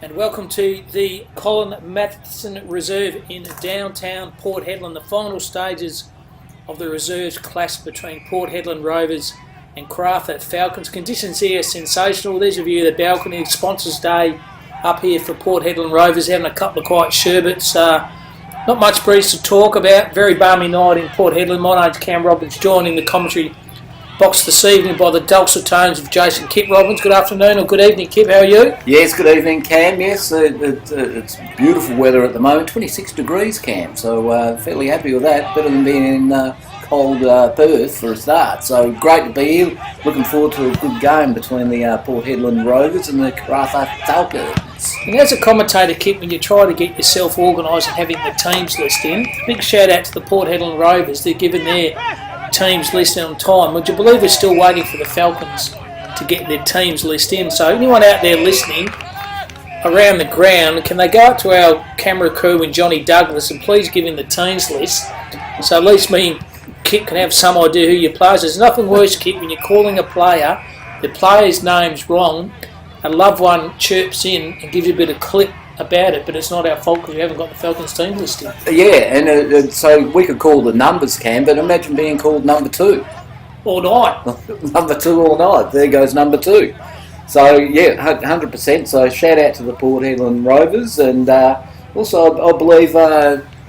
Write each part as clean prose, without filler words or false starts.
And welcome to the Colin Matheson Reserve in downtown Port Headland, the final stages of the reserves clash between Port Headland Rovers and Karratha Falcons. Conditions here are sensational. There's a view of the balcony, sponsors day up here for Port Headland Rovers, having a couple of quiet sherbets. Not much breeze to talk about. Very balmy night in Port Headland. My name's Cam Robbins, joined in the commentary box this evening by the dulcet tones of Jason Kip Robbins. Good afternoon or good evening, Kip. How are you? Yes, good evening, Cam. Yes, it's beautiful weather at the moment. 26 degrees, Cam. So fairly happy with that. Better than being in cold Perth for a start. So great to be here. Looking forward to a good game between the Port Headland Rovers and the Karratha Falcons. And as a commentator, Kip, when you try to get yourself organised and having the teams list in, big shout out to the Port Headland Rovers. They're given their teams list on time. Would you believe we're still waiting for the Falcons to get their teams list in? So anyone out there listening around the ground, can they go up to our camera crew and Johnny Douglas and please give him the teams list, so at least me and Kip can have some idea who your players. There's nothing worse, Kip, when you're calling a player, the player's name's wrong, a loved one chirps in and gives you a bit of clip about it, but it's not our fault because we haven't got the Falcons team listed. Yeah, and so we could call the numbers, Cam, but imagine being called number 2. All night. Number 2 all night. There goes number 2. So, yeah, 100%. So, shout out to the Port Headland Rovers, and also I believe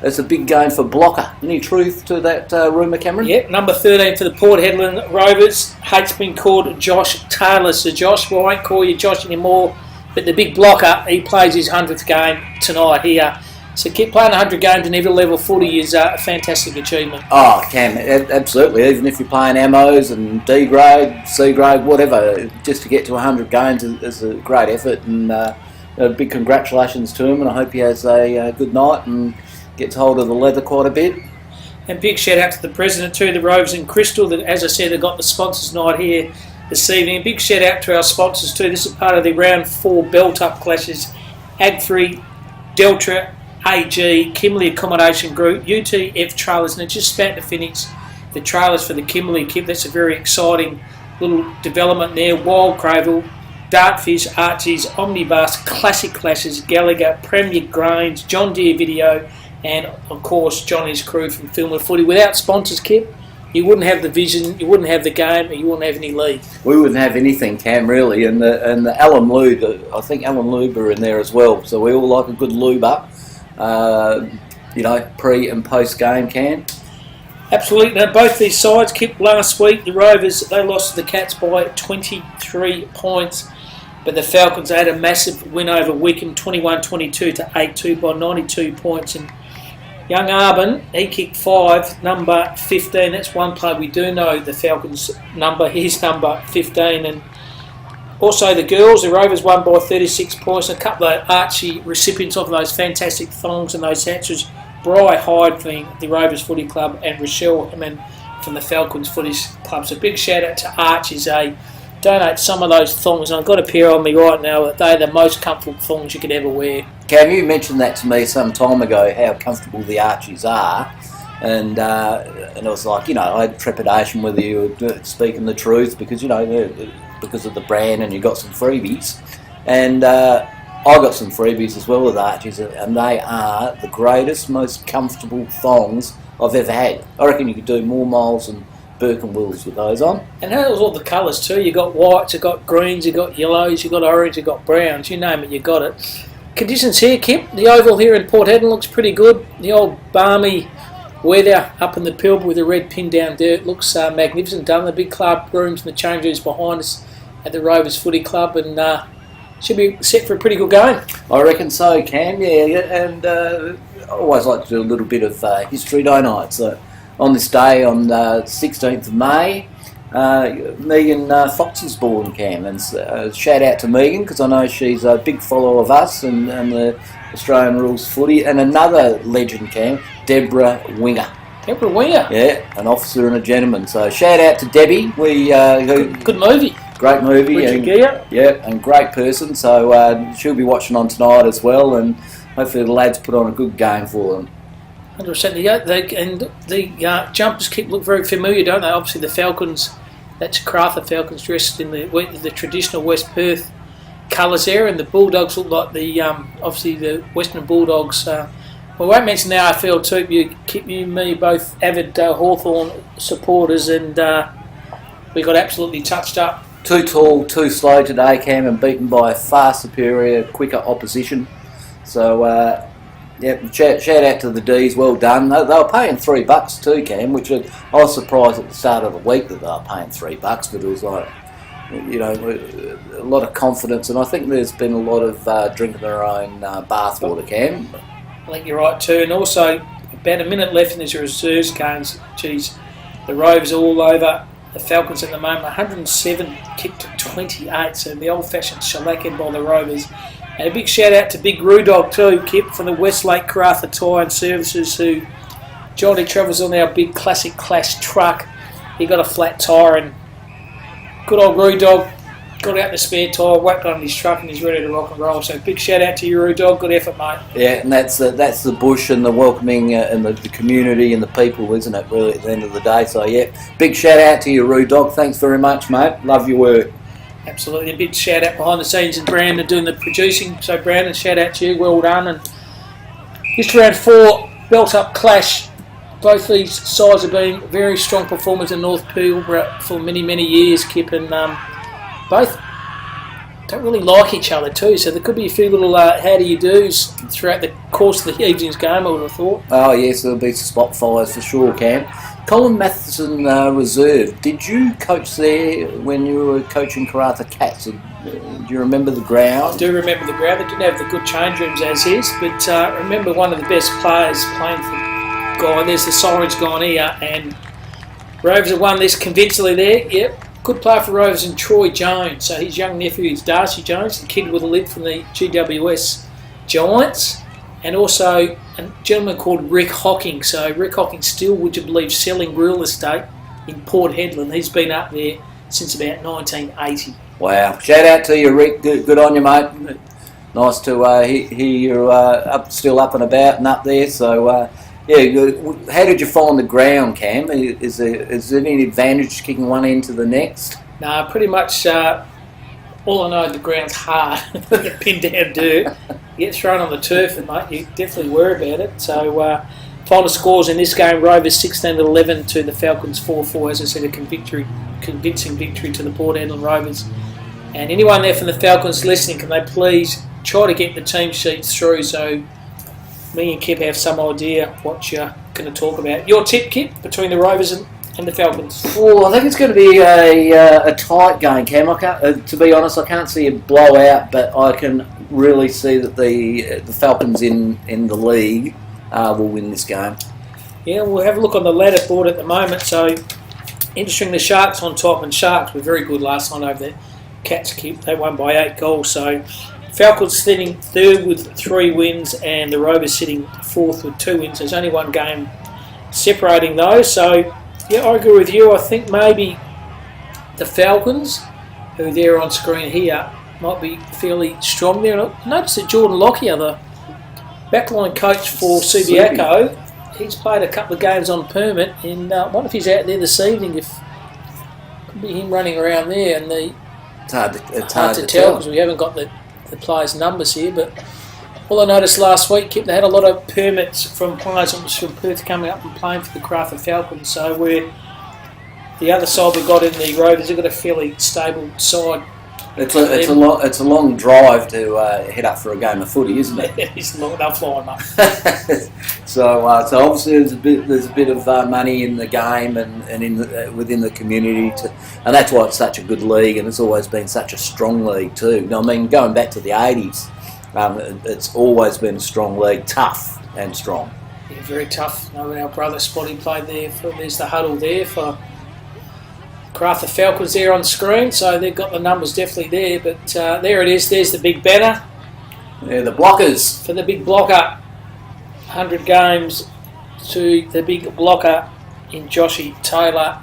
it's a big game for Blocker. Any truth to that rumour, Cameron? Yep, number 13 for the Port Headland Rovers. Hate's been called Josh Taylor. So, Josh, we won't call you Josh anymore. But the big blocker, he plays his 100th game tonight here. So keep playing 100 games in every level footy is a fantastic achievement. Oh, Cam, absolutely. Even if you're playing Amos and D grade, C grade, whatever, just to get to 100 games is a great effort. And big congratulations to him. And I hope he has a good night and gets hold of the leather quite a bit. And big shout out to the president too, the Rovers in Crystal. That, as I said, they've got the sponsors night here this evening. Big shout out to our sponsors too. This is part of the round 4 belt up clashes. Ag3, Delta, AG, Kimberley Accommodation Group, UTF Trailers, and it's just about to finish the trailers for the Kimberley Kip. That's a very exciting little development there. Wild Cravel, Dartfish, Archies, Omnibus, Classic Clashes, Gallagher, Premier Grains, John Deere Video, and of course Johnny's crew from Film and Footy. Without sponsors, Kip, you wouldn't have the vision, you wouldn't have the game, and you wouldn't have any league. We wouldn't have anything, Cam, really. And the Alan Lube, I think Alan Lube are in there as well. So we all like a good lube up, pre and post game, Cam. Absolutely. Now, both these sides, Kip, last week, the Rovers, they lost to the Cats by 23 points. But the Falcons had a massive win over Wickham, 21-22 to 8-2 by 92 points. And young Arbin, he kicked 5, number 15. That's one player we do know the Falcons number. He's number 15. And also the girls, the Rovers won by 36 points. A couple of Archie recipients of those fantastic thongs and those hats was Bri Hyde from the Rovers Footy Club and Rochelle Hammond from the Falcons Footy Club. So big shout out to Archie's. Donate some of those thongs, and I've got a pair on me right now that they're the most comfortable thongs you could ever wear. Cam, you mentioned that to me some time ago, how comfortable the Archies are, and I was like, I had trepidation whether you were speaking the truth because, because of the brand and you got some freebies, and I got some freebies as well with Archies, and they are the greatest, most comfortable thongs I've ever had. I reckon you could do more miles than Burke and Wills with those on. And that was all the colours too. You got whites, you got greens, you got yellows, you got orange, you got browns. You name it, you got it. Conditions here, Kip. The oval here in Port Headland looks pretty good. The old balmy weather up in the Pilbara with the red pin down dirt looks magnificent. Done the big club rooms and the change rooms behind us at the Rovers Footy Club, and should be set for a pretty good game. I reckon so, Cam. Yeah, and I always like to do a little bit of history, don't I? So on this day, on 16th of May, Megan Fox is born, Cam, and shout out to Megan because I know she's a big follower of us and the Australian rules footy, and another legend, Cam, Deborah Winger. Deborah Winger? Yeah, an officer and a gentleman. So shout out to Debbie. Good movie. Great movie. And great person. So she'll be watching on tonight as well, and hopefully the lads put on a good game for them. 100%. The jumpers look very familiar, don't they? Obviously the Falcons, that's Karratha Falcons dressed in the traditional West Perth colours there, and the Bulldogs look like the obviously the Western Bulldogs. We won't mention the AFL too. You, me, both avid Hawthorn supporters, and we got absolutely touched up. Too tall, too slow today, Cam, and beaten by a far superior, quicker opposition. So, shout out to the D's, well done. They were paying $3 too, Cam, which I was surprised at the start of the week that they were paying $3, but it was like, a lot of confidence, and I think there's been a lot of drinking their own bathwater, Cam. I think you're right too, and also about a minute left in this reserves games. Geez, the Rovers are all over the Falcons at the moment. 107 kicked to 28, so the old-fashioned shellacking by the Rovers. And a big shout out to Big Rudog too, Kip, from the Westlake Karratha Tyre and Services, who Johnny travels on our big classic Clash truck. He got a flat tyre, and good old Rudog got out the spare tyre, whacked on his truck, and he's ready to rock and roll. So big shout out to you, Rudog. Good effort, mate. Yeah, and that's the bush and the welcoming and the community and the people, isn't it, really, at the end of the day? So, yeah, big shout out to you, Rudog. Thanks very much, mate. Love your work. Absolutely. A big shout out behind the scenes, and Brandon doing the producing. So, Brandon, shout out to you. Well done. And just round 4, belt up clash. Both these sides have been very strong performers in North Pilbara for many, many years, Kip, and both don't really like each other too, so there could be a few little how do you do's throughout the course of the evening's game, I would have thought. Oh yes, there'll be spot fires for sure, Cam. Colin Matheson Reserve, did you coach there when you were coaching Karratha Cats? Do you remember the ground? I do remember the ground. They didn't have the good change rooms as is, but I remember one of the best players playing for Guy. There's the Sirens gone here, and Rovers have won this convincingly there. Yep. Good player for Rovers, and Troy Jones. So his young nephew is Darcy Jones, the kid with a lid from the GWS Giants, and also a gentleman called Rick Hocking. So Rick Hocking still, would you believe, selling real estate in Port Headland. He's been up there since about 1980. Wow. Shout out to you, Rick. Good on you, mate. Nice to hear you're still up and about and up there. So, how did you find the ground, Cam? Is there any advantage kicking one into the next? No, pretty much all I know, the ground's hard. Pinned down dirt. You get thrown on the turf, and mate, you definitely worry about it. So, final scores in this game, Rovers 16-11 to the Falcons 4-4. As I said, a convincing victory to the Port Headland Rovers. And anyone there from the Falcons listening, can they please try to get the team sheets through so me and Kip have some idea what you're going to talk about. Your tip, Kip, between the Rovers and the Falcons? Well, I think it's going to be a tight game, Cam. To be honest, I can't see a blowout, but I can really see that the Falcons in the league will win this game. Yeah, we'll have a look on the ladder board at the moment. So, interesting, the Sharks on top, and Sharks were very good last night over the Cats, Kip. They won by 8 goals, so Falcons sitting 3rd with 3 wins, and the Rovers sitting 4th with 2 wins. There's only one game separating those. So, yeah, I agree with you. I think maybe the Falcons, who they're on screen here, might be fairly strong there. I noticed that Jordan Lockyer, the backline coach for Subiaco, he's played a couple of games on permit, and I wonder if he's out there this evening. If could be him running around there, and it's hard to tell because we haven't got the players' numbers here. But all I noticed last week, Kip, they had a lot of permits from players from Perth coming up and playing for the Karratha Falcons. So we're the other side we've got in the Rovers, they've got a fairly stable side. It's a long drive to head up for a game of footy, isn't it? It's long enough flying, mate. So obviously there's a bit of money in the game and within the community, and that's why it's such a good league, and it's always been such a strong league too. I mean, going back to the 80s, it's always been a strong league, tough and strong. Yeah, very tough. When our brother Spotty played there, there's the huddle there for Karratha Falcons there on screen, so they've got the numbers definitely there, but there it is, there's the big banner. Yeah, the blockers. For the big blocker, 100 games to the big blocker in Joshy Taylor,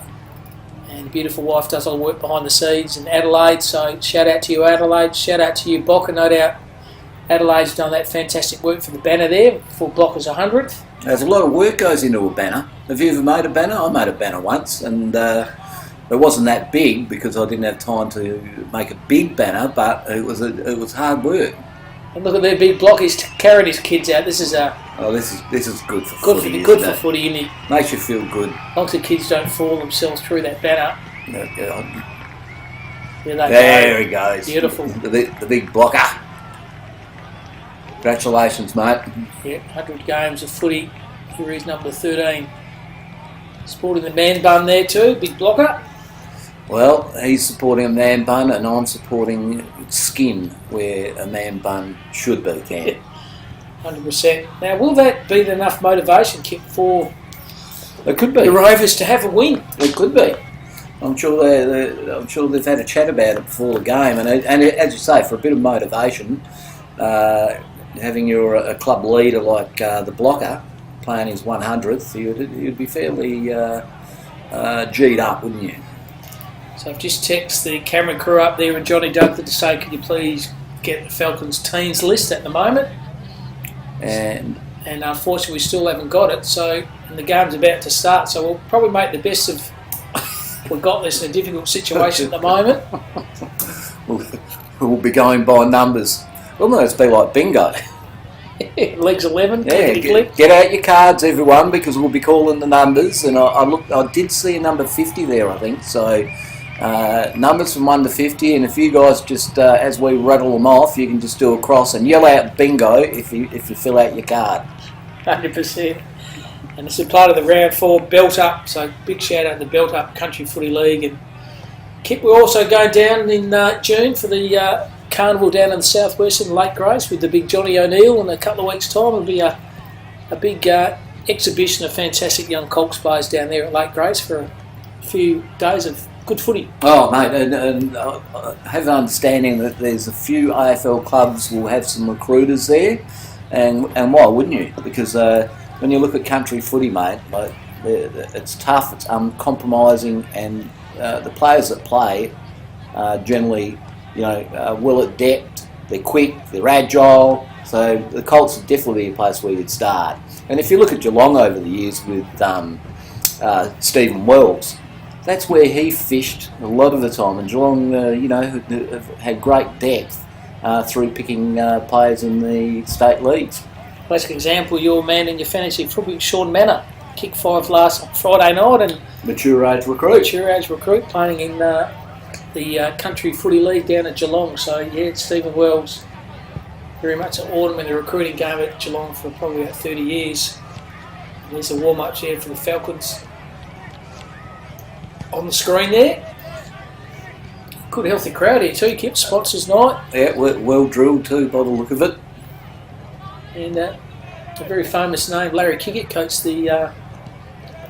and beautiful wife does all the work behind the scenes in Adelaide, so shout out to you Adelaide, shout out to you Bocker, no doubt Adelaide's done that fantastic work for the banner there for Blocker's 100th. There's a lot of work goes into a banner. Have you ever made a banner? I made a banner once, and It wasn't that big because I didn't have time to make a big banner, but it was hard work. And look at their big block. He's carried his kids out. This is this is good for good footy. Good for footy, isn't it? Makes you feel good. As long as the kids don't fall themselves through that banner. There he goes. Beautiful. The big blocker. Congratulations, mate. Yeah, 100 games of footy. Here is number 13. Sporting the man bun there too, big blocker. Well, he's supporting a man bun and I'm supporting skin where a man bun should be, Cam. 100%. Now, will that be enough motivation, Kip, for it could be the Rovers to have a win? It could be. I'm sure they've had a chat about it before the game, and as you say, for a bit of motivation, having a club leader like the blocker playing his 100th, you'd be fairly G'd up, wouldn't you? So I've just texted the camera crew up there and Johnny Dunkley to say, can you please get the Falcons teams list at the moment? And unfortunately we still haven't got it, and the game's about to start, so we'll probably make the best of we've got this in a difficult situation at the moment. We'll be going by numbers. We'll almost be like bingo. Legs 11. Yeah, get out your cards, everyone, because we'll be calling the numbers. And I did see a number 50 there, I think. So numbers from 1 to 50, and if you guys just as we rattle them off, you can just do a cross and yell out bingo if you fill out your card. 100%. And this is part of the round 4 belt up. So big shout out to the belt up Country Footy League. And Kip, we're also going down in June for the carnival down in the southwest in Lake Grace with the big Johnny O'Neill in a couple of weeks' time. It'll be a big exhibition of fantastic young Colts players down there at Lake Grace for a few days of good footy. Oh, mate, and I have an understanding that there's a few AFL clubs will have some recruiters there, and why wouldn't you? Because when you look at country footy, mate, like it's tough, it's uncompromising, and the players that play are generally, well adept, they're quick, they're agile, so the Colts would definitely be a place where you'd start. And if you look at Geelong over the years with Stephen Wells, that's where he fished a lot of the time, and Geelong, had great depth through picking players in the state leagues. Classic example, your man in your fantasy football, Sean Manor, kicked 5 last Friday night, and mature age recruit playing in the Country Footy League down at Geelong. So yeah, Stephen Wells, very much an autumn in the recruiting game at Geelong for probably about 30 years. And there's a warm-up here for the Falcons on the screen there. Good healthy crowd here too, Kip. Sponsors night. Yeah, well drilled too by the look of it. And a very famous name, Larry Kiggett, coached the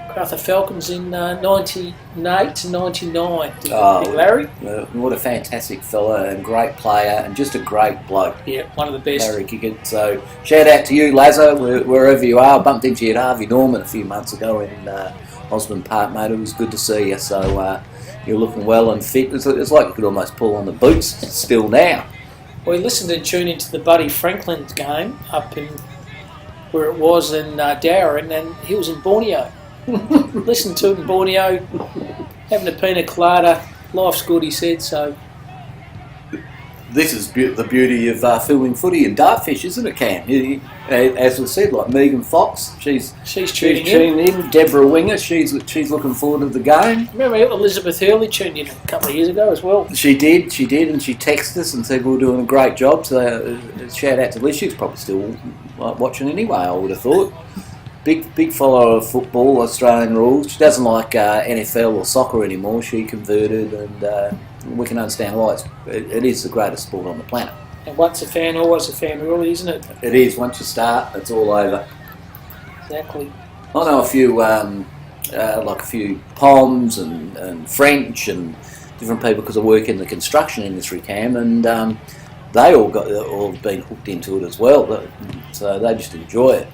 Karratha Falcons in 98 to 99. Larry? What a fantastic fella and great player and just a great bloke. Yeah, one of the best. Larry Kiggett. So shout out to you, Lazo, wherever you are. Bumped into you at Harvey Norman a few months ago in Osborne Park, mate. It was good to see you. So you're looking well and fit. It's like you could almost pull on the boots still now. We listened and tuned into the Buddy Franklin game up in where it was in Darwin, and he was in Borneo. Listened to him in Borneo, having a pina colada. Life's good, he said. So this is the beauty of filming footy and dartfish, isn't it, Cam? As we said, like Megan Fox, she's tuning in. Deborah Winger, she's looking forward to the game. Remember Elizabeth Hurley tuned in a couple of years ago as well. She did, and she texted us and said we were doing a great job. So shout out to Liz. She's probably still watching anyway, I would have thought. Big follower of football, Australian rules. She doesn't like NFL or soccer anymore. She converted, and we can understand why. It is the greatest sport on the planet. And once a fan, always a fan, really, isn't it? It is. Once you start, it's all over. Exactly. I know a few, like a few Poms and French and different people because I work in the construction industry, Cam, and they all been hooked into it as well. So they just enjoy it.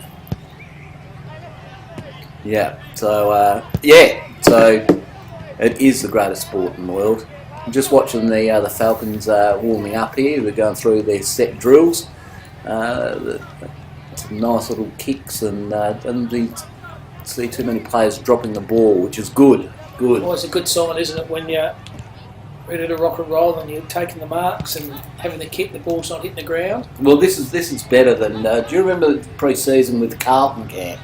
Yeah. So so it is the greatest sport in the world. Just watching the Falcons warming up here. They're going through their set drills. Some nice little kicks and see too many players dropping the ball, which is good. Good. Always a good sign, isn't it, when you're ready to rock and roll and you're taking the marks and having the kick, the ball's not hitting the ground. Well, this is better than. Do you remember the pre-season with Carlton camp?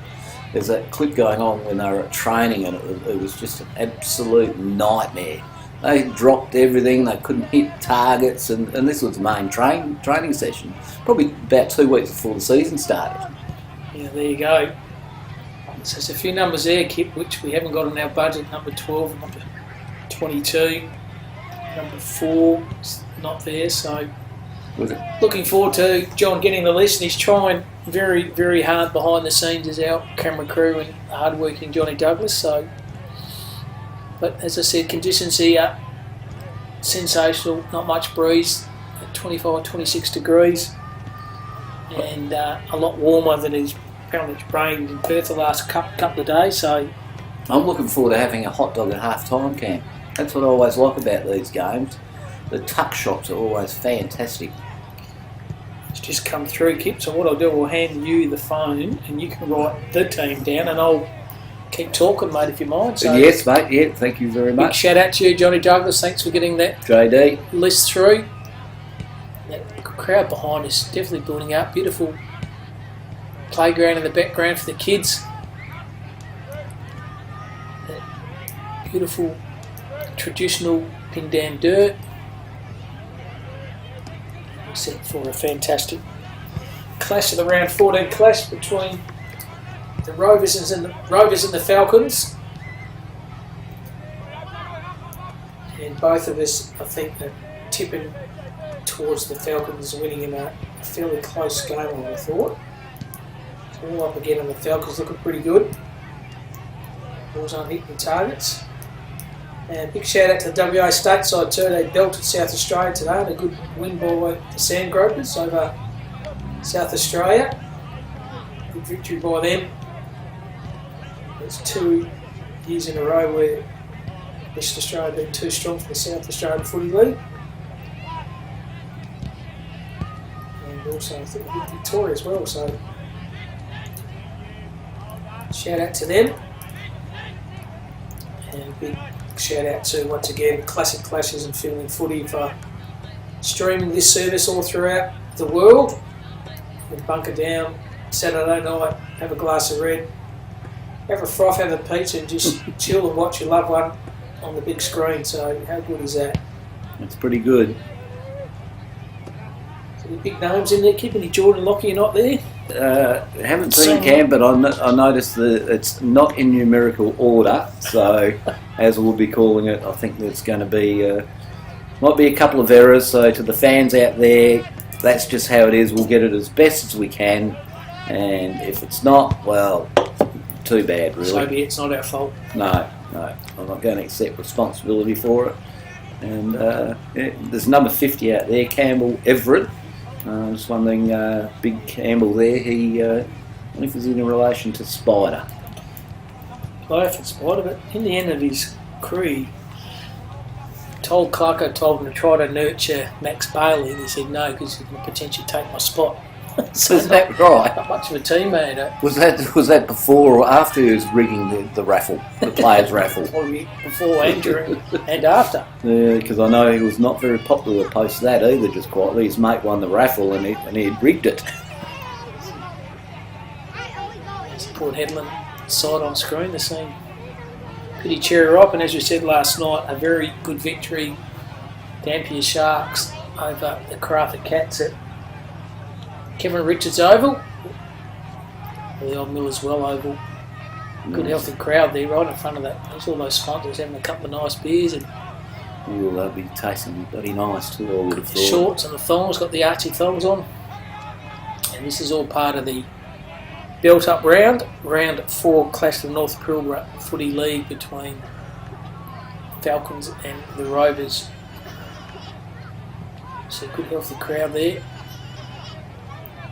There's that clip going on when they were at training, and it was just an absolute nightmare. They dropped everything. They couldn't hit targets, and this was the main training session. Probably about 2 weeks before the season started. Yeah, there you go. So there's a few numbers there, Kip, which we haven't got in our budget. Number 12, number 22, number 4 is not there. So looking forward to John getting the list, and he's trying very, very hard behind the scenes as our camera crew and hard-working Johnny Douglas. So, but as I said, conditions here sensational. Not much breeze at 25, 26 degrees, and a lot warmer than it's apparently rained in Perth the last couple of days. So I'm looking forward to having a hot dog at half-time camp. That's what I always like about these games. The tuck shots are always fantastic. It's just come through, Kip. So what I'll do, I'll hand you the phone and you can write the team down, and I'll keep talking, mate, if you mind. So yes, mate. Yeah, thank you very big much. shout out to you, Johnny Douglas. Thanks for getting that JD. list through. That crowd behind us definitely building up. Beautiful playground in the background for the kids. That beautiful traditional pin down dirt. Set for a fantastic clash of the round 14 clash between the Rovers and the Falcons. And both of us, I think, are tipping towards the Falcons winning in a fairly close game, I would have thought. So all up again, and the Falcons looking pretty good. Balls aren't hitting targets. And big shout out to the WA stateside too. They belted South Australia today, and a good win by the Sandgropers over South Australia. Good victory by them. It's 2 years in a row where Western Australia been too strong for the South Australian Footy League. And also I think with Victoria as well, so shout out to them. And big shout out to, once again, Classic Clashes and Feeling Footy for streaming this service all throughout the world. You can bunker down Saturday night, have a glass of red, have a froth, have a pizza, and just chill and watch your loved one on the big screen. So how good is that? That's pretty good. So the big names in there, Kip. Any Jordan Lockie not there? Haven't seen Cam, but I noticed that it's not in numerical order. So, as we'll be calling it, I think there's going to be might be a couple of errors. So, to the fans out there, that's just how it is. We'll get it as best as we can, and if it's not, well, too bad, really. So be it. It's not our fault. No, I'm not going to accept responsibility for it. And yeah, there's number 50 out there, Campbell Everett. Just wondering, Big Campbell there, he, I think it was in relation to Spider. Player for Spider, but in the end of his career, Clarko told him to try to nurture Max Bailey, and he said no, because he can potentially take my spot. So Is that right? Not much of a teammate. Was that before or after he was rigging the raffle, the players' raffle? Probably before and during and after. Yeah, because I know he was not very popular post that either, just quietly. His mate won the raffle and he had rigged it. There's Port Headland side on screen, the same pretty cherry ripe, and as we said last night, a very good victory, Dampier Sharks over the Karratha Cats at Kevin Richards Oval, the old Millers Well Oval. Good healthy crowd there right in front of that. There's all those sponsors having a couple of nice beers and They'll be tasting bloody nice too, I would have thought. Shorts and the thongs, got the Archie thongs on. And this is all part of the built up round 4 clash of the North Pilbara Footy League between Falcons and the Rovers. So good healthy crowd there.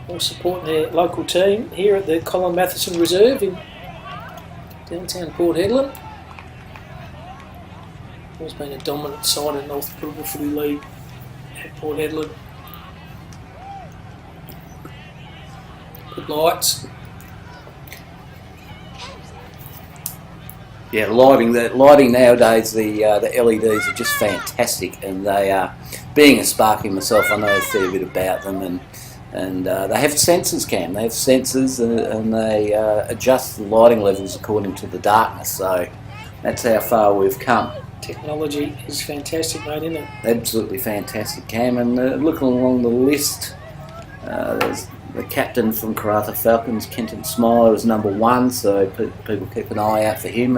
All supporting their local team here at the Colin Matheson Reserve in downtown Port Headland. Always been a dominant side of North Pilbara Footy League at Port Headland. Good lights. Yeah, lighting nowadays, the LEDs are just fantastic, and they are. Being a Sparky myself, I know a fair bit about them, and they have sensors, Cam. They have sensors, and they adjust the lighting levels according to the darkness. So that's how far we've come. Technology is fantastic, mate, isn't it? Absolutely fantastic, Cam. And looking along the list, there's the captain from Karratha Falcons, Kenton Smiler, is number 1. So people keep an eye out for him.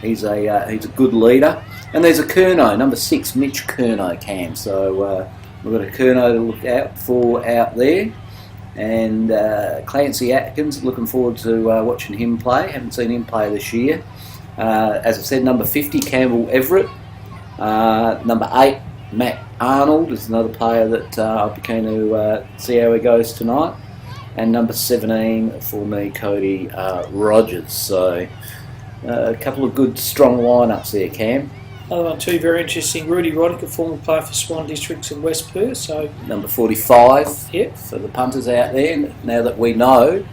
He's a good leader. And there's a Kerno, number 6, Mitch Kerno, Cam. So we've got a Kerno to look out for out there. And Clancy Atkins, looking forward to watching him play. Haven't seen him play this year. As I said, number 50, Campbell Everett. Number 8, Matt Arnold is another player that I'll be keen to see how he goes tonight. And number 17 for me, Cody Rogers. So a couple of good, strong lineups there, Cam. Another one too, very interesting. Rudy Roddick, a former player for Swan Districts in West Perth. So number 45 yep. For the punters out there. Now that we know,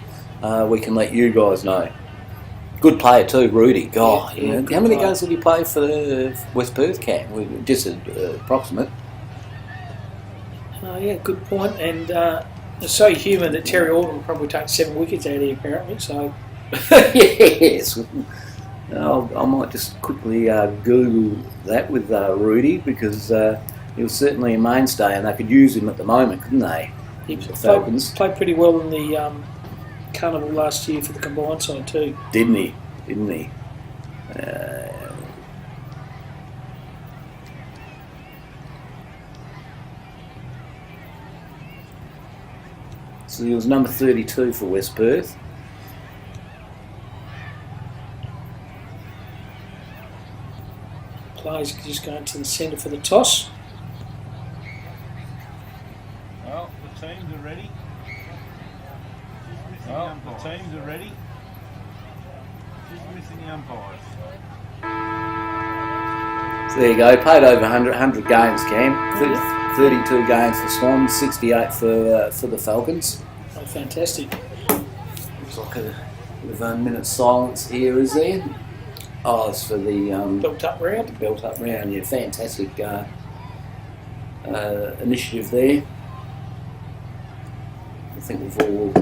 we can let you guys know. Good player too, Rudy. God, yeah, how many games did he play for West Perth, Cam? Just approximate. Yeah, good point. And it's so human that Terry Alden will probably take 7 wickets out of here, apparently. So yes. I might just quickly Google that with Rudy, because he was certainly a mainstay, and they could use him at the moment, couldn't they? He played pretty well in the Carnival last year for the combined side too. Didn't he? So he was number 32 for West Perth. Players just going to the centre for the toss. Well, the teams are ready. The teams are ready. Just missing the umpires. So there you go. Played over 100 games, Cam. 32 games for Swans, 68 for the Falcons. Oh, fantastic. Looks like a bit of a minute's silence here, is there? Oh, it's for the built-up round. Built-up round, yeah. Fantastic initiative there. I think we've all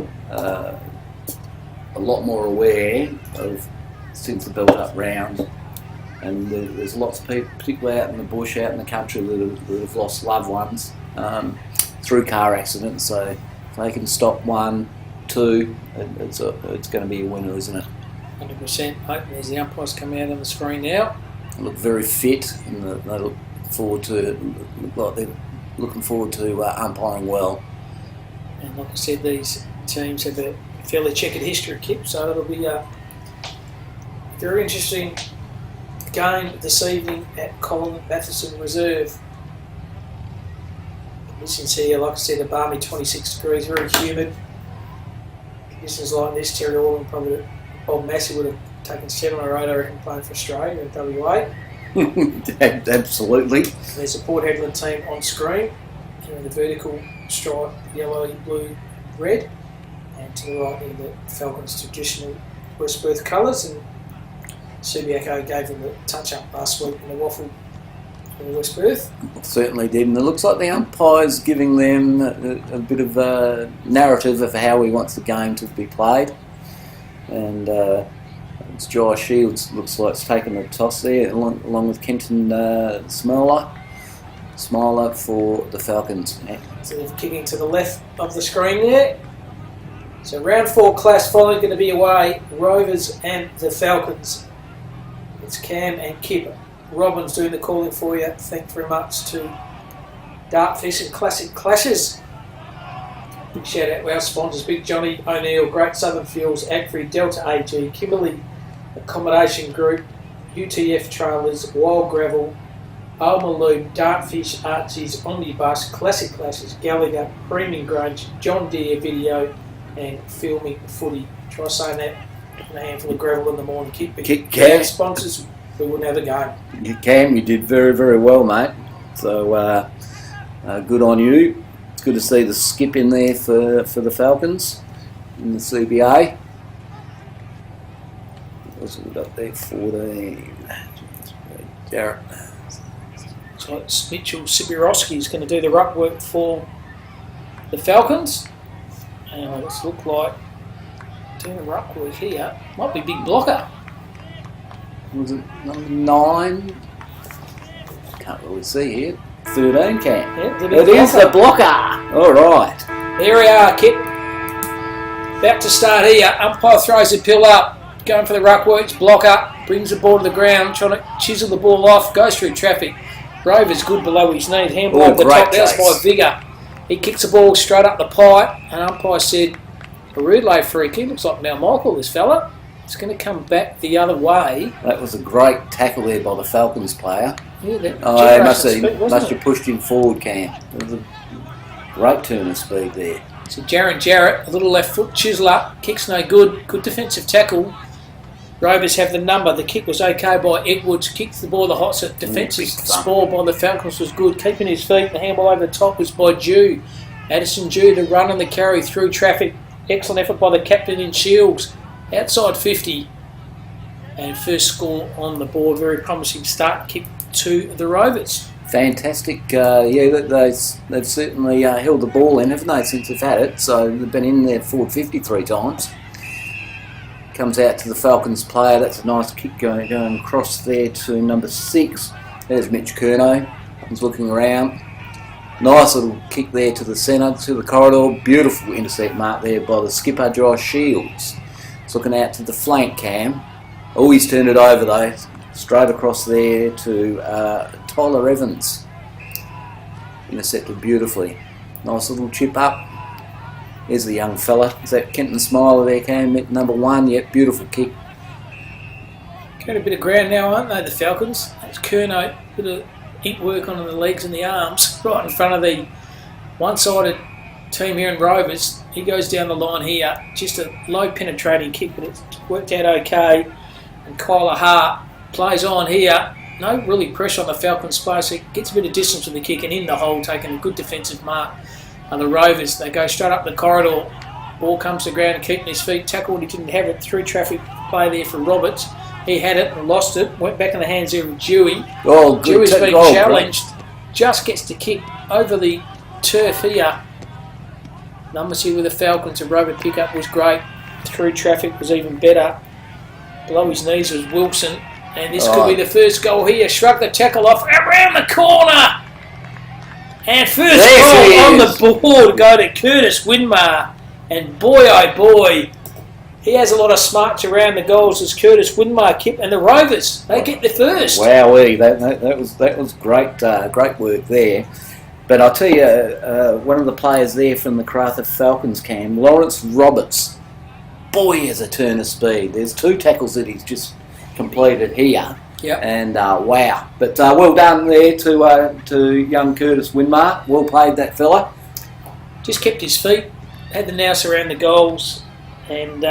a lot more aware of since the built-up round, and there's lots of people, particularly out in the bush, out in the country, that have lost loved ones through car accidents. So if they can stop 1, 2, it's going to be a winner, isn't it? 100%. Mate, there's the umpires coming out on the screen now. They look very fit, and they look like they're looking forward to umpiring well. And like I said, these teams have a fairly checkered history, Kip, so it'll be a very interesting game this evening at Colin Matheson Reserve. Conditions here, like I said, a balmy 26 degrees, very humid. Conditions like this, Terry Alden, probably Bob Massey would have taken 7 or 8, I reckon, playing for Australia and WA. Absolutely. There's a Port Headland team on screen, the vertical stripe, yellow, blue, red, and to the right there, the Falcons' traditional West Perth colours, and Subiaco gave them the touch-up last week in the waffle in West Perth. Certainly did, and it looks like the umpire's giving them a bit of a narrative of how he wants the game to be played. And it's Josh Shields, looks like it's taken the toss there, along with Kenton Smiler for the Falcons. So they're kicking to the left of the screen there. So round 4 class following going to be away, Rovers and the Falcons. It's Cam and Kip. Robin's doing the calling for you. Thank you very much to Dartfish and Classic Clashes. Big shout out to our sponsors, Big Johnny O'Neill, Great Southern Fuels, Agfrey, Delta AG, Kimberley Accommodation Group, UTF Trailers, Wild Gravel, Alma Lube, Dartfish, Archie's, Omnibus, Classic Clashes, Gallagher, Premium Grange, John Deere Video, and Filming Footy. Try saying that in a handful of gravel in the morning, Kip. Cam, sponsors, we wouldn't have a game. Cam, you did very, very well, mate. So good on you. It's good to see the skip in there for the Falcons in the CBA. was it up there? 14. Jarrett. So it's Mitchell Sibirowski is going to do the ruck work for the Falcons. And it's look like doing the ruck work here. Might be big blocker. Was it number 9? Can't really see here. 13 Cam. Yep, it is the blocker. All right. There we are, Kip. About to start here. Umpire throws the pill up. Going for the ruck works. Blocker. Brings the ball to the ground. Trying to chisel the ball off. Goes through traffic. Rover's good below his knees. Handball over the top. That's by Vigor. He kicks the ball straight up the pipe. And umpire said, a relay free kick. Looks like now Michael, this fella. It's going to come back the other way. That was a great tackle there by the Falcons player. Yeah, he must have pushed him forward, Cam. It was a great turn of speed there. So Jaron Jarrett, a little left foot chisel up. Kick's no good. Good defensive tackle. Rovers have the number. The kick was okay by Edwards. Kicked the ball the hot set. Defensive spoil by the Falcons was good. Keeping his feet. The handball over the top was by Dew. Addison Dew to run on the carry through traffic. Excellent effort by the captain in Shields. Outside 50. And first score on the board. Very promising start. Kick to the Rovers. Fantastic. They've certainly held the ball in, haven't they, since they've had it. So they've been in there forward 53 times. Comes out to the Falcons player. That's a nice kick going across there to number 6. There's Mitch Curnow. He's looking around. Nice little kick there to the centre, to the corridor. Beautiful intercept mark there by the skipper, Josh Shields. It's looking out to the flank, Cam. Oh, he's turned it over though. Straight across there to Tyler Evans. Intercepted beautifully. Nice little chip up. There's the young fella. Is that Kenton Smiler there, Cam? Number 1. Yep, beautiful kick. Got a bit of ground now, aren't they, the Falcons? That's Curnow. Bit of ink work on the legs and the arms. Right in front of the one-sided team here in Rovers. He goes down the line here. Just a low penetrating kick, but it's worked out okay. And Kyler Hart plays on here. No really pressure on the Falcons' space. It gets a bit of distance with the kick and in the hole, taking a good defensive mark. And the Rovers, they go straight up the corridor. Ball comes to the ground and keeping his feet. Tackled, he didn't have it. Through traffic play there for Roberts. He had it and lost it. Went back in the hands there of Dewey. Oh, Dewey's been challenged. Just gets the kick over the turf here. Numbers here with the Falcons. The Rover pickup was great. Through traffic was even better. Below his knees was Wilson. And this could be the first goal here. Shrug the tackle off. Around the corner. And first goal on the board go to Curtis Winmar. And boy, oh boy, he has a lot of smarts around the goals as Curtis Winmar Kip. And the Rovers, they get the first. Wowee, that was great great work there. But I'll tell you, one of the players there from the Karratha Falcons, Cam, Lawrence Roberts. Boy, he has a turn of speed. There's 2 tackles that he's just completed here. Yep. And wow. But well done there to young Curtis Winmar. Well played, that fella. Just kept his feet, had the nous around the goals, and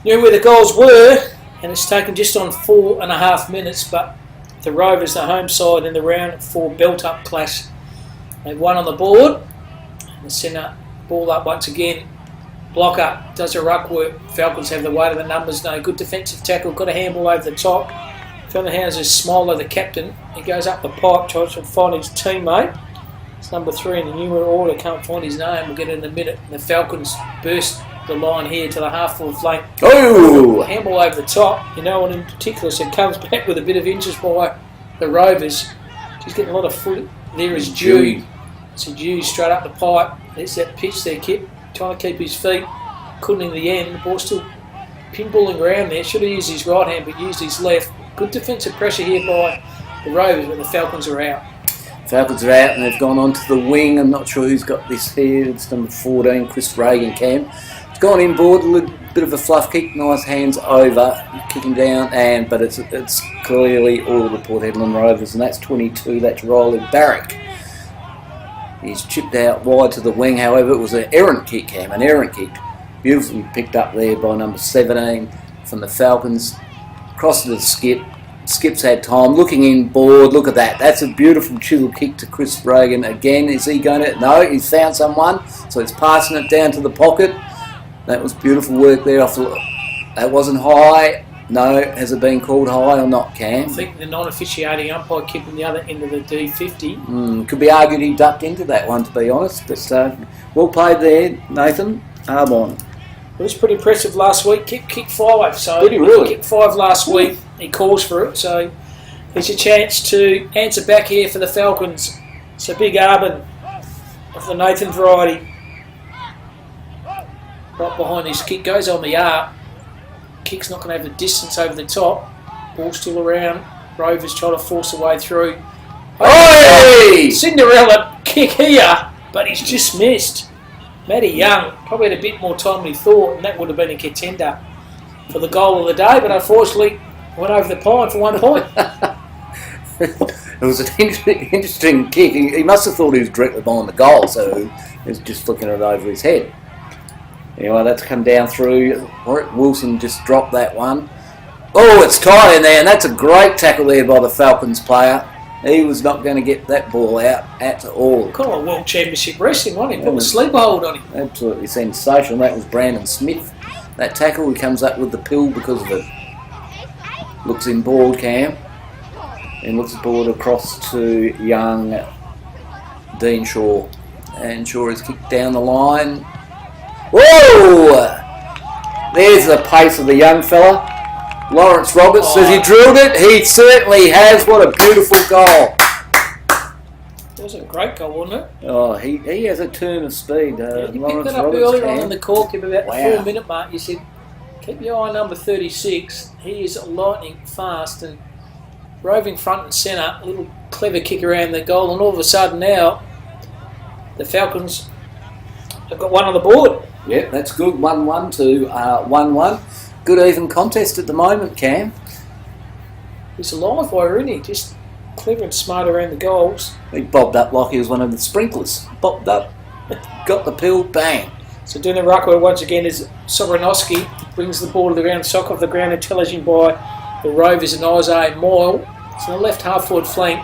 knew where the goals were. And it's taken just on 4.5 minutes, but the Rovers, the home side, in the round 4 belt-up clash. They've won on the board. And the centre, ball up once again. Blocker does a ruck work. Falcons have the weight of the numbers. No good defensive tackle. Got a handball over the top. Fellenhauser's Smiler, the captain. He goes up the pipe, tries to find his teammate. It's number 3 in the numerical order. Can't find his name. We'll get it in a minute. And the Falcons burst the line here to the half-full flank. Oh! Handball over the top. You know, and in particular, so it comes back with a bit of interest by the Rovers. She's getting a lot of foot. There is Dew. So Dew straight up the pipe. There's that pitch there, Kip. Trying to keep his feet. Couldn't in the end. The ball's still pinballing around there. Should have used his right hand, but used his left. Good defensive pressure here by the Rovers when the Falcons are out. Falcons are out and they've gone onto the wing. I'm not sure who's got this here. It's number 14, Chris Reagan, Cam. It's gone inboard, a little bit of a fluff kick, nice hands over, kicking down, but it's clearly all of the Port Headland Rovers, and that's 22. That's Riley Barrick. He's chipped out wide to the wing. However, it was an errant kick, Cam, an errant kick. Beautifully picked up there by number 17 from the Falcons. Cross to the skip. Skip's had time, looking inboard. Look at that. That's a beautiful chisel kick to Chris Reagan. Again, is he going to? No, he's found someone. So he's passing it down to the pocket. That was beautiful work there. That wasn't high. No, has it been called high or not, I Cam? think the non-officiating umpire keeping the other end of the D50. Could be argued he ducked into that one, to be honest. But well played there, Nathan. Arbon. It was pretty impressive last week. Kicked 5, so Did he really? Kicked 5 last week. He calls for it, so there's a chance to answer back here for the Falcons. So big Arbon of the Nathan variety. Right behind his kick, goes on the arc. Kick's not going to have the distance over the top. Ball still around. Rovers trying to force their way through. Oi! Cinderella kick here, but he's just missed. Matty Young probably had a bit more time than he thought, and that would have been a contender for the goal of the day, but unfortunately went over the pine for 1 point. It was an interesting kick. He must have thought he was directly behind the goal, so he was just flicking it over his head. Anyway, that's come down through. Wilson just dropped that one. Oh, it's tight in there, and that's a great tackle there by the Falcons player. He was not going to get that ball out at all. Kind of a World Championship wrestling, wasn't he? Put a sleeper hold on him. Absolutely sensational. That was Brandon Smith. That tackle, he comes up with the pill because of it. Looks in board, Cam. And looks board across to young Dean Shaw. And Shaw is kicked down the line. Whoa! There's the pace of the young fella. Lawrence Roberts says he drilled it. He certainly has. What a beautiful goal. It was a great goal, wasn't it? Oh, he has a turn of speed. You picked Lawrence that up Roberts earlier can. on in the call, Kim, about the Wow. 4-minute mark. You said, keep your eye on number 36. He is lightning fast and roving front and centre. A little clever kick around the goal, and all of a sudden now, the Falcons have got one on the board. Yep, that's good. 1-1 to 1-1. Good even contest at the moment, Cam. He's a live wire, isn't he? Just clever and smart around the goals. He bobbed up like he was one of the sprinklers. Bobbed up, got the pill, bang. So doing the ruckwer once again is Sobranowski. Brings the ball to the ground, sock off the ground, intelligent by the Rovers and Isaiah Moyle. So the left half forward flank,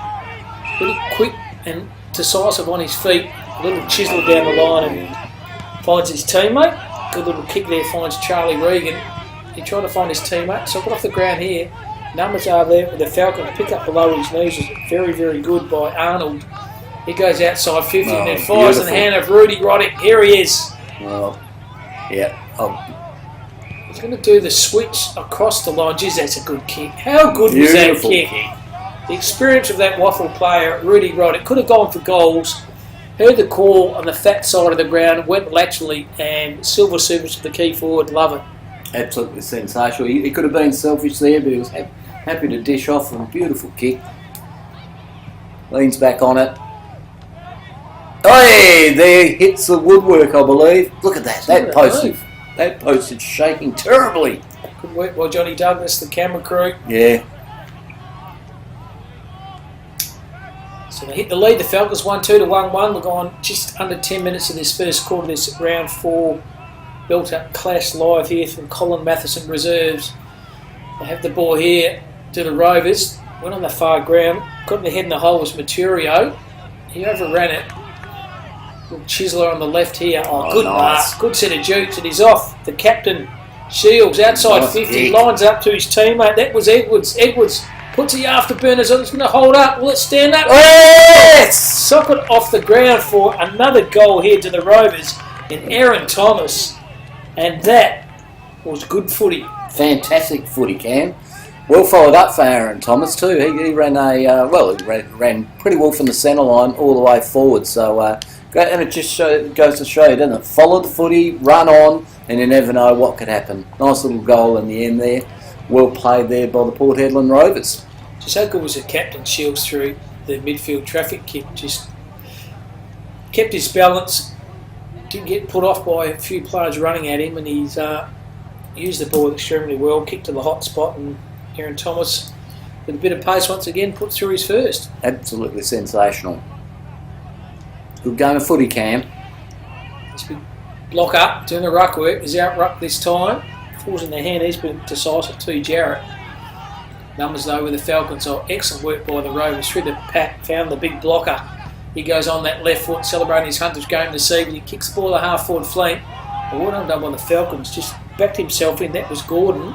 pretty quick and decisive on his feet. A little chisel down the line and finds his teammate. Good little kick there, finds Charlie Regan. He tried to find his teammate, so got off the ground here. Numbers are there with the Falcons pick up below his knees. Is very, very good by Arnold. He goes outside 50 and then fires in the hand of Rudy Roddick. Here he is. Well, yeah. He's going to do the switch across the line. Geez, that's a good kick. How good was that kick? The experience of that waffle player, Rudy Roddick, could have gone for goals. Heard the call on the fat side of the ground, went laterally, and silver service to the key forward. Love it. Absolutely sensational. He could have been selfish there, but he was happy to dish off a beautiful kick. Leans back on it. Hey, there hits the woodwork, I believe. Look at that. That post is shaking terribly. Good work by Johnny Douglas, the camera crew. Yeah. So they hit the lead. The Falcons 1-2 to 1-1. We're gone just under 10 minutes of this first quarter. This round 4 built-up clash live here from Colin Matheson Reserves. They have the ball here to the Rovers. Went on the far ground. Got in the head in the hole was Maturio. He overran it. Little chiseler on the left here. Oh, good nice. mark. Good set of jukes. And he's off. The captain, Shields, outside Nice 50. kick. Lines up to his teammate. That was Edwards. Edwards puts the afterburners on. He's going to hold up. Will it stand up? Yes! Sock it off the ground for another goal here to the Rovers in Aaron Thomas. And that was good footy. Fantastic footy, Cam. Well followed up for Aaron Thomas too. He ran ran pretty well from the centre line all the way forward. So and it just goes to show you, doesn't it? Follow the footy, run on, and you never know what could happen. Nice little goal in the end there. Well played there by the Port Headland Rovers. Just how good was the captain Shields through the midfield traffic kick? Just kept his balance. Didn't get put off by a few players running at him, and he's used the ball extremely well. Kicked to the hot spot, and Aaron Thomas, with a bit of pace once again, put through his first. Absolutely sensational. Good game of footy, Cam. This big block up, doing the ruck work. He's out ruck this time. Falls in the hand. He's been decisive too, Jarrett. Numbers though with the Falcons. Oh, excellent work by the Rovers through the pack. Found the big blocker. He goes on that left foot, celebrating his 100th game this evening. He kicks the ball a half forward flank. But what done by the Falcons, just backed himself in. That was Gordon.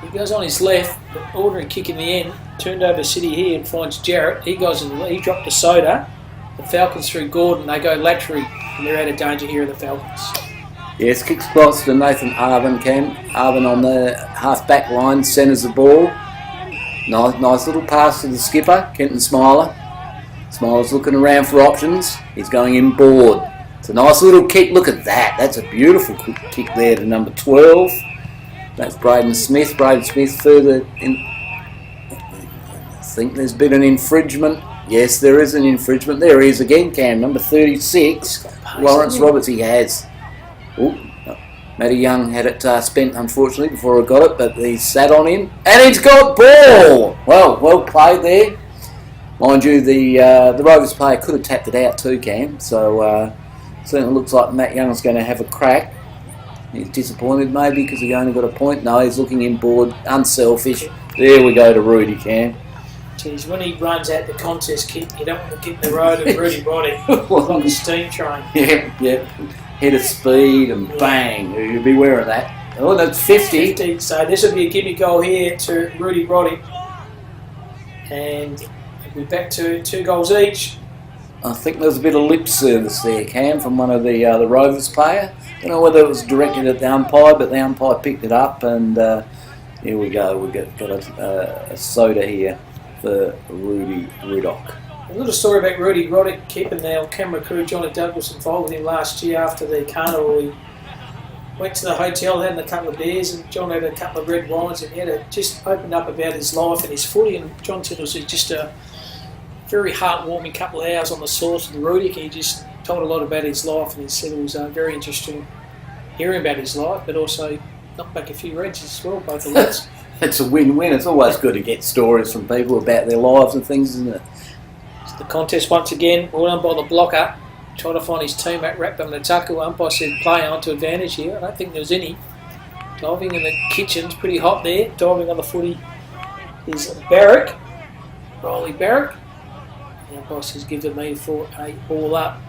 He goes on his left, but ordinary kick in the end. Turned over City here and finds Jarrett. He goes and he dropped a soda. The Falcons through Gordon. They go laterally, and they're out of danger here. The Falcons. Yes, kick spots to Nathan Arvin, Cam. Arvin on the half-back line, centres the ball. Nice little pass to the skipper, Kenton Smiler. Smiler's looking around for options. He's going inboard. It's a nice little kick. Look at that. That's a beautiful kick there to number 12. That's Braden Smith. Braden Smith further in. I think there's been an infringement. Yes, there is an infringement. There he is again, Cam. Number 36. Lawrence Roberts, he has. Ooh, Matty Young had it spent, unfortunately, before I got it, but he sat on him. And he's got ball! Well played there. Mind you, the Rovers player could have tapped it out too, Cam. So, certainly looks like Matt Young's going to have a crack. He's disappointed maybe because he only got a point. No, he's looking inboard, unselfish. There we go to Rudy, Cam. Geez, when he runs out the contest kick, you don't want to get in the road of Rudy Roddy. Like a steam train. Yeah. Hit of speed and bang. You'll be aware of that. Oh, that's 50. So this will be a gimme goal here to Rudy Roddy. And we're back to 2 goals each. I think there's a bit of lip service there, Cam, from one of the Rovers player. I don't know whether it was directed at the umpire, but the umpire picked it up, and here we go. We've got a soda here for Rudy Ruddock. A little story about Rudy Roddick keeping our camera crew, Johnny Douglas, involved with him last year after the carnival. He went to the hotel, had a couple of beers, and John had a couple of red wines, and he had just opened up about his life and his footy. And John said it was just a very heartwarming couple of hours on the source with Rudy. He just told a lot about his life, and he said it was very interesting hearing about his life, but also knocked back a few reds as well, both of us. It's a win-win. It's always good to get stories from people about their lives and things, isn't it? The contest once again, all done by the blocker, trying to find his teammate wrapped up in the tucker. Umpire said play on to advantage here. I don't think there was any. Diving in the kitchen's pretty hot there. Diving on the footy is Barrick, Riley Barrick. The umpire says give the me for a ball up.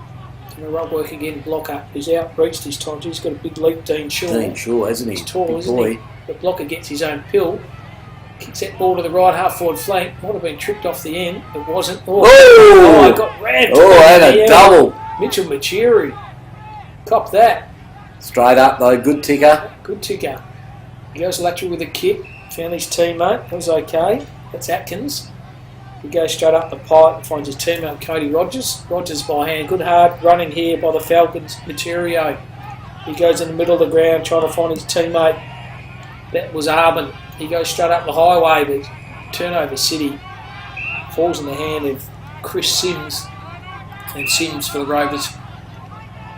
And the rub work again, blocker who's out, reached his time. He's got a big leap, Dean Shaw. Dean Shaw, hasn't he? He's tall, big isn't boy. he? The blocker gets his own pill. Kicks that ball to the right half forward flank. Might have been tripped off the end. It wasn't. I got rammed. And a double. Mitchell Machiri. Cop that. Straight up though, good ticker. Good ticker. He goes lateral with a kick. Found his teammate. That was okay. That's Atkins. He goes straight up the pipe and finds his teammate Cody Rogers. Rogers by hand. Good hard running here by the Falcons. Materio. He goes in the middle of the ground trying to find his teammate. That was Arbin. He goes straight up the highway, but turnover City falls in the hand of Chris Sims, and Sims for the Rovers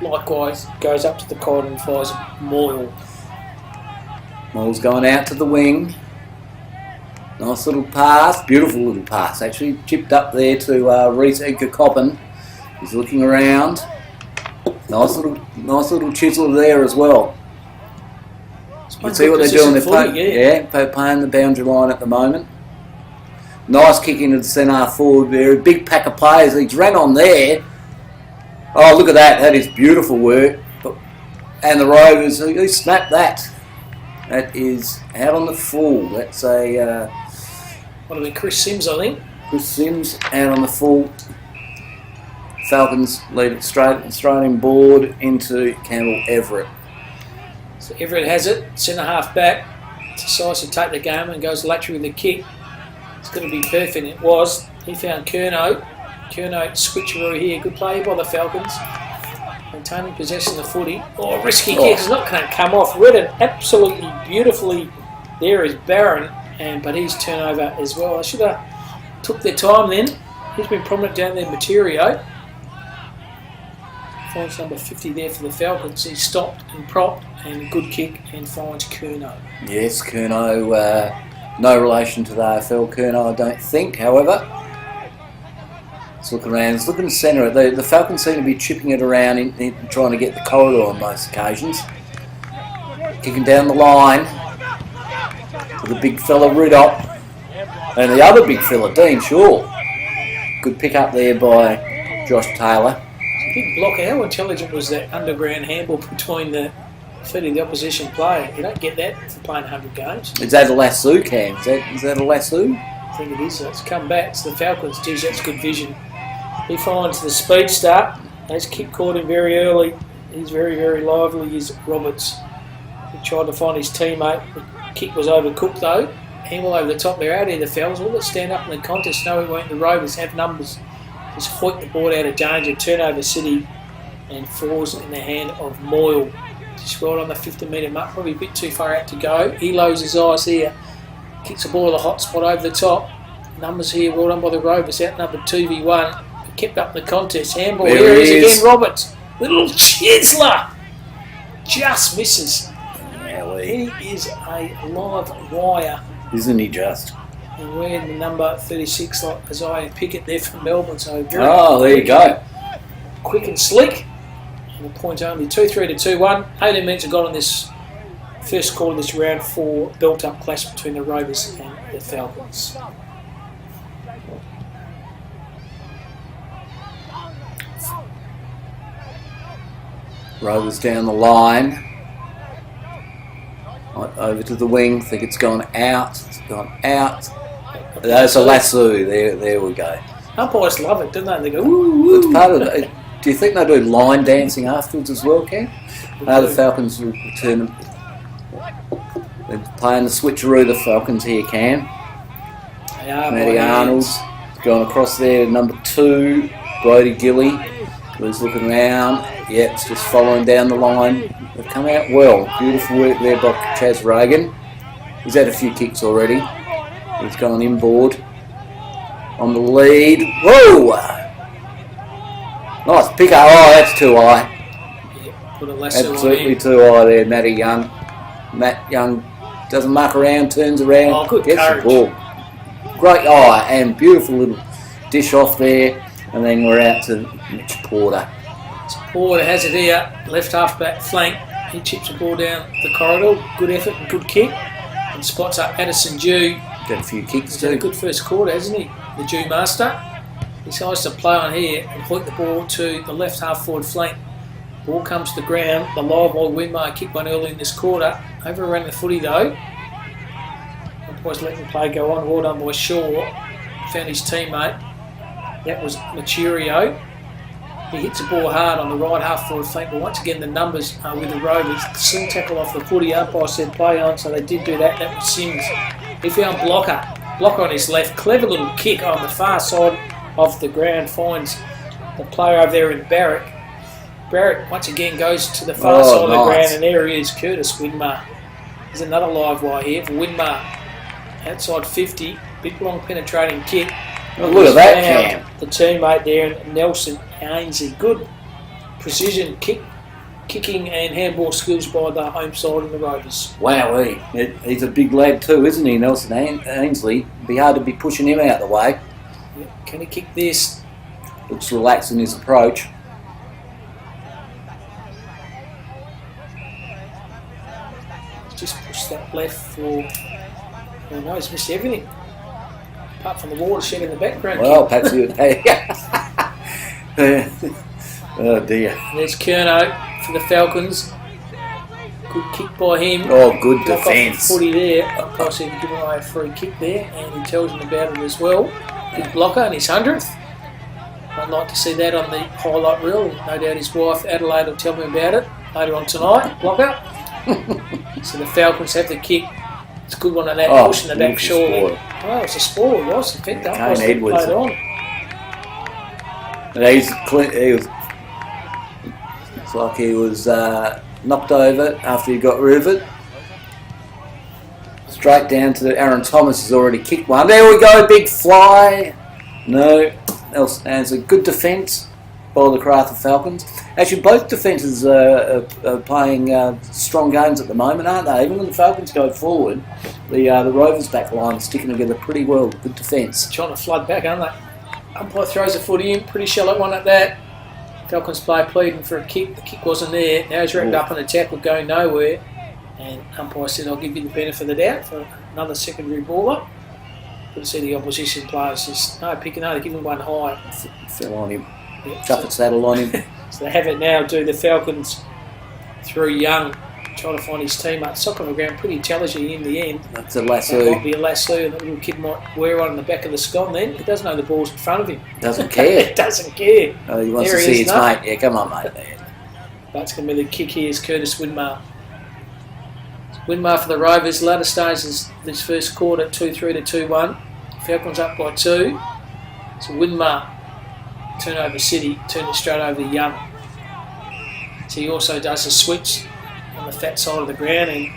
likewise goes up to the corner and fires a Moyle. Moyle's going out to the wing. Nice little pass, beautiful little pass actually, chipped up there to Reece Edgar Coppin. He's looking around. Nice little chisel there as well. You can see what they're doing. They're playing the boundary line at the moment. Nice kick into the centre half forward there. A big pack of players. He's ran on there. Oh, look at that. That is beautiful work. And the Rovers, who snapped that? That is out on the full. That's a... What have been Chris Sims, I think. Chris Sims out on the full. Falcons lead it straight in board into Campbell Everett. So Everett has it, centre half back, decides to take the game and goes lateral with the kick. It's going to be perfect, it was. He found Curnow. Curnow switcheroo here, good play by the Falcons. Maintaining possession of the footy. Oh, risky kick, it's not going to come off. Read it absolutely beautifully. There is Barron, but he's turnover as well. I should have took their time then. He's been prominent down there, Materio. Finds number 50 there for the Falcons. He stopped and propped, and a good kick, and finds Curnow. Yes, Curnow, no relation to the AFL Curnow, I don't think, however. Let's look around. Let's look in the centre. The Falcons seem to be chipping it around in trying to get the corridor on most occasions. Kicking down the line to the big fella Ruddock, and the other big fella, Dean Shaw. Good pick up there by Josh Taylor. Big block. How intelligent was that underground handball between the feeding the opposition player. You don't get that for playing 100 games. Is that a lasso, Cam? Is that a lasso? I think it is. So it's come back to the Falcons. Geez, that's good vision. He finds the speed start. His kick caught him very early. He's very, very lively, is Roberts. He tried to find his teammate. The kick was overcooked though. Hamill over the top. They're out here, the Falcons. All that stand up in the contest, know we won't. The Rovers have numbers. Just hoik the board out of danger. Turnover City and falls in the hand of Moyle. Just right on the 50-metre mark. Probably a bit too far out to go. He lowers his eyes here. Kicks the ball at a hot spot over the top. Numbers here, well done by the Rovers. Outnumbered 2v1. Kept up the contest. Handball here he is again, Roberts. Little chiseler. Just misses. He is a live wire. Isn't he just? And wearing the number 36 like Isaiah Pickett there from Melbourne. So very there you go. Quick and slick. And the point only 2-3 to 2-1. 18 minutes have gone on this first quarter of this round 4 built-up clash between the Rovers and the Falcons. Rovers down the line. Over to the wing. Think it's gone out. It's gone out. That's a lasso. There we go. Umpires love it, don't they? They go, woo, It's part of it. Do you think they do line dancing afterwards as well, Cam? The Falcons will return. They're playing the switcheroo, the Falcons here, Cam. Matty Arnold's going across there, number 2, Brody Gilly. He's looking around. Yeah, it's just following down the line. They've come out well. Beautiful work there by Chaz Reagan. He's had a few kicks already. He's gone inboard. On the lead. Whoa! Nice pick up. Oh, that's too high. Yeah, put a lasso absolutely too high there, Matty Young. Matt Young doesn't muck around, turns around, oh, good gets courage. the ball. Great eye and beautiful little dish off there. And then we're out to Mitch Porter. Porter has it here, left half back flank. He chips the ball down the corridor. Good effort and good kick. And spots up Addison Dew. Got a few kicks He's too. had a good first quarter, hasn't he? The Dew master. He decides to play on here and hoik the ball to the left half forward flank. Ball comes to the ground. The live ball Winmar kicked one early in this quarter. Overran the footy though. Umpires letting the play go on. Well done by Shaw. Found his teammate. That was Maturio. He hits the ball hard on the right half forward flank, but once again the numbers are with the Rovers. Sling tackle off the footy, umpire said play on, so they did do that. That was Sims. He found Blocker on his left. Clever little kick on the far side of the ground, finds the player over there in Barrett. Barrett once again goes to the far side of the ground, and there he is, Curtis Winmar. There's another live wire here for Winmar. Outside 50, big long penetrating kick. Oh, look at that, Cam. The teammate there, Nelson Ainsley. Good precision kicking and handball skills by the home side of the Rovers. Wow, he's a big lad too, isn't he, Nelson Ainsley? It'd be hard to be pushing him out the way. Yeah, can he kick this? Looks relaxed in his approach. Just push that left for... Oh no, he's missed everything. Apart from the watershed in the background. Well, perhaps you... Oh dear. And there's Kerno for the Falcons. Good kick by him. Oh, good Block defence. off the footy there. Umpire said he'd given away a free kick there, and he tells him about it as well. Big blocker and his 100th. I'd like to see that on the highlight reel. No doubt his wife Adelaide will tell me about it later on tonight. Blocker. So the Falcons have the kick. It's a good one on that push in the back short. Oh, it's a spoil, it was. In fact, Kane Edwards. Played on. And it's like he was knocked over after he got rid of it. Straight down to Aaron Thomas has already kicked one. There we go, big fly. No, else as a good defence by the Karratha Falcons. Actually, both defences are playing strong games at the moment, aren't they? Even when the Falcons go forward, the Rovers back line is sticking together pretty well. Good defence. Trying to flood back, aren't they? Umpire throws the footy in, pretty shallow one at that. Falcons player pleading for a kick. The kick wasn't there. Now he's wrapped up in a tackle, going nowhere. And umpire said, I'll give you the benefit of the doubt for another secondary baller. Good to see the opposition players just picking up, giving one high. Fell on him. Yep, Chuffet saddle on him. So they have it now, do the Falcons through Young. trying to find his teammate. Sock on the ground, pretty intelligent in the end. That's a That lasso. might be a lasso, and the little kid might wear on the back of the scone then. He doesn't know the ball's in front of him. Doesn't care. Doesn't care. Oh, he wants There to he see is, his no? mate. Yeah, come on, mate. That's going to be the kick here is Curtis Winmar. Winmar for the Rovers. Latter stages this first quarter, 2-3 to 2-1. Falcons up by 2. So Winmar, turn over City, turn it straight over to Young. So he also does a switch on the fat side of the ground and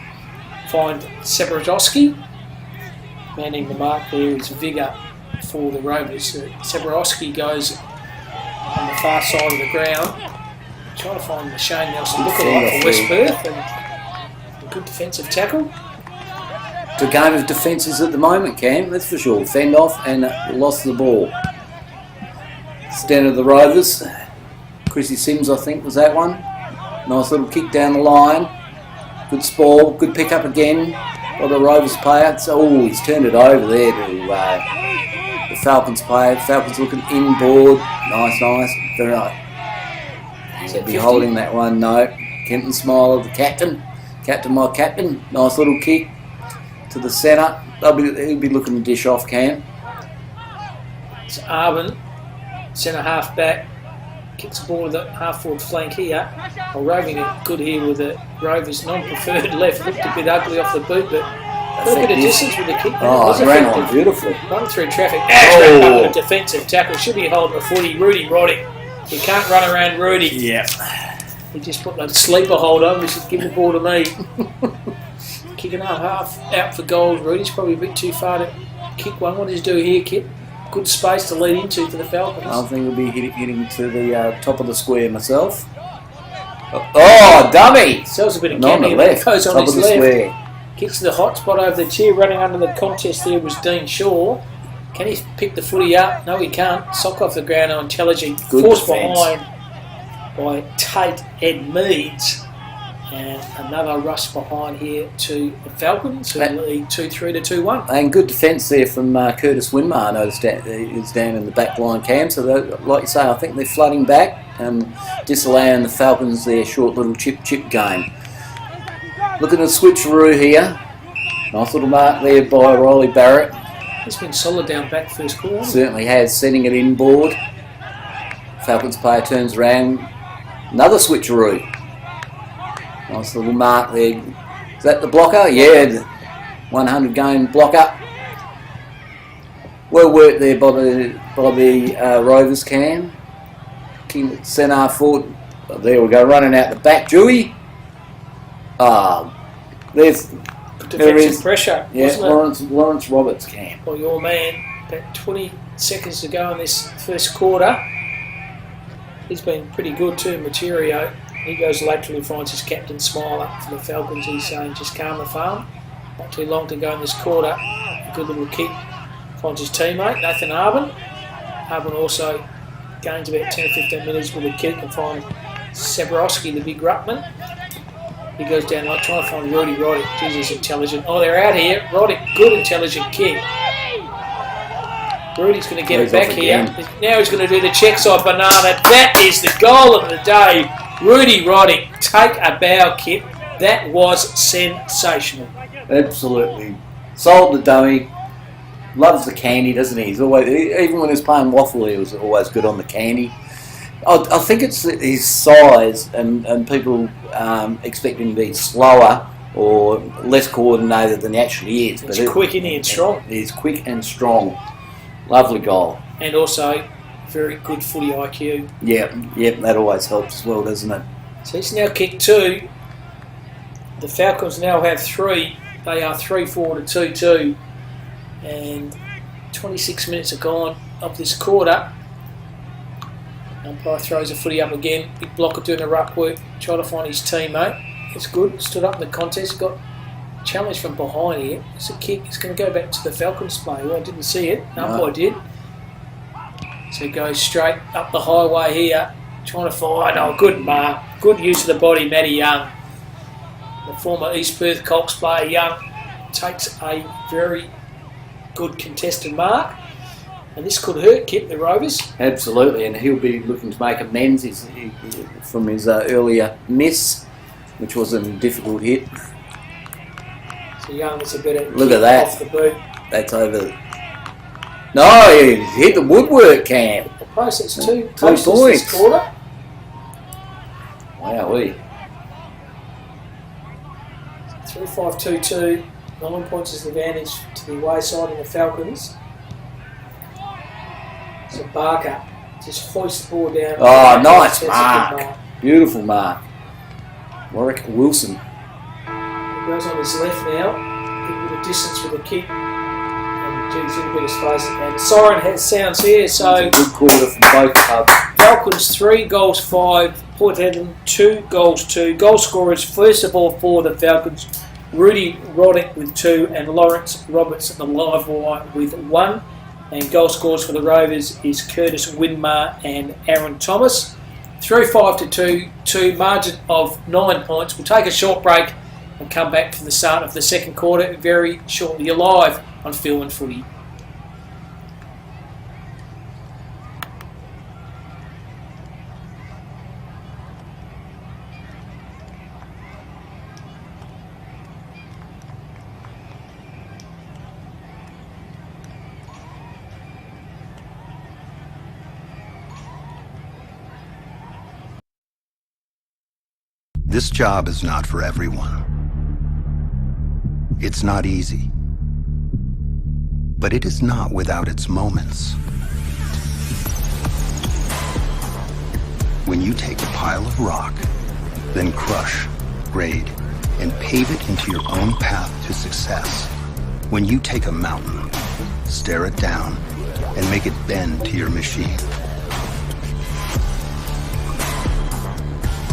find Sebrowski. Manning the mark there is Vigor for the Rovers. So Sebrowski goes on the far side of the ground. Trying to find the Shane Nelson lookalike for West Perth, and a good defensive tackle. It's a game of defences at the moment, Cam, that's for sure. Fend off and lost the ball. Stand of the Rovers. Chrissy Sims, I think, was that one. Nice little kick down the line. Good spoil, good pick up again by the Rovers player. Oh, he's turned it over there to the Falcons player. Falcons looking inboard. Nice. Very nice. He'll be holding that one, no. Kenton Smiler, the captain. My captain. Nice little kick to the centre. He'll be looking to dish off, Cam. It's Arvin, centre half back. Kicks the ball to the half forward flank here. Well, roving it good here with the Rovers non-preferred left. Looked a bit ugly off the boot, but a bit of distance with the kick. Oh, it ran on beautifully. Run through traffic. A defensive tackle. Should be holding a footy. Rudy Roddick. You can't run around Rudy. Yeah. He just put the sleeper hold on. He said, give the ball to me. Kicking up half out for goals. Rudy's probably a bit too far to kick one. What does he do here, Kit? Good space to lead into for the Falcons. I think he'll be hitting to the top of the square myself. Oh, dummy! Sells a bit of on the candy. left. Goes on Top his of the left. square. Kicks to the hot spot over the chair. Running under the contest there was Dean Shaw. Can he pick the footy up? No, he can't. Sock off the ground on intelligent. Good Forced defence. behind by Tate Ed Meads. And another rush behind here to the Falcons, who lead 2-3 to 2-1. And good defence there from Curtis Winmar. I noticed that is down in the back line, Cam. So, like you say, I think they're flooding back and disallowing the Falcons their short little chip game. Looking at the switcheroo here. Nice little mark there by Riley Barrett. He's been solid down back first quarter. Certainly has, setting it inboard. Falcons player turns around. Another switcheroo. Nice little mark there. Is that the blocker? Yeah, the 100 game blocker. Well worked there by the Rovers, Cam. King centre forward. Oh, there we go, running out the back. Dewey. There's Defensive pressure, yeah, wasn't it? Lawrence Roberts, Cam. Well, your man, about 20 seconds to go in this first quarter. He's been pretty good too, Materio. He goes laterally, finds his captain Smiler for the Falcons. He's saying just calm the farm. Not too long to go in this quarter. A good little kick. Finds his teammate, Nathan Arvin. Arvin also gains about 10 or 15 minutes with a kick and finds Sebrowski, the big ruckman. He goes down like trying to find Rudy Roddick. Jesus, intelligent. Oh, they're out here. Roddick, good intelligent kick. Rudy's going to get it back here. Now he's going to do the check side banana. That is the goal of the day. Rudy Roddick, take a bow, Kip. That was sensational. Absolutely. Sold the dummy. Loves the candy, doesn't he? He's always, even when he was playing waffle, he was always good on the candy. I think it's his size and people expect him to be slower or less coordinated than he actually is. He's quick, isn't he, and strong. He's quick and strong. Lovely goal. And also, very good footy IQ. Yep, that always helps as well, doesn't it? So he's now kicked 2. The Falcons now have 3. They are 3-4 to 2-2. And 26 minutes are gone of this quarter. Umpire throws the footy up again. Big blocker doing the ruck work. Trying to find his teammate. It's good. Stood up in the contest. Got challenged from behind here. It's a kick. It's going to go back to the Falcons play. Well, I didn't see it. Umpire did. So he goes straight up the highway here. Trying to find. Oh, good mark. Good use of the body, Matty Young. The former East Perth Colts player, Young, takes a very good contested mark. And this could hurt Kip, the Rovers. Absolutely, and he'll be looking to make amends from his earlier miss. which was a difficult hit. So Young was a bit of Look at that. off the boot. That's over. No, he hit the woodwork, Cam. The post, it's 2 2 posts points. this quarter. Wowee. 3-5-2-2. 9 points is the advantage to the away side in the Falcons. So Barker just hoists the ball down. Oh, nice That's a good mark. Beautiful mark. Warwick Wilson. He goes on his left now. Give a bit of distance with the kick. And he's in a bit of space. And Siren has sounds here. So Good quarter from both clubs. Falcons 3 goals 5. Port Hedland 2 goals 2. Goal scorers first of all for the Falcons. Rudy Roddick with 2 and Lawrence Roberts at the live wire with 1. And goal scorers for the Rovers is Curtis Winmar and Aaron Thomas. 3-5-2, margin of 9 points. We'll take a short break and come back for the start of the second quarter very shortly. You're live on Phil and Footy. This job is not for everyone. It's not easy. But it is not without its moments. When you take a pile of rock, then crush, grade, and pave it into your own path to success. When you take a mountain, stare it down, and make it bend to your machine.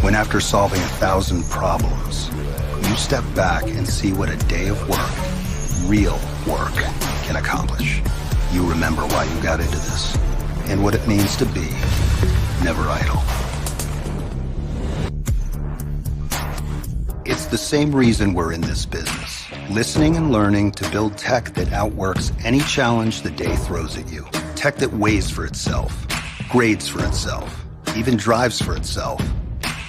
When after solving 1,000 problems, you step back and see what a day of work, real work, can accomplish. You remember why you got into this and what it means to be never idle. It's the same reason we're in this business, listening and learning to build tech that outworks any challenge the day throws at you. Tech that weighs for itself, grades for itself, even drives for itself,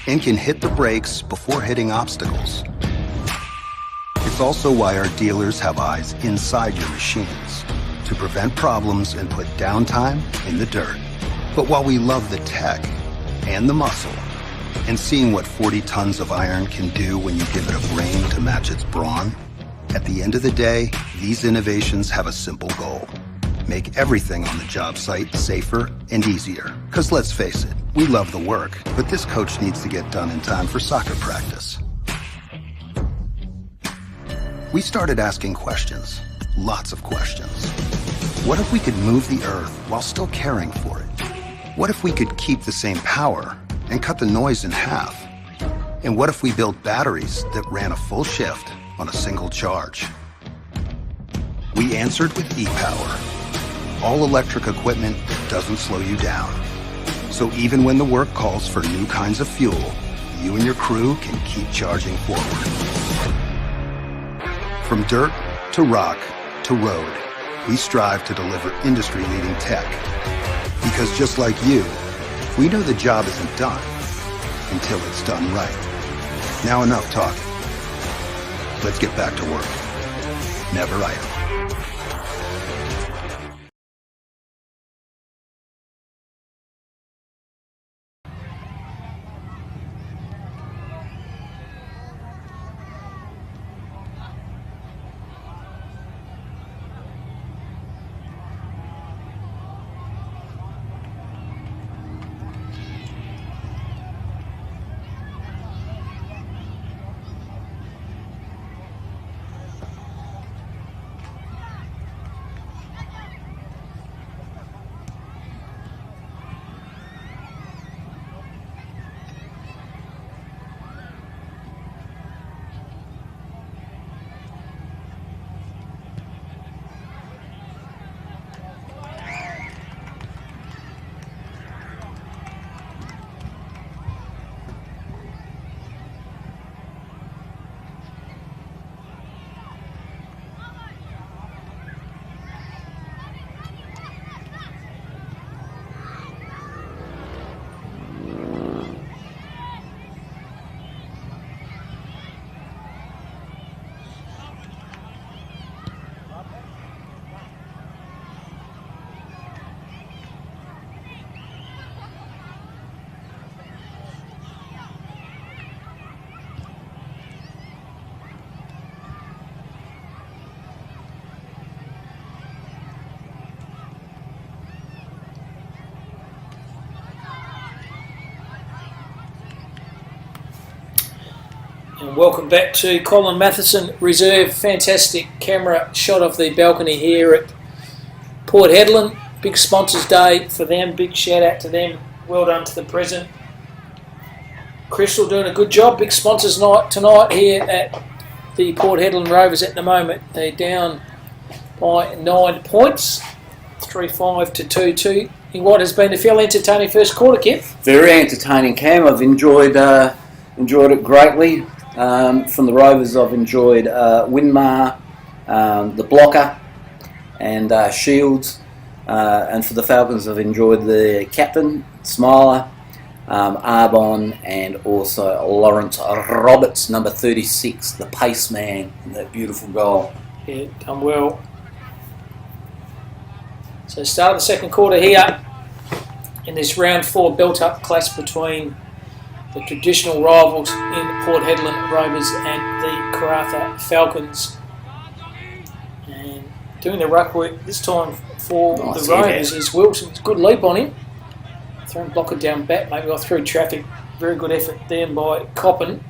and can hit the brakes before hitting obstacles. It's also why our dealers have eyes inside your machines to prevent problems and put downtime in the dirt. But while we love the tech and the muscle and seeing what 40 tons of iron can do when you give it a brain to match its brawn, at the end of the day, these innovations have a simple goal. Make everything on the job site safer and easier. Because let's face it, we love the work, but this coach needs to get done in time for soccer practice. We started asking questions, lots of questions. What if we could move the earth while still caring for it? What if we could keep the same power and cut the noise in half? And what if we built batteries that ran a full shift on a single charge? We answered with e-Power. All electric equipment that doesn't slow you down. So even when the work calls for new kinds of fuel, you and your crew can keep charging forward. From dirt to rock to road, we strive to deliver industry-leading tech. Because just like you, we know the job isn't done until it's done right. Now enough talking. Let's get back to work. Never idle. Welcome back to Colin Matheson Reserve. Fantastic camera shot of the balcony here at Port Headland. Big sponsors day for them. Big shout out to them. Well done to the president. Crystal doing a good job. Big sponsors night tonight here at the Port Headland Rovers at the moment. They're down by 9 points. 3-5 to 2-2 in what has been a fairly entertaining first quarter, Kip. Very entertaining, Cam. I've enjoyed it greatly. From the Rovers, I've enjoyed Winmar, the blocker, and Shields. And for the Falcons, I've enjoyed the captain, Smiler, Arbon, and also Lawrence Roberts, number 36, the pace man, and that beautiful goal. Yeah, done well. So start of the second quarter here in this round 4 built-up clash between the traditional rivals in Port Headland Rovers and the Karratha Falcons. And doing the ruck work this time for the Rovers is Wilson's good leap on him. Throwing blocker down back, maybe got through traffic. Very good effort then by Coppin.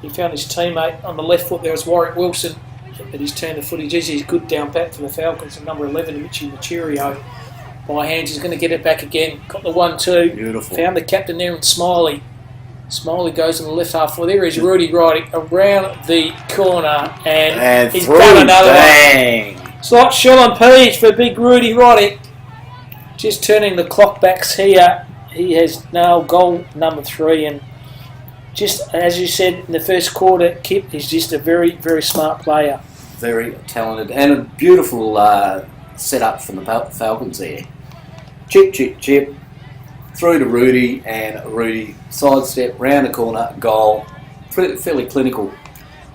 He found his teammate on the left foot. There was Warwick Wilson, but he's turned the footage. He's good down back for the Falcons. And number 11, Richie Maturio, by hands. He's going to get it back again. Got the 1-2. Beautiful. Found the captain there and Smiley. Smiley goes in the left half. Well, there is Rudy riding around the corner, and he's done another one. Slight shell on Peach for big Rudy Roddick. Just turning the clock backs here. He has nailed goal number 3, and just as you said in the first quarter, Kip is just a very, very smart player. Very talented, and a beautiful setup from the Falcons there. Chip, chip, chip. Through to Rudy, and Rudy sidestep, round the corner, goal. Fairly clinical.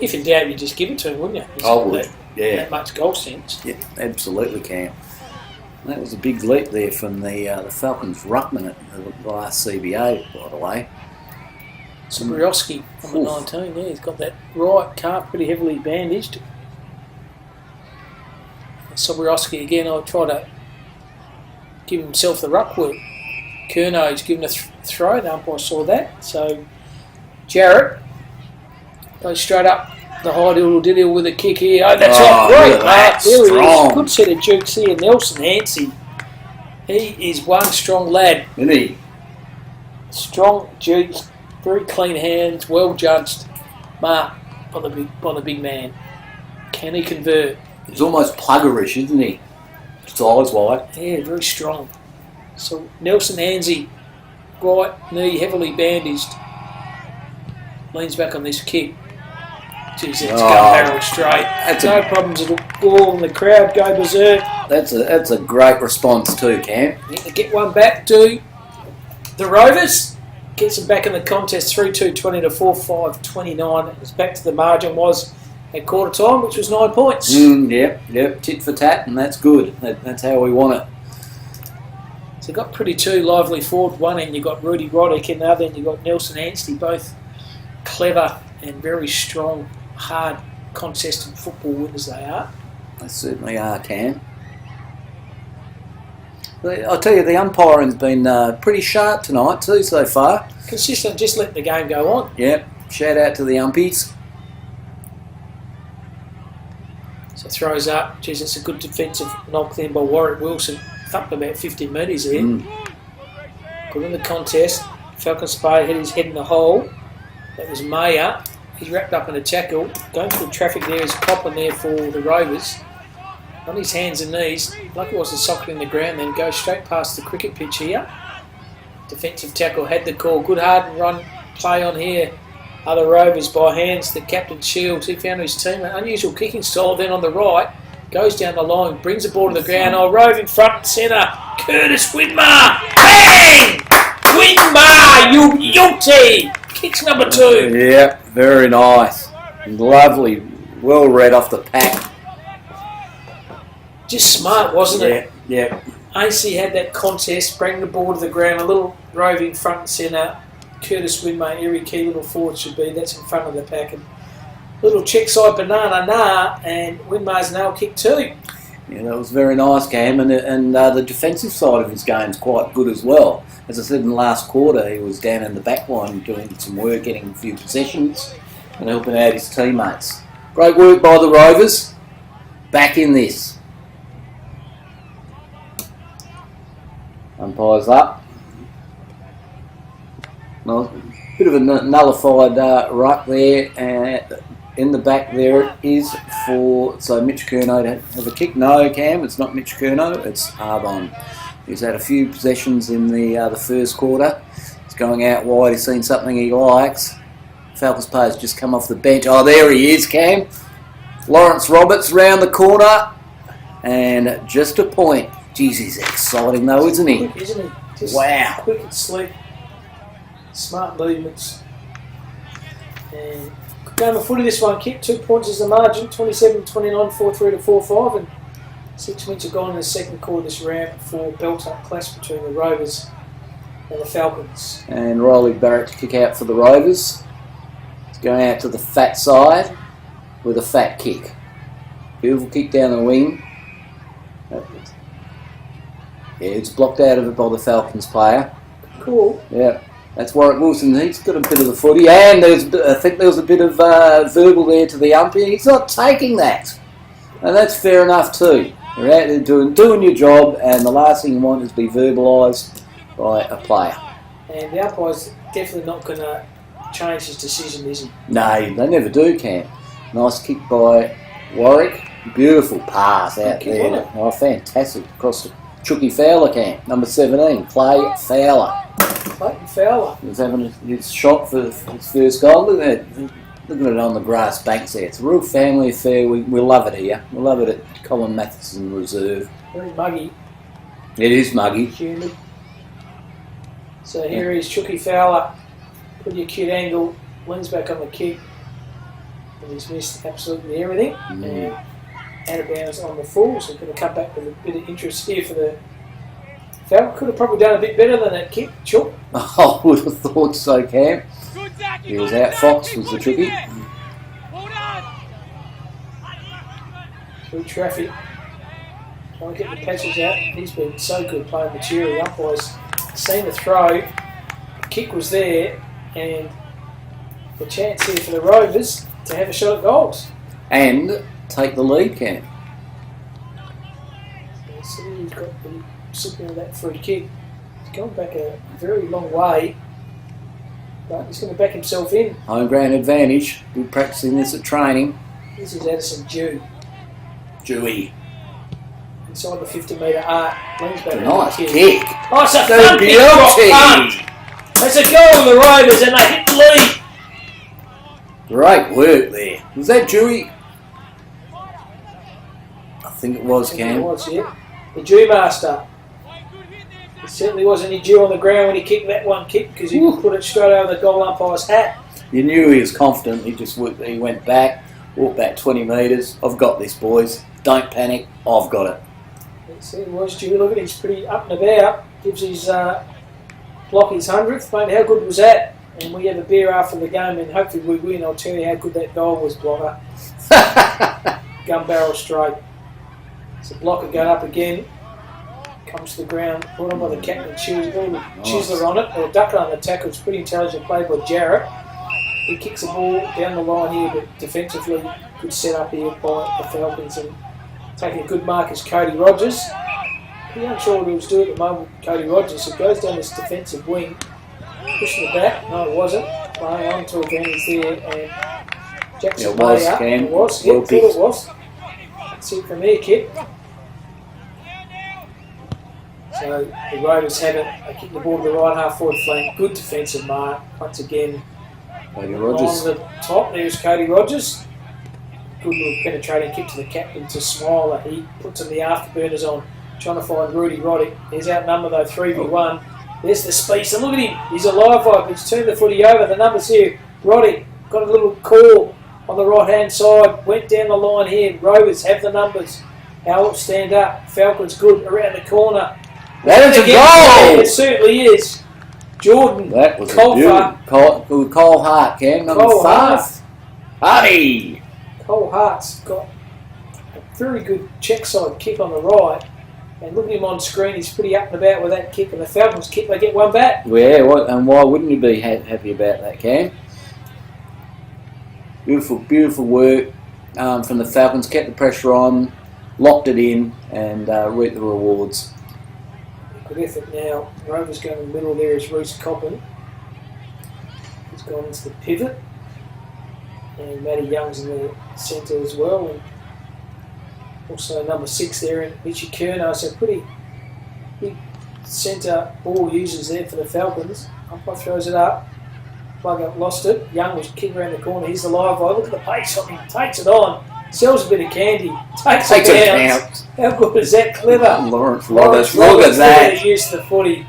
If in doubt, you just give it to him, wouldn't you? I would, yeah. That much goal sense. Yeah, absolutely can. That was a big leap there from the Falcons ruckman at the last CBA, by the way. Sobriowski, number 19, yeah, he's got that right calf pretty heavily bandaged. Sobriowski again, I'll try to give himself the ruck work. Curno's given a throw, the umpire saw that. So Jarrett goes straight up the high diddle with a kick here. Oh, that's not great. There he is. Good set of jukes here. Nelson Hansey. He is one strong lad. Isn't he? Strong jukes, very clean hands, well judged. Mark by the big man. Can he convert? He's almost pluggerish, isn't he? Just eyes wide. Yeah, very strong. So Nelson Hansey, right knee heavily bandaged, leans back on this kick. Jeez, it's going barrel straight. No problems at all, and the crowd go berserk. That's a great response too, Cam. They get one back to the Rovers. Gets them back in the contest, 3-2, 20 to 4-5, 29. It's back to the margin was at quarter time, which was 9 points. Yep, tit for tat, and that's good. That's how we want it. So you've got pretty two lively forward. One end you've got Rudy Roddick, and the other end you've got Nelson Anstey. Both clever and very strong, hard contested football winners they are. They certainly are, Cam. I'll tell you, the umpiring's been pretty sharp tonight too so far. Consistent, just let the game go on. Yep, shout out to the umpies. So throws up. Geez, it's a good defensive knock then by Warwick Wilson. Up about 50 metres there. Good in the contest. Falcon Spade had his head in the hole. That was Mayer. He's wrapped up in a tackle. Going through traffic there is Coppin there for the Rovers. On his hands and knees. Lucky wasn't socking in the ground then. Goes straight past the cricket pitch here. Defensive tackle had the call. Good hard and run play on here. Other Rovers by hands. The captain Shields. He found his team. An unusual kicking style then on the right. Goes down the line, brings the ball to the ground. Rove in front and centre. Curtis Winmar. Bang! Winmar, you Yuti! Kicks number 2. Yeah, very nice. Lovely. Well read off the pack. Just smart, wasn't it? Yeah. AC had that contest, bring the ball to the ground. A little Rove in front and centre. Curtis Winmar, every key little forward should be. That's in front of the pack. And little check side banana, and Winmar's nail kick too. Yeah, that was very nice, Cam, and the defensive side of his game is quite good as well. As I said in the last quarter, he was down in the back line doing some work, getting a few possessions, and helping out his teammates. Great work by the Rovers. Back in this. Umpires up. Nice. Bit of a nullified ruck there. In the back there it is for, so Mitch Curnow to have a kick. No, Cam, it's not Mitch Curnow, it's Arbon. He's had a few possessions in the first quarter. He's going out wide, he's seen something he likes. Falcons player's just come off the bench. Oh, there he is, Cam. Lawrence Roberts round the corner. And just a point. Jeez, he's exciting though, isn't he? Quick, isn't he? Just wow. Quick and slick. Smart movements. And good game of footy this one, Kit. 2 points is the margin. 27-29, 4-3 to 4-5. And 6 minutes have gone in the second quarter this round for belt-up clash between the Rovers and the Falcons. And Riley Barrett to kick out for the Rovers. He's going out to the fat side with a fat kick. Beautiful kick down the wing. Yeah, it's blocked out of it by the Falcons player. Cool. Yeah, that's Warwick Wilson. He's got a bit of the footy, and I think there was a bit of verbal there to the umpire. He's not taking that, and that's fair enough too. You're out there doing your job, and the last thing you want is to be verbalised by a player. And the umpire's definitely not going to change his decision, is he? No, they never do, Cam. Nice kick by Warwick. Beautiful pass out there. Oh, fantastic. Across the Chucky Fowler, Cam. Number 17, Clay Fowler. Clayton Fowler. He was having his shot for his first goal. Look at that. Looking at it on the grass banks there. It's a real family affair. We love it here. We love it at Colin Matheson Reserve. Very muggy. It is muggy. Humid. So here is Chucky Fowler. Pretty acute angle. Wins back on the kick. And he's missed absolutely everything. And out of bounds on the full. So going to come back with a bit of interest here for the Falcons. Could have probably done a bit better than that kick, Chuck. I would have thought so, Cam. He was out Fox, was the Chucky. Through traffic. Trying to get the patches out. He's been so good playing material. The umpires seen the throw. The kick was there. And the chance here for the Rovers to have a shot at goals. And take the lead, Cam. So he's got the signal of that free kick. He's gone back a very long way. But he's going to back himself in. Home ground advantage. Good practicing this at training. This is Addison Dewey. Inside the 50-metre arc. Leans back. Nice kick. Oh, it's a thumping punt. That's a goal of the Rovers and they hit the lead. Great work there. Was that Dewey? I think it was, Cam. It was, yeah. The Dew Master. It certainly wasn't any dew on the ground when he kicked that one kick because he put it straight over the goal umpire's hat. You knew he was confident. He went back, walked back 20 metres. I've got this, boys. Don't panic. I've got it. See, it was Dew. Look at him. He's pretty up and about. Gives his block his 100th. Mate, how good was that? And we have a beer after the game and hopefully we win. I'll tell you how good that goal was, Blocker. Gun barrel straight. So Blocker got up again. Comes to the ground, brought on by the captain, Chisler on it, or Ducker on the tackle. It's pretty intelligent play by Jarrett. He kicks the ball down the line here, but defensively, good set up here by the Falcons. And taking a good mark is Cody Rogers. Pretty unsure what he was doing at the moment, Cody Rogers. So goes down this defensive wing, pushing it back. No, it wasn't. Playing on to advantage there, and Jackson Mayer. It was, yeah, thought it was. That's it from there, Kit. So the Rovers have it. They kick the ball to the right half forward flank. Good defensive mark. Once again, Cody Rogers. on the top, there's Cody Rogers. Good little penetrating kick to the captain to Smiler. He puts him the afterburners on, trying to find Rudy Roddick. He's outnumbered though, 3v1. There's the speed. And look at him. He's a live vibe. He's turned the footy over. The numbers here. Roddick got a little call on the right-hand side. Went down the line here. Rovers have the numbers. Howell stand up. Falcons good around the corner. That is a goal! It certainly is. Jordan. That was Colfer. Cole Hart, Cam, number 5. Hardy! Cole Hart's got a very good check side kick on the right. And look at him on screen, he's pretty up and about with that kick. And the Falcons kick, they get one back. Yeah, and why wouldn't you be happy about that, Cam? Beautiful work from the Falcons. Kept the pressure on, locked it in, and reaped the rewards. Good effort now. Rover's going in the middle there is Reece Coppin. He's gone into the pivot. And Matty Young's in the centre as well. And also number 6 there, and Mitchy Curnow. So pretty big centre ball users there for the Falcons. Umpire throws it up. Plug up, lost it. Young was kicking around the corner. Here's the live wire. Look at the pace on him. Takes it on. Sells a bit of candy. Takes it down. How good is that? Clever. Lawrence Roberts. Look at that. Used the footy.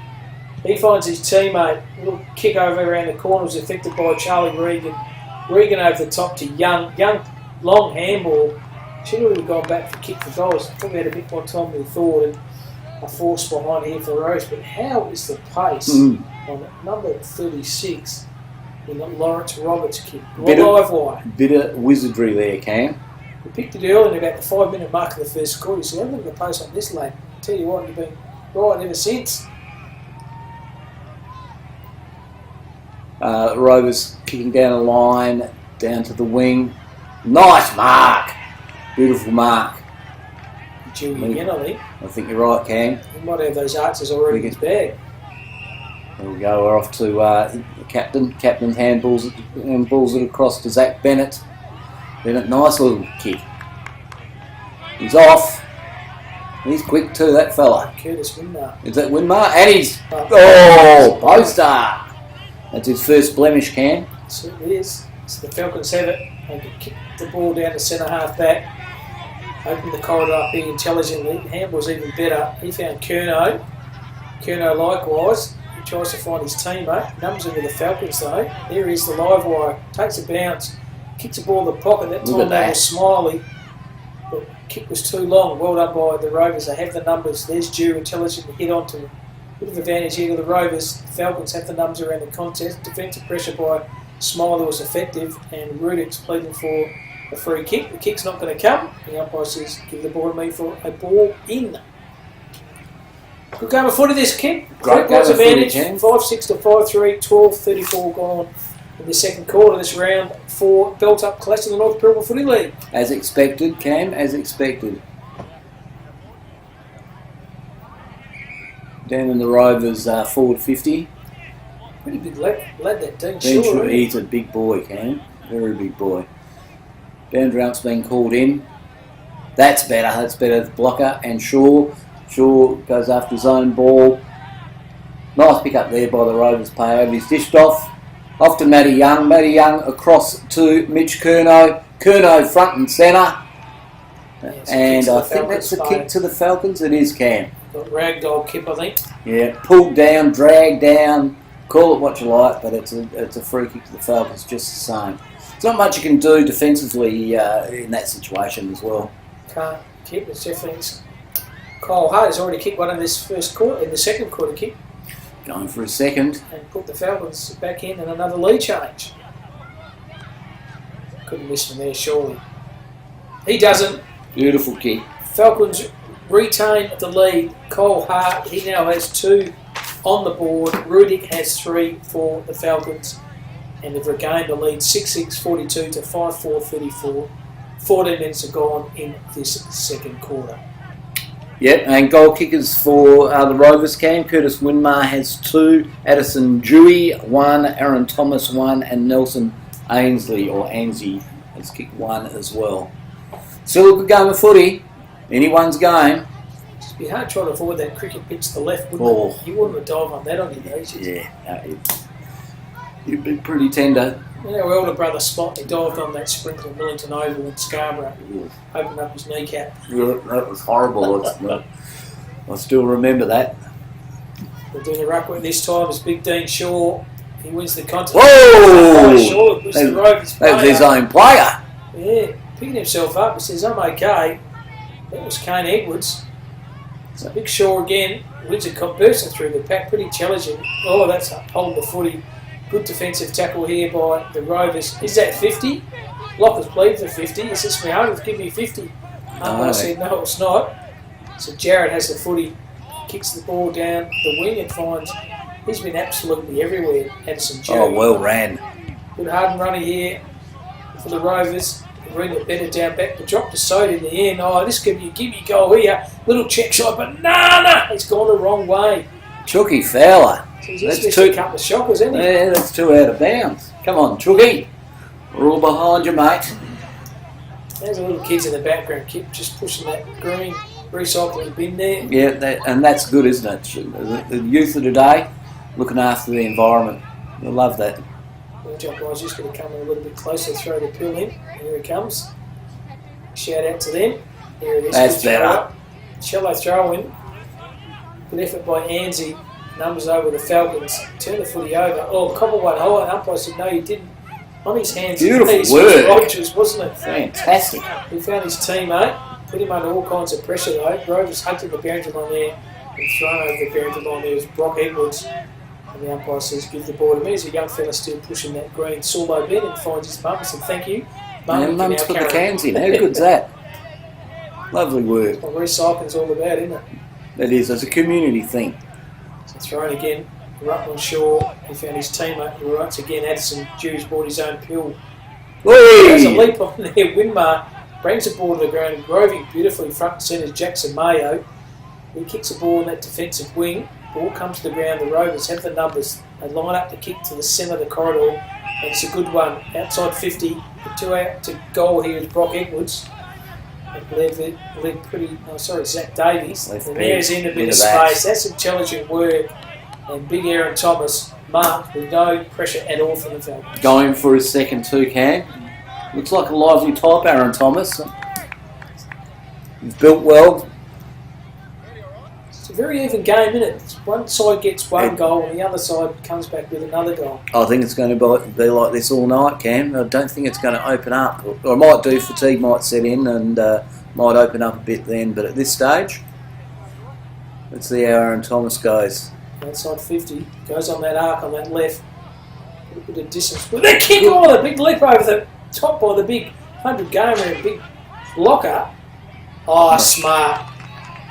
He finds his teammate. A little kick over around the corner was affected by Charlie Regan. Regan over the top to Young. Young, long handball. Should have gone back for kick for goals. Probably had a bit more time than we thought. And a force behind here for Rose. But how is the pace on number 36 in the Lawrence Roberts kick? Bit of wizardry there, Cam. We picked it early in about the 5-minute mark of the first quarter. So I'm going to pace on this lad. Tell you what, you've been right ever since. Rovers kicking down a line, down to the wing. Nice mark. Beautiful mark. Dewey again, I think. I think you're right, Cam. He might have those arches already in his bag. There we go. We're off to the captain. Captain handballs it across to Zach Bennett. Bennett, nice little kick. He's off. He's quick too, that fella. Curtis Winmar. Is that Winmar? And he's... poster! That's his first blemish, Cam. It certainly is. So the Falcons have it. They can kick the ball down to centre half back. Open the corridor up here intelligently. Handball's even better. He found Curnow. Curnow likewise. He tries to find his teammate. Numbers into the Falcons though. There is the live wire. Takes a bounce. Kicks the ball in the pocket. That time that was Smiley. But kick was too long. Well done by the Rovers. They have the numbers. There's Dew intelligently hit onto him. Bit of advantage here to the Rovers. The Falcons have the numbers around the contest. Defensive pressure by Smiley was effective, and Rudik's pleading for a free kick. The kick's not going to come. The umpire says, give the ball to me for a ball in. Good game of footy this, Kim. Great points advantage. 5-6 to 5-3, 12-34 gone in the second quarter. This round 4 belt up clash in the North Pilbara Footy League. As expected, Cam, as expected. Down in the Rovers forward 50. Pretty big lad that Dean Shaw. He's a big boy, Cam. Very big boy. Boundary ump's been called in. That's better. That's better. Blocker and Shaw. Shaw goes after his own ball. Nice pick up there by the Rovers player. He's dished off. Off to Matty Young. Matty Young across to Mitch Curnow. Curnow front and centre. And I think that's the kick to the Falcons. It is, Cam. Ragdoll kip, I think. Yeah, pulled down, dragged down, call it what you like, but it's a free kick to the Falcons just the same. There's not much you can do defensively in that situation as well. Can't kip, it's definitely... Kyle Hart has already kicked one in this first quarter, in the second quarter kick. Going for a second. And put the Falcons back in and another lead change. Couldn't miss from there, surely. He doesn't. Beautiful kick. Falcons retain the lead. Cole Hart, he now has 2 on the board. Rudik has 3 for the Falcons. And they've regained the lead 6-6-42 to 5-4-34. 14 minutes are gone in this second quarter. Yep, and goal kickers for the Rovers, Cam. Curtis Winmar has 2. Addison Dewey, 1. Aaron Thomas, 1. And Nelson Ainsley, or Anzi, has kicked 1 as well. Still a good game of footy. Anyone's game. It'd be hard trying to avoid that cricket pitch to the left, wouldn't it? You wouldn't have dived on that on your knees. Yeah, you'd be pretty tender. You know, our elder brother Spot, he dived on that sprinkler in Millington Oval in Scarborough. Opened up his kneecap. Yeah, that was horrible. I still remember that. We're doing the ruckman this time. It's Big Dean Shaw. He wins the contest. Whoa! Shaw was the Rovers player. That was his own player. Yeah, picking himself up. He says, I'm okay. That was Kane Edwards. So Big Shaw again wins a bursting through the pack. Pretty challenging. Oh, that's holding the footy. Good defensive tackle here by the Rovers. Is that 50? Blockers plead for 50. He says, my own, give me 50. I said, no, it's not. So Jared has the footy, kicks the ball down the wing and finds he's been absolutely everywhere. Addison Joe. Oh, well ran. Good hard and runner here for the Rovers. Ring it better down back, but dropped the side in the end. Oh, this could be a gimme goal here. Little check shot, but nah, it's gone the wrong way. Chooky fowler. So he's just a couple of shockers, isn't he? Yeah, that's 2 out of bounds. Come on, Chooky. We're all behind you, mate. There's the little kids in the background, keep just pushing that green recycling bin there. Yeah, and that's good, isn't it? The youth of today, looking after the environment. I love that. Well, John Boy's just going to come in a little bit closer, throw the pill in. Here it comes. Shout out to them. Here it is. That's better. Shallow throw in. Good effort by Anzi. Numbers over the Falcons. Turn the footy over. Oh, cobble one high. And umpire said, no, you didn't. On his hands. Beautiful work. Rogers, wasn't it? Fantastic. He found his teammate. Put him under all kinds of pressure, though. Rovers hunted the boundary line there. And thrown over the boundary line there was Brock Edwards. And the umpire says, give the ball to me. There's a young fella still pushing that green solo bin and finds his mum and said, thank you. Mum's put the cans in. How good's that? Lovely work. Well, recycling's all about, isn't it? It is. It's a community thing. So thrown again. Rutland Shaw. He found his teammate. Once again, Addison Jews bought his own pill. There's a leap on there. Winmar brings the ball to the ground and groving beautifully front and centre Jackson Mayo. He kicks the ball in that defensive wing. Ball comes to the ground. The Rovers have the numbers. They line up the kick to the centre of the corridor. And it's a good one. Outside 50. The 2 out to goal here is Brock Edwards. Led pretty. Oh, sorry, Zach Davies. And there's in a bit of space. That's intelligent work. And big Aaron Thomas marked with no pressure at all from the Falcons. Going for his second 2 can. Looks like a lively type, Aaron Thomas. He's built well. It's a very even game, isn't it? One side gets one goal and the other side comes back with another goal. I think it's going to be like this all night, Cam. I don't think it's going to open up. Or it might do, fatigue might set in and might open up a bit then. But at this stage, let's see how Aaron Thomas goes. Outside 50, goes on that arc on that left. A bit of distance. With that kick on, a big leap over the top by the big 100 gamer and big blocker. Oh, smart.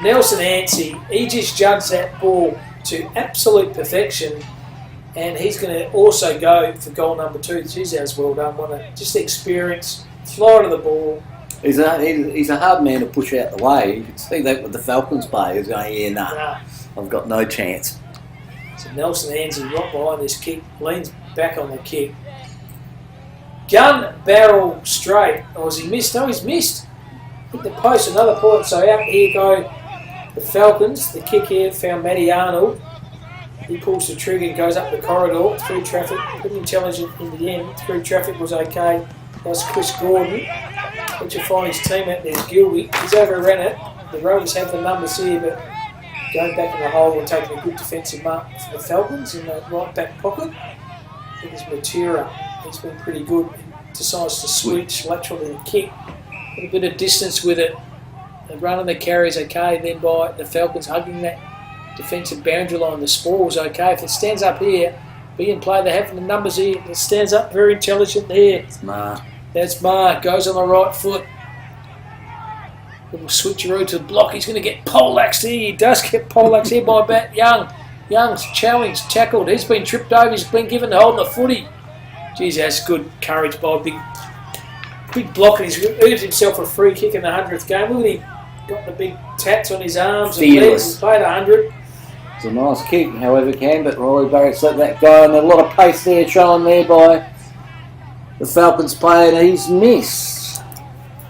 Nelson Ansey, he just judged that ball to absolute perfection. And he's going to also go for goal number 2. Geez, that was well done, wasn't it? Just the experience, fly to the ball. He's a hard man to push out the way. You can see that with the Falcons play. He's going, yeah, nah, I've got no chance. So Nelson Ansey right behind this kick, leans back on the kick. Gun barrel straight. Or has he missed? No, he's missed. Hit the post, another point. So out here go the Falcons. The kick here found Matty Arnold. He pulls the trigger and goes up the corridor through traffic. Pretty intelligent in the end. Through traffic was okay. That's Chris Gordon. But you find his team out there's Gilby. He's overran it. The Rovers have the numbers here, but going back in the hole and taking a good defensive mark for the Falcons in the right back pocket. I think it's Matera. He's been pretty good. Decides to switch laterally the kick. A bit of distance with it. The run and the carry is okay. Then by the Falcons hugging that defensive boundary line. The score was okay. If it stands up here, be in play. They have the numbers here. It stands up very intelligent there. Smart. That's Mark. Goes on the right foot. Little switcheroo to the block. He's going to get poleaxed here. He does get poleaxed here by Bat Young. Young's challenged, tackled. He's been tripped over. He's been given the hold on the footy. Geez, that's good courage by a big block. And he's earned himself a free kick in the 100th game. Look at him. Got the big tats on his arms and legs. He's played 100. It's a nice kick, however can, but Riley Barrett's let that go. And a lot of pace there shown there by the Falcons player. He's missed.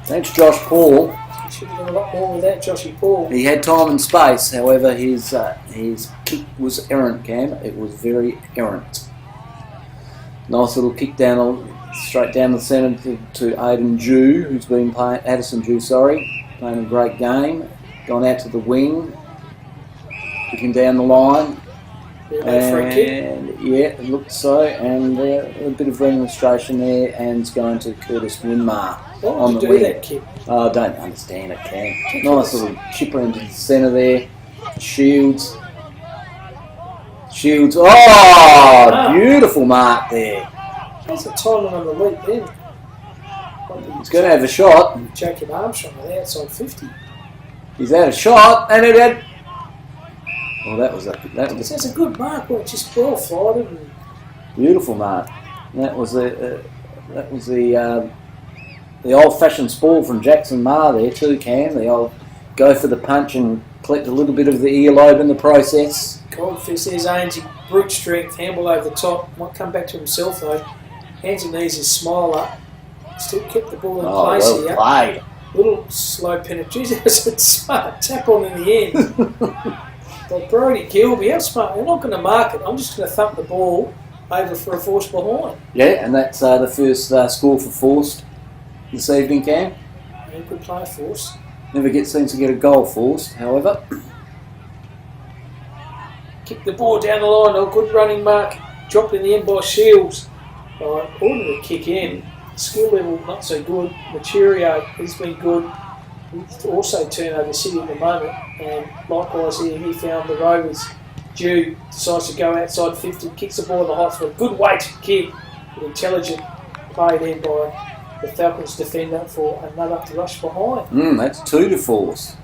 Thanks, Josh Paul. Should have done a lot more with that, Joshy Paul. He had time and space, however, his kick was errant, Cam. It was very errant. Nice little kick straight down the centre to Aiden Jew, who's been playing, Addison Jew, playing a great game. Gone out to the wing, kicking down the line. And yeah, it looks so. And a bit of demonstration there, and it's going to Curtis Winmar on the wing. That kick? Oh, I don't understand it, Cam. Nice little chipper into the centre there. Shields. Oh, beautiful mark there. That's a timing on the leap then. He's going to have a shot. Jacob Armstrong on the outside 50. He's had a shot, and it had. Well, that's a good mark. Well, just well flighted and beautiful mark. That was the the old-fashioned spoil from Jackson Ma there too, Cam. The old go for the punch and collect a little bit of the earlobe in the process. Goldfish, there's Ainsley, brute strength, handball over the top. Might come back to himself though. Hands and knees, his smile up. Still kept the ball in place well here. played. Little slow penalty. Jeez, that was a smart tap on in the end. But Brody Gilby, how smart. They're not going to mark it. I'm just going to thump the ball over for a force behind. Yeah, and that's the first score for Forced this evening, Cam. Yeah, good play, Force. Never seems to get a goal, Forced, however. Kick the ball down the line. Oh, good running mark. Dropped in the end by Shields. Right, ordered to kick in. Skill level not so good. Mercurio, he's been good. He's also turned over City at the moment. And likewise here, he found the Rovers. Dew decides to go outside 50, kicks the ball in the hot spot. Good weight kick. An intelligent play there by the Falcons defender for another rush behind. That's 2 to Force.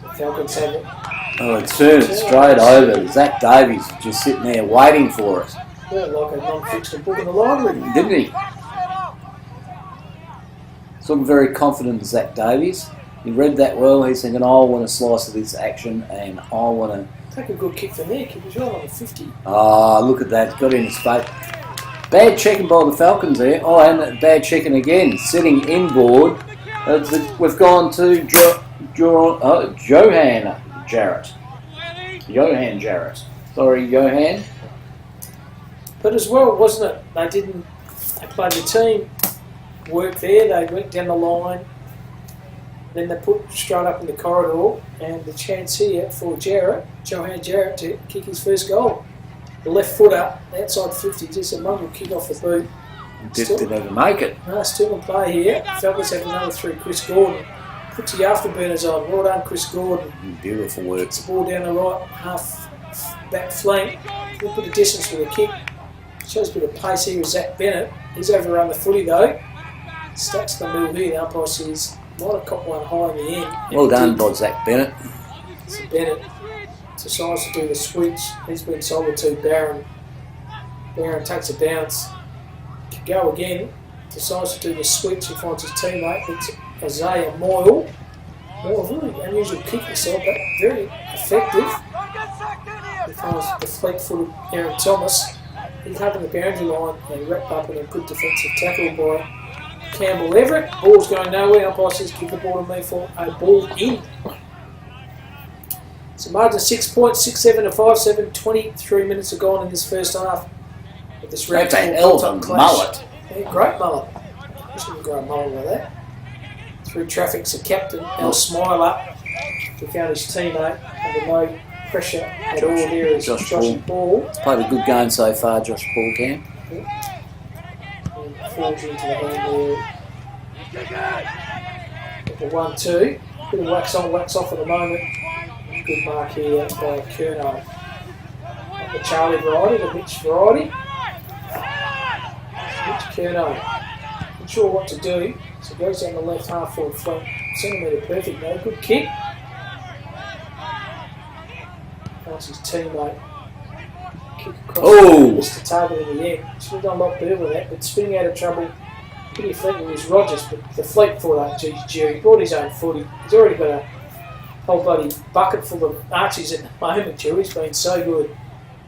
The Falcons have it. Oh, it turned it straight over. Zach Davies just sitting there waiting for us. Yeah, like a non-fictional book in the library. Didn't he? So I'm very confident in Zach Davies. He read that well. He's thinking, I want a slice of this action and I want to... Take a good kick from there. He was right on the 50. Ah, look at that. Got in his face. Bad checking by the Falcons there. Oh, and bad checking again. Sitting inboard. We've gone to Johan Jarrett. Johan Jarrett. Sorry, Johan. But as well, wasn't it? They played the team work there. They went down the line. Then they put straight up in the corridor, and the chance here for Johan Jarrett, to kick his first goal. The left foot up, outside 50, just a mongrel kick off the boot. Didn't even make it. No, still in play here. Falcons have another three. Chris Gordon puts the afterburners on. Well done, Chris Gordon. Beautiful work. Gets the ball down the right half back flank. A little bit of distance with a kick. Shows a bit of pace here with Zach Bennett. He's overrun the footy though. Stacks the middle here. The umpire says might have caught one high in the end. Well done by Zach Bennett. So Bennett decides to do the switch. He's been sold to Barron. Barron takes a bounce. Can go again. Decides to do the switch and finds his teammate. It's Isaiah Moyle. Moyle, really unusual kick himself, but very effective. He finds the fleet-footed Aaron Thomas. He's hugging the boundary line and wrapped up in a good defensive tackle by Campbell Everett. Ball's going nowhere. Umpire says give the ball to me for a ball in. So margin 6 points, 6-7 to 5-7. 23 minutes have gone in this first half. With this That's an Elton mullet. Yeah, great mullet. I shouldn't grow a mullet like that. Through traffic's a captain, Al Smiler. He found his teammate under no pressure at all. There is Josh Ball. He's played a good game so far, Josh Ball, Cam. And falls into the hand there. With the 1-2. Bit of wax on, wax off at the moment. Good mark here by Curnow. The Charlie variety, the Mitch variety. Mitch Curnow. Not sure what to do. So goes down the left half forward flank. Centimetre perfect though. Good kick. That's his teammate. Kick across. Missed the target in the end. Should have done a lot better with that, but spinning out of trouble. Pretty effective was Rogers, but the fleet foot up, geez, Jerry brought his own footy. He's already got a whole bloody bucket full of arches at the moment, Jerry's been so good.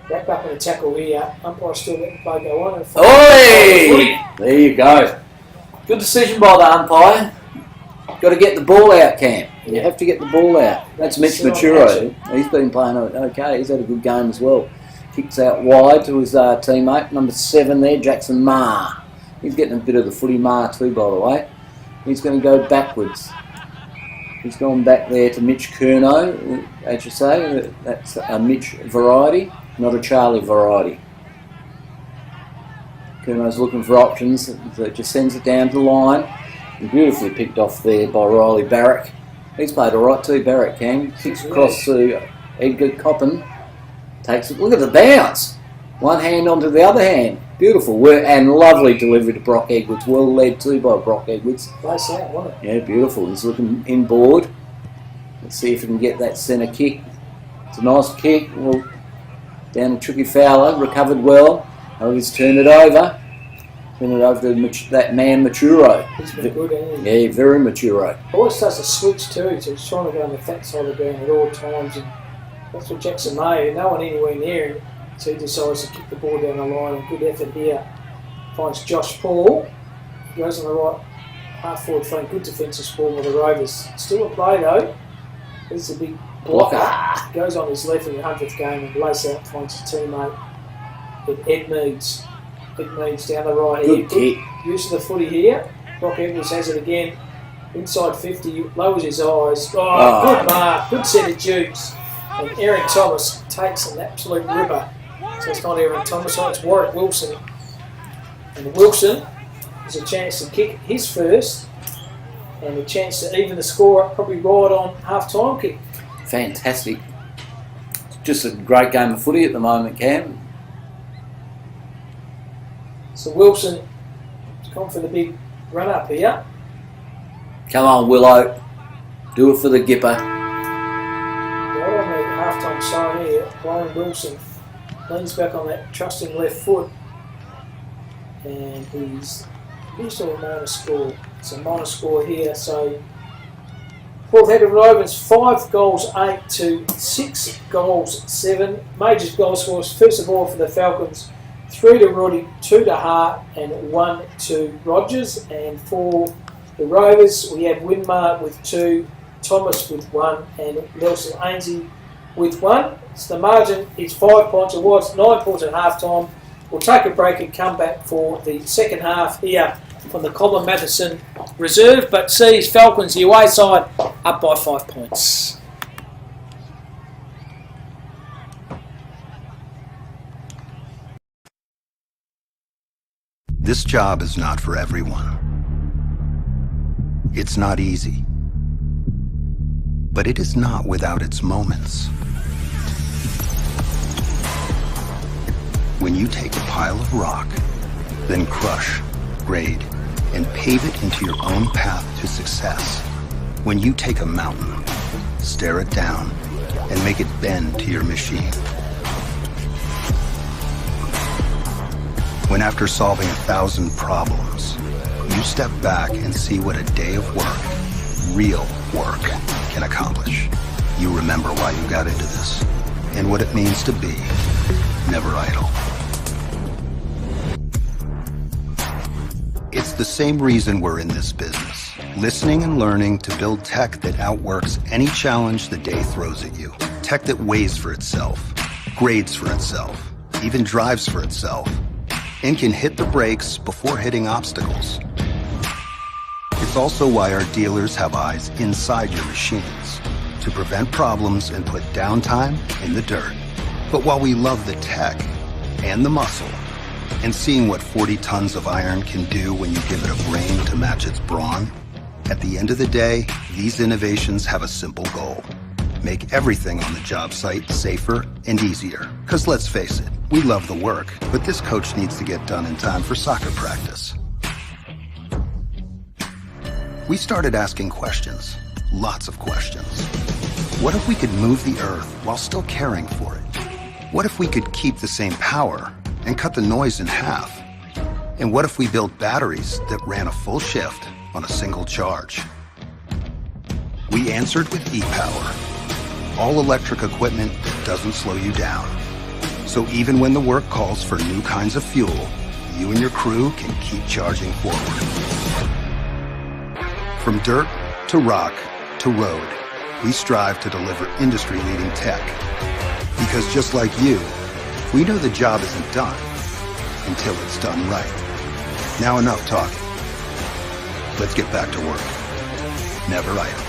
Wrapped up in a tackle here. Umpire still letting the play go on. Oi! There you go. Good decision by the umpire. Got to get the ball out, Cam. You have to get the ball out. That's Mitch Maturo. He's been playing okay. He's had a good game as well. Kicks out wide to his teammate, number 7 there, Jackson Ma. He's getting a bit of the footy Ma too, by the way. He's going to go backwards. He's gone back there to Mitch Curnow, as you say. That's a Mitch variety, not a Charlie variety. Curnow's looking for options. So just sends it down to the line. And beautifully picked off there by Riley Barrack. He's played all right too, Barrack can. Kicks across to Edgar Coppin. Takes it. Look at the bounce. One hand onto the other hand. Beautiful work and lovely delivery to Brock Edwards. Well led too by Brock Edwards. Nice out, wasn't it? Yeah, beautiful. He's looking inboard. Let's see if he can get that centre kick. It's a nice kick. Well, down to Tricky Fowler. Recovered well. Oh, he's turned it over. Went it over to that man Maturo. He's been good, hasn't he? Yeah, very Maturo. Always does a switch too, so he's trying to go on the fat side of the ground at all times, and that's what Jackson May, no one anywhere near him, so he decides to kick the ball down the line, and good effort here. Finds Josh Paul, goes on the right half forward flank, good defensive ball by the Rovers. Still a play though, this is a big blocker, goes on his left in the 100th game and lays out, finds his teammate, Ed Meads. Ed Meads down the right here. Good kick. Use of the footy here. Brock Edwards has it again. Inside 50, lowers his eyes. Oh, good mark. Good set of dupes. And Aaron Thomas takes an absolute ripper. So it's not Aaron Thomas, it's Warwick Wilson. And Wilson has a chance to kick his first and a chance to even the score up, probably right on half-time kick. Fantastic. Just a great game of footy at the moment, Cam. So Wilson has gone for the big run-up here. Come on, Willow. Do it for the Gipper. Right on the half-time sign here, Warren Wilson leans back on that trusting left foot, and he's still a minus score. It's a minus score here, so Port Headland Rovers 5 goals 8 to 6 goals 7. Major goal scores, first of all for the Falcons, 3 to Roddy, 2 to Hart, and 1 to Rogers. And for the Rovers, we have Winmar with 2, Thomas with 1, and Nelson Ainsey with 1. So the margin is 5 points. It was 9 points at half time. We'll take a break and come back for the second half here from the Colin Matheson reserve, but sees Falcons, the away side, up by 5 points. This job is not for everyone. It's not easy. But it is not without its moments. When you take a pile of rock, then crush, grade, and pave it into your own path to success. When you take a mountain, stare it down, and make it bend to your machine. When after solving 1,000 problems, you step back and see what a day of work, real work, can accomplish. You remember why you got into this, and what it means to be never idle. It's the same reason we're in this business. Listening and learning to build tech that outworks any challenge the day throws at you. Tech that weighs for itself, grades for itself, even drives for itself, and can hit the brakes before hitting obstacles. It's also why our dealers have eyes inside your machines to prevent problems and put downtime in the dirt. But while we love the tech and the muscle, and seeing what 40 tons of iron can do when you give it a brain to match its brawn, at the end of the day, these innovations have a simple goal. Make everything on the job site safer and easier. Because let's face it, we love the work, but this coach needs to get done in time for soccer practice. We started asking questions, lots of questions. What if we could move the earth while still caring for it? What if we could keep the same power and cut the noise in half? And what if we built batteries that ran a full shift on a single charge? We answered with e-Power, all electric equipment that doesn't slow you down. So even when the work calls for new kinds of fuel, you and your crew can keep charging forward. From dirt to rock to road, we strive to deliver industry-leading tech. Because just like you, we know the job isn't done until it's done right. Now enough talking. Let's get back to work. Never idle.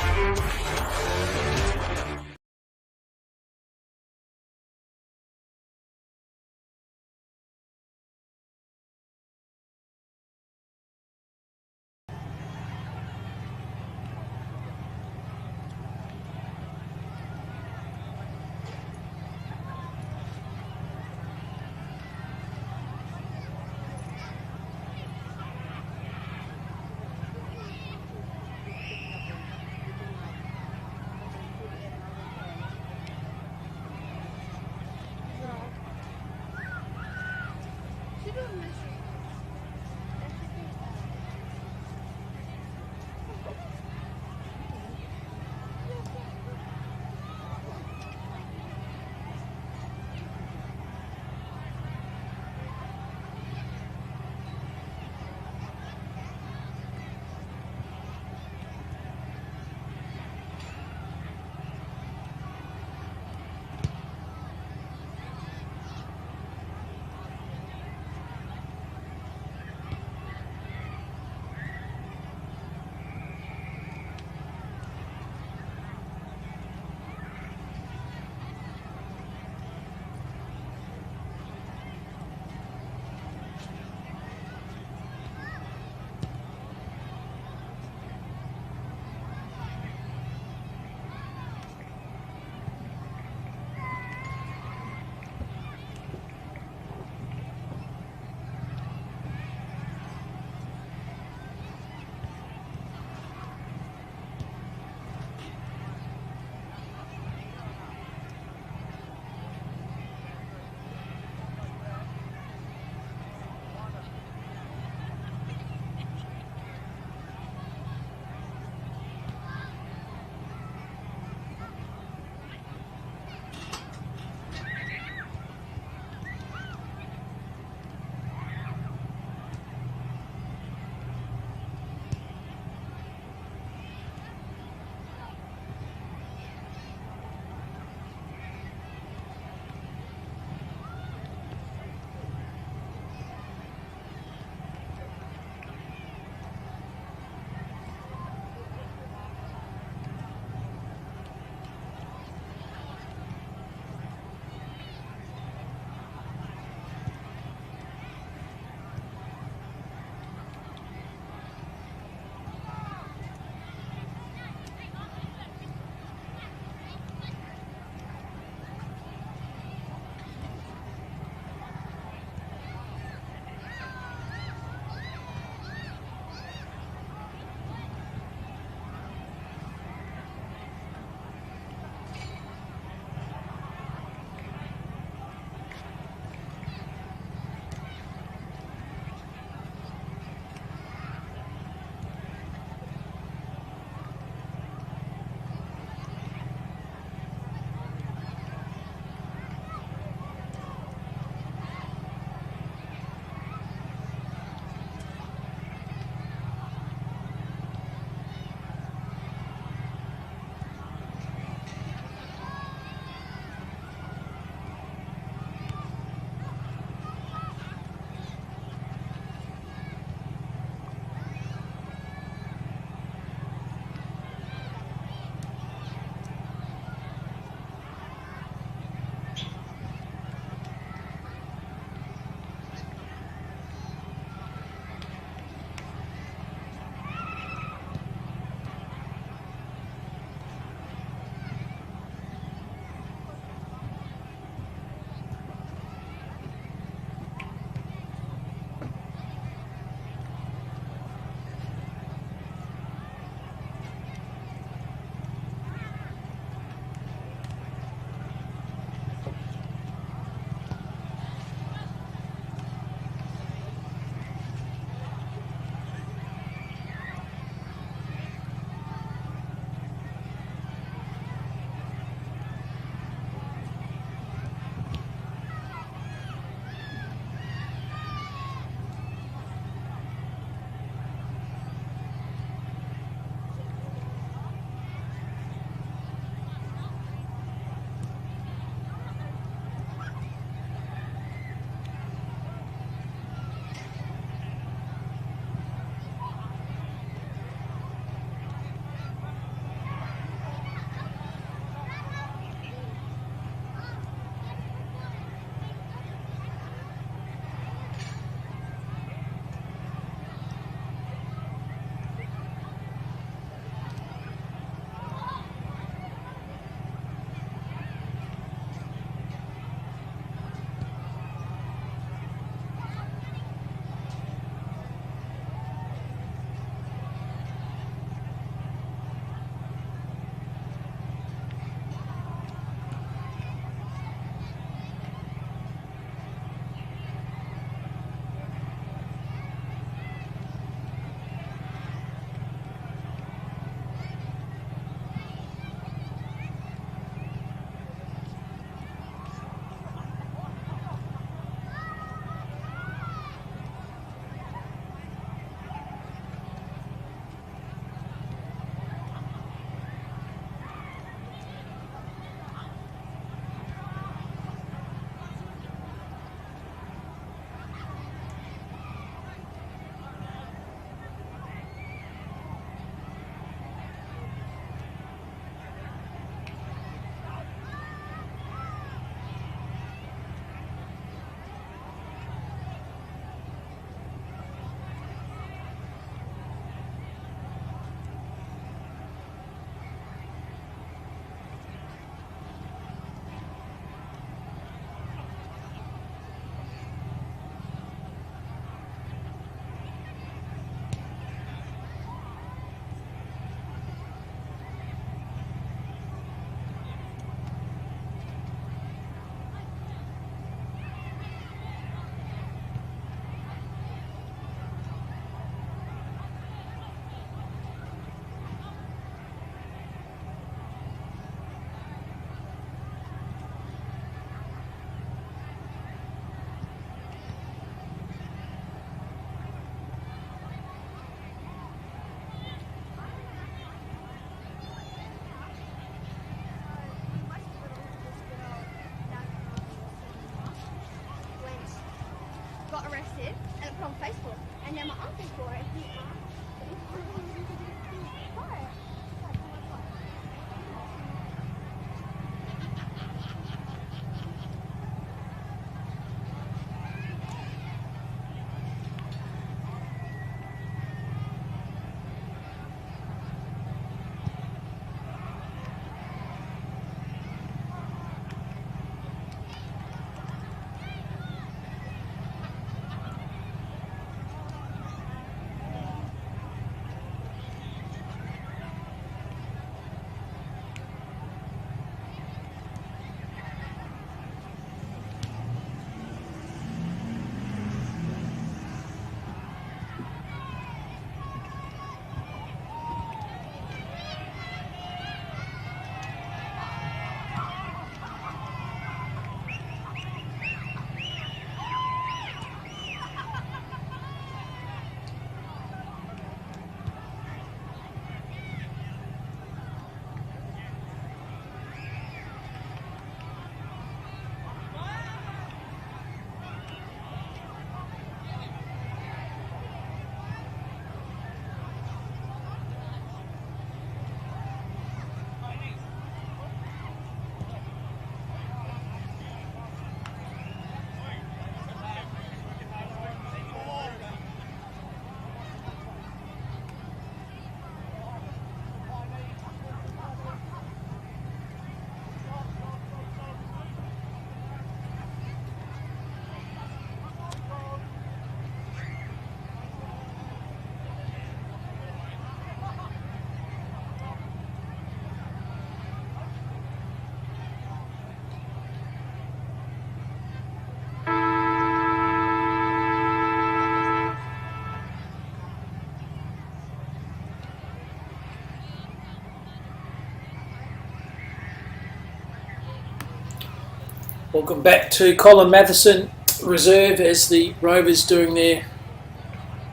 Welcome back to Colin Matheson Reserve as the Rovers doing their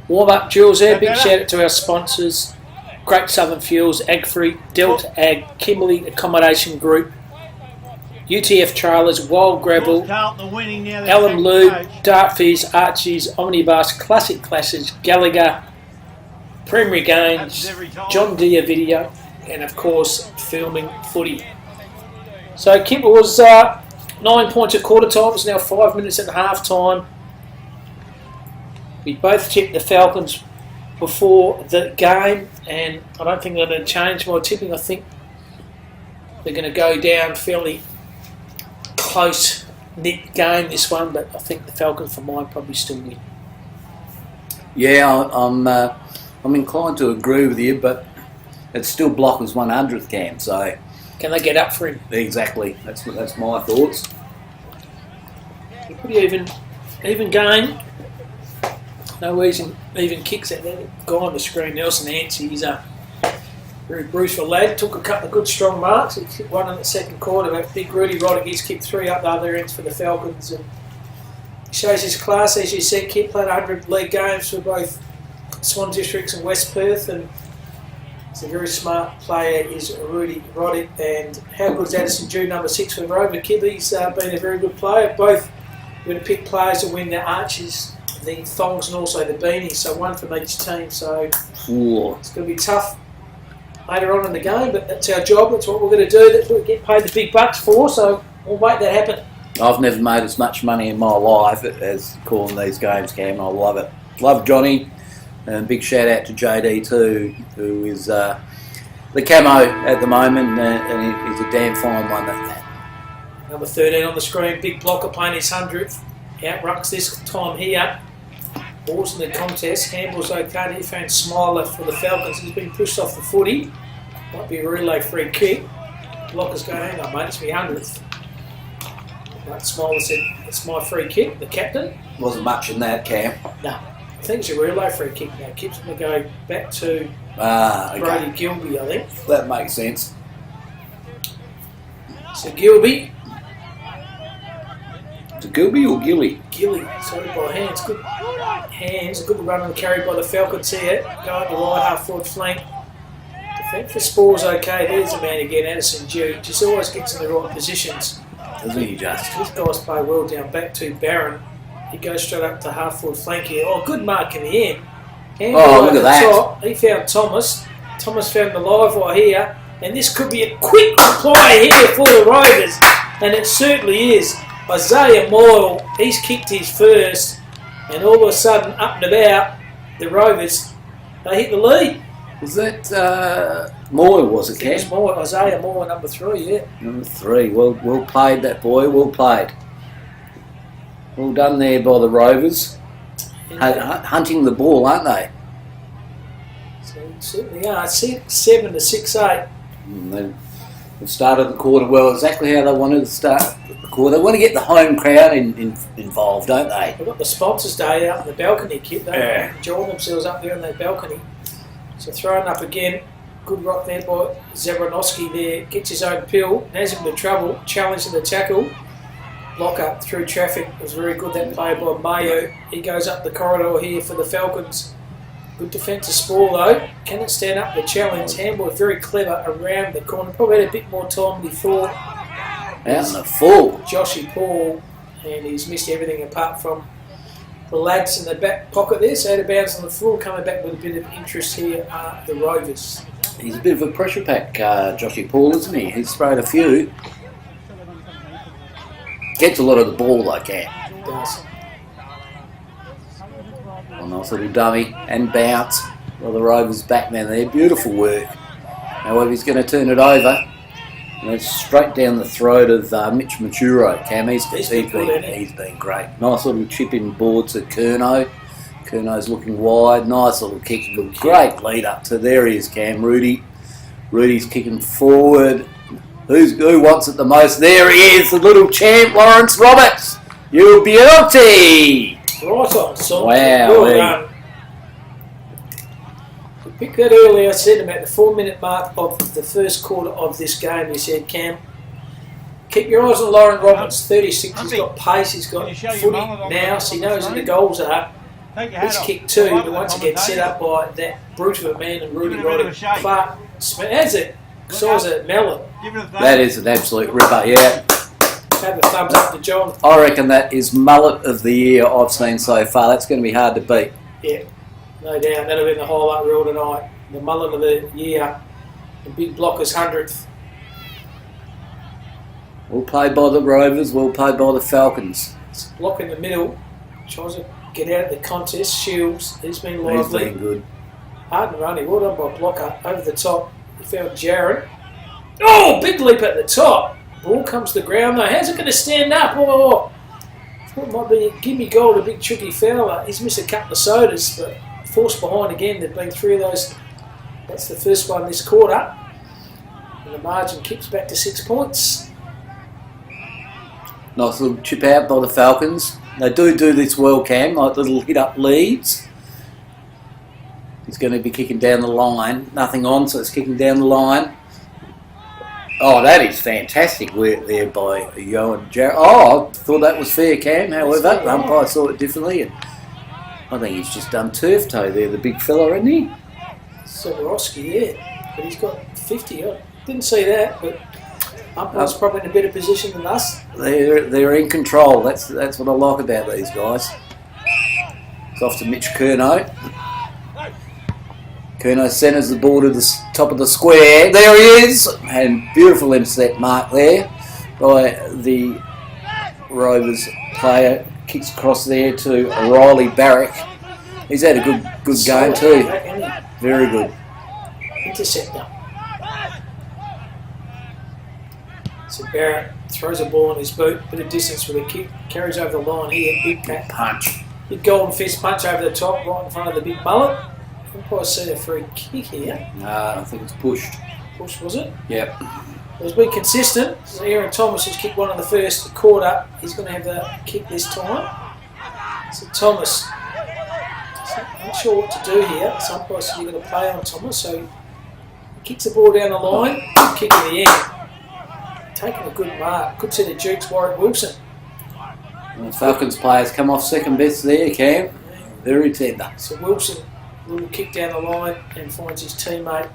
warm-up drills there. Big shout out to our sponsors, Great Southern Fuels, Agfree, Delta Ag, Kimberley Accommodation Group, UTF Trailers, Wild Gravel, Alum Lube, Dart Fizz, Archie's, Omnibus, Classic Classes, Gallagher, Primary Games, John Deere Video, and of course Filming Footy. So Kip was 9 points at quarter time. It's now 5 minutes at half time. We both tipped the Falcons before the game, and I don't think they're going to change my tipping. I think they're going to go down fairly close knit game this one, but I think the Falcons for mine probably still win. Yeah, I'm inclined to agree with you, but it's still Blocker's 100th game, so can they get up for him? Exactly. That's my thoughts. Pretty even game. No even kicks at that guy on the screen, Nelson Nancy. He's a very brutal lad. Took a couple of good strong marks. He kicked one in the second quarter. But big Rudy Rodriguez kicked 3 up the other ends for the Falcons. And he shows his class, as you said. Kip played 100 league games for both Swan Districts and West Perth, and he's a very smart player, is Rudy Roddick. And how good is Addison Jew, number 6 for Rover Kib? He's been a very good player. Both we're going to pick players to win the Archies, the Thongs, and also the Beanies. So one from each team. So it's going to be tough later on in the game, but that's our job. That's what we're going to do. That's what we get paid the big bucks for. So we'll make that happen. I've never made as much money in my life as calling these games, Cam. I love it. Love Johnny. And big shout out to JD too, who is the camo at the moment, and he's a damn fine one at that. Number 13 on the screen, big blocker playing his 100th. Outrucks this time here. Balls in the contest. Handball's okay. He found Smiler for the Falcons. He's been pushed off the footy. Might be a relay free kick. Blocker's going, hang on, mate, it's my 100th. But Smiler said, it's my free kick, the captain. Wasn't much in that, Cam. No. I think it's a relay free kick now. Kip's going to go back to okay. Brody Gilby, I think. That makes sense. So Gilby. Is it Gilby or Gilly? Gilly, sorry, by hands. Good hands. A good run and carry by the Falcons here. Go at the right half forward flank. Defend for Spore's okay. There's the man again, Addison Dew. Just always gets in the right positions. Doesn't he just? These guys play well down back to Barron. He goes straight up to half forward flank here. Oh, good mark in the end. Handball look over at the that. top. He found Thomas. Thomas found the live wire here. And this could be a quick reply here for the Rovers. And it certainly is. Isaiah Moyle, he's kicked his first. And all of a sudden, up and about, the Rovers, they hit the lead. Was that Moore, was it, It was Cam? Moore, Isaiah Moore, number 3, yeah. Number 3. Well played, that boy. Well played. Well done there by the Rovers. Hunting the ball, aren't they? So certainly are. 7 to 6-8. They've started the quarter well, exactly how they wanted to start the quarter. They want to get the home crowd involved, don't they? They've got the sponsors' day out on the balcony, kid. They enjoy themselves up there on that balcony. So thrown up again. Good rock there by Zabranowski there. Gets his own pill. Has him into trouble. Challenging the tackle. Lock up through traffic. It was very good, that play by Mayo. He goes up the corridor here for the Falcons. Good defensive spoil though. Can it stand up to the challenge? Handball very clever around the corner. Probably had a bit more time than he thought. Out in the full. Joshy Paul, and he's missed everything apart from the lads in the back pocket there. So out of bounds on the full, coming back with a bit of interest here are the Rovers. He's a bit of a pressure pack, Joshy Paul, isn't he? He's thrown a few. Gets a lot of the ball, though, Cam. He does. A nice little dummy and bounce. Well, the Rovers back man there. Beautiful work. However, he's going to turn it over. And it's straight down the throat of Mitch Maturo. Cam, he's been great. Nice little chip in board to Curnow. Curno's looking wide. Nice little kick. Great lead up to there he is, Cam. Rudy's kicking forward. Who wants it the most? There he is, the little champ, Lawrence Roberts. You beauty! Right on, son. Wow. Well done. We picked that earlier. I said about the 4-minute mark of the first quarter of this game. You said, Cam, keep your eyes on Lauren Roberts, 36. He's got pace, he's got footy now, so he knows where the goals are. He's kicked 2, but once he gets set up by that brute of a man and Rudy Roddy Clark, how's it? Size of melon. That is an absolute ripper, yeah. Have a thumbs up to John. I reckon that is mullet of the year I've seen so far. That's going to be hard to beat. Yeah, no doubt. That'll be the highlight reel tonight. The mullet of the year. The big blockers 100th. Well played by the Rovers, well played by the Falcons. It's block in the middle. Tries to get out of the contest. Shields. He's been lively. He's been good. Hard and running. Well done by blocker. Over the top. He found Jared. Oh, big leap at the top. Ball comes to the ground though. How's it going to stand up? Oh, thought it might be a gimme goal to big tricky fella. He's missed a couple of sodas, but forced behind again. There've been 3 of those. That's the first one this quarter. And the margin kicks back to 6 points. Nice little chip out by the Falcons. They do this well, Cam, like little hit up leads. He's going to be kicking down the line. Nothing on, so it's kicking down the line. Oh, that is fantastic work there by Johan Jarrett. Oh, I thought that was fair, Cam. However, the umpire saw it differently. And I think he's just done turf toe there, the big fella, isn't he? Soborowski, yeah. But he's got 50. I didn't see that, but umpire's probably in a better position than us. They're in control. That's what I like about these guys. It's off to Mitch Curnow. Curnow centres the ball to the top of the square. There he is! And beautiful intercept mark there by the Rovers player. Kicks across there to Riley Barrick. He's had a good game too. Very good. Interceptor. So Barrett throws a ball in his boot, bit of distance with a kick, carries over the line here, big punch. Big golden fist punch over the top, right in front of the big mullet. I think I see a free kick here. I think it's pushed. Push, was it? Yep. It was being consistent. So Aaron Thomas has kicked one in the first quarter. He's going to have the kick this time. So Thomas, not sure what to do here. Some point you're going to play on Thomas. So he kicks the ball down the line, kick in the end. Taking a good mark. Good set of jukes, Warwick Wilson. And the Falcons players come off second best there, Cam. Very tender. So Wilson, little kick down the line and finds his teammate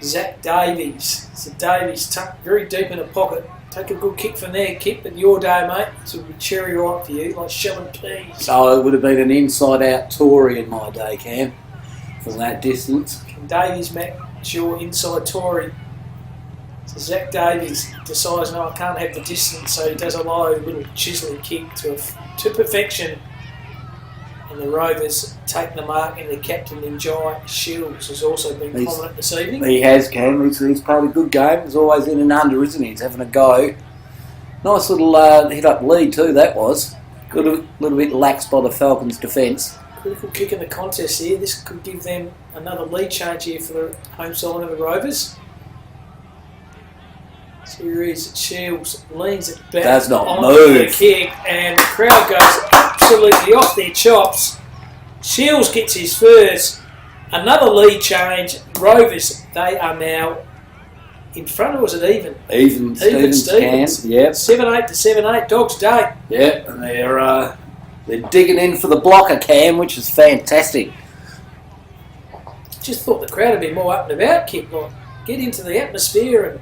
Zach Davies. So Davies tucked very deep in the pocket. Take a good kick from there, Kip, but your day, mate. It's a cherry ripe for you, like shelling peas. Oh, it would have been an inside-out Tory in my day, Cam. from that distance. From Davies, Matt Shaw inside Tory. So Zach Davies decides, no, I can't have the distance, so he does a low little chiselling kick to perfection. And the Rovers take the mark, and the captain, Njai Shields, has also been prominent this evening. He has, Cam. He's played a good game. He's always in and under, isn't he? He's having a go. Nice little hit-up lead too, that was. Good, little bit lax by the Falcons' defence. Critical kick in the contest here. This could give them another lead change here for the home side of the Rovers. So here is Shields, leans it back. Does not on move. The kick, and the crowd goes absolutely off their chops. Shields gets his first. Another lead change. Rovers, they are now in front, or was it even? Even Stevens. Yep. 7-8 to 7-8. Dogs day. Yep. And they're digging in for the blocker, Cam, which is fantastic. Just thought the crowd would be more up and about, Kip. Like, get into the atmosphere, and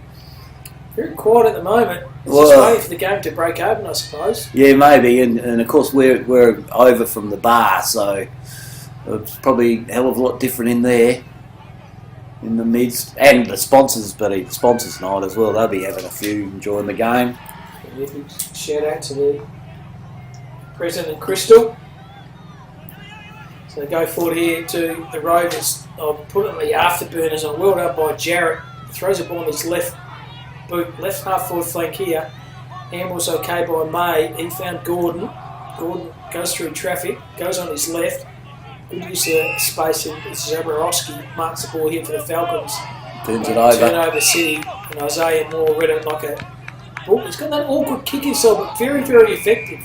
very quiet at the moment. Just waiting for the game to break open, I suppose. Yeah, maybe. And of course, we're over from the bar, so it's probably a hell of a lot different in there. In the midst, and the sponsors, but the sponsors night as well. They'll be having a few, enjoying the game. Shout out to the President Crystal. So they go forward here to the Rovers. I'll put it on the afterburners, and well done by Jarrett. Throws it on his left boot, left half forward flank here. Handball's okay by May. He found Gordon. Gordon goes through traffic, goes on his left. Good use of space, and Zaborowski marks the ball here for the Falcons. Turns it over. Turnover City, and Isaiah Moore read it like a ball. He's got that awkward kick inside, but very, very effective.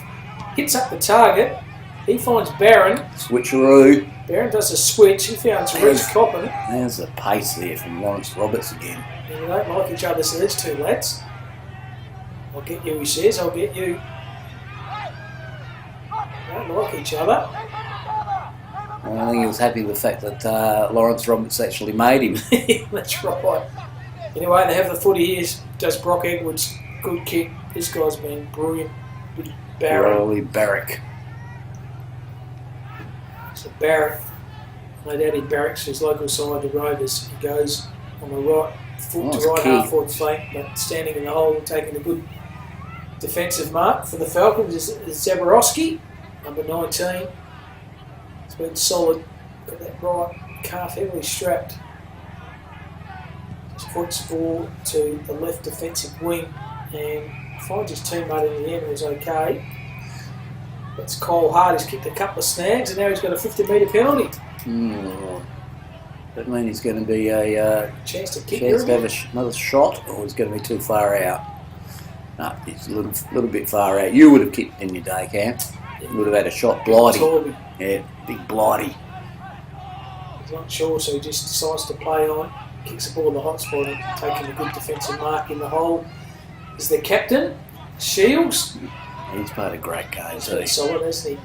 Hits up the target. He finds Barron. Switcheroo. Barron does a switch. He found Reece Coppin. There's the pace there from Lawrence Roberts again. And they don't like each other, so there's two lads. I'll get you, he says. I'll get you. They don't like each other. I think he was happy with the fact that Lawrence Roberts actually made him. That's right. Anyway, they have the footy here. Does Brock Edwards. Good kick. This guy's been brilliant. With Barrett. Barrack. So Barrett, no doubt he barracks his local side, the Rovers. He goes on the right foot to right half forward flank, but standing in the hole and taking a good defensive mark for the Falcons is Zaborowski, number 19. It's been solid. Got that right calf heavily strapped. Just foots forward to the left defensive wing and finds his teammate in the end, who was okay. That's Cole Hart. He's kicked a couple of snags, and now he's got a 50-metre penalty. That means he's going to be a chance to kick to have another shot, or he's going to be too far out. No, he's a little bit far out. You would have kicked in your day, Cam. You would have had a shot, Blighty. Yeah, big Blighty. He's not sure, so he just decides to play on. Kicks the ball in the hot spot and taking a good defensive mark in the hole. Is the captain, Shields. He's played a great game. He's been solid, hasn't he?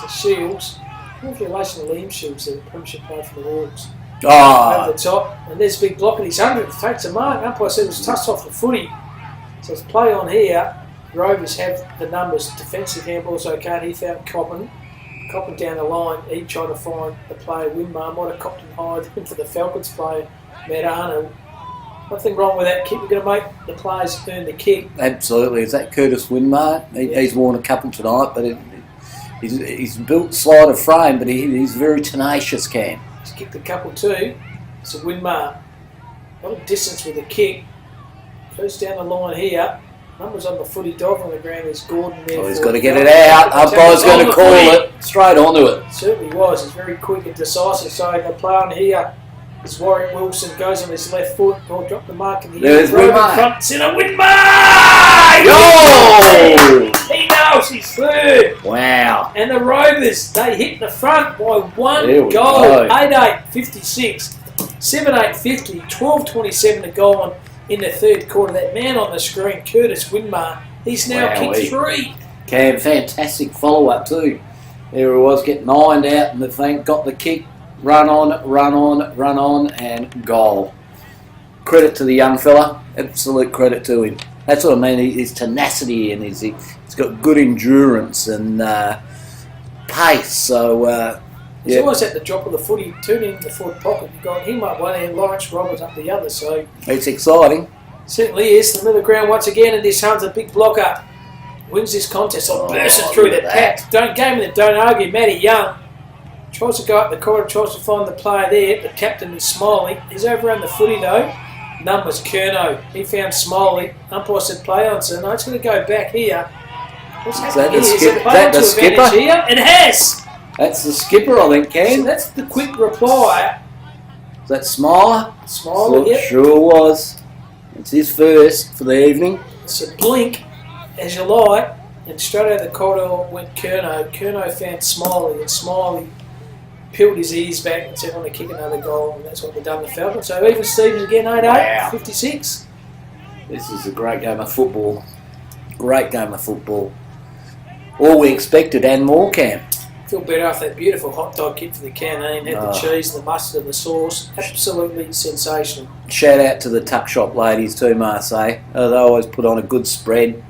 So Shields. What relation to Liam Shields, the Premiership player for the Hawks? Over the top, and there's a big block, and he's under it. Takes a mark. Umpire said it was touched off the footy. So it's play on here. Rovers have the numbers. Defensive handball's okay. He found Coppin. Coppin down the line. He tried to find the player Winmar. Might have copped him high for the Falcons player, Matt Arnold. Nothing wrong with that kick. We're going to make the players earn the kick. Absolutely. Is that Curtis Winmar? He's worn a couple tonight, but he's built slight of frame, but he's very tenacious, Cam. He's kicked a couple too. So Winmar, a lot of distance with the kick. Goes down the line here. Numbers on the footy, dive on the ground. There's Gordon there. Oh, he's got to get it out. Umpire's going to call it straight onto it. Certainly was. He's very quick and decisive. So the play on here is Warwick Wilson. Goes on his left foot. Or drop the mark in the There's Winmar. Front centre. Winmar! Yo! He knows his third. Wow. And the Rovers, they hit the front by one There we goal. go. 8-8-56. 7-8-50. 12-27 to go on in the third quarter. That man on the screen, Curtis Winmar, he's now kicked 3. Cam, fantastic follow-up too. There he was, getting lined out and the thing, got the kick, run on, and goal. Credit to the young fella, absolute credit to him. That's what I mean, his tenacity and he's got good endurance and pace, so He's always at the drop of the footy, turning in the forward pocket. You've got him up one end, Lawrence Roberts up the other. So It's exciting. certainly is. The middle of the ground once again, and this Hunt's a big blocker. Wins this contest. Bursts it through the pack. Game with it, don't argue. Matty Young tries to go up the corner, tries to find the player there. The captain is Smiley. He's over on the footy though. None was Curnow. He found Smiley. Umpire said play on, so no, it's going to go back here. What's happening here? Is it play on to advantage here? It has! That's the skipper, I think, Ken. So that's the quick reply. Is that Smiler? Smiley, yep. Sure was. It's his first for the evening. So blink as you like, and straight out of the corridor went Curnow. Curnow found Smiley, and Smiley peeled his ears back and said, "I'm going to kick another goal," and that's what they've done the Falcons. So even Stevens again, 8-8, Wow. 56. This is a great game of football. Great game of football. All we expected and more, Cam. Feel better after that beautiful hot dog kit for the canteen. Had the cheese, the mustard, and the sauce. Absolutely sensational. Shout out to the tuck shop ladies too, Marseille. They always put on a good spread.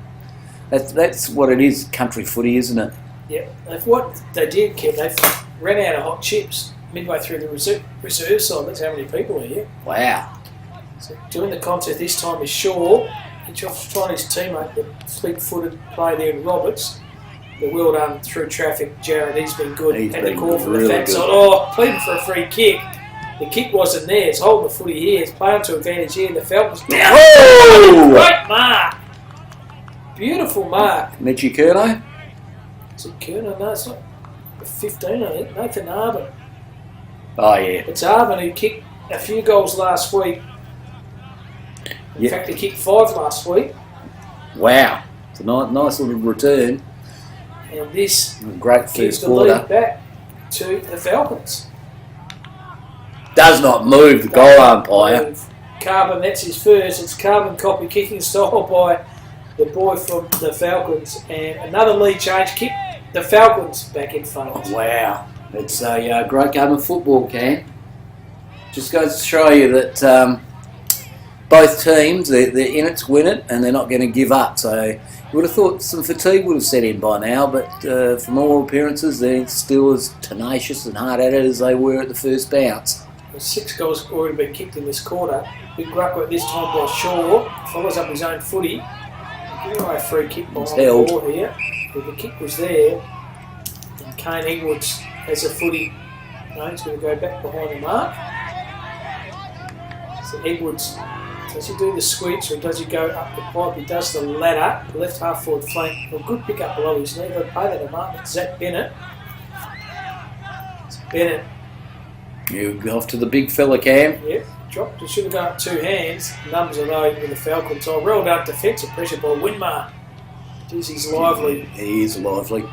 That's what it is, country footy, isn't it? Yeah. What they did, Kev, they ran out of hot chips midway through the reserve side. That's how many people are here. Wow. So doing the contest this time is Shaw. He's trying his teammate, the fleet-footed player there in Roberts. But well done through traffic, Jared. He's been good. Had the call from the fat side. Pleading for a free kick. The kick wasn't there. It's holding the footy here. It's playing to advantage here. The Falcons down. Oh! Great mark. Beautiful mark. Mitchie Curnow? Is it Curnow? No, it's not. 15, I think. Nathan Arvin. Oh, yeah. It's Arvin who kicked a few goals last week. In fact, he kicked 5 last week. Wow. It's a nice little return. And this Great gives first the quarter. lead back to the Falcons. Does not move the goal umpire. Carbon, that's his first. It's Carbon copy kicking style by the boy from the Falcons. And another lead change. Kick the Falcons back in front. Oh, wow. It's a great game of football, Cam. Just goes to show you that both teams, they're in it to win it, and they're not going to give up. So you would have thought some fatigue would have set in by now, but from all appearances, they're still as tenacious and hard at it as they were at the first bounce. 6 goals already been kicked in this quarter. Big ruck at this time by Shaw. Follows up his own footy. Giving away a free kick by the ball here. But the kick was there. And Kane Edwards has a footy. No, he's going to go back behind the mark. So Edwards, does he do the sweeps or does he go up the pipe? He does the ladder, left half forward flank. A good pick up below his knee. They'll pay that a mark. It's Zach Bennett. It's Bennett. You off to the big fella, Cam. Yep, dropped. It should have gone up 2 hands. Numbers are low with the Falcons. So well done defensive pressure by Winmar. Jeez, he's lively. He is lively.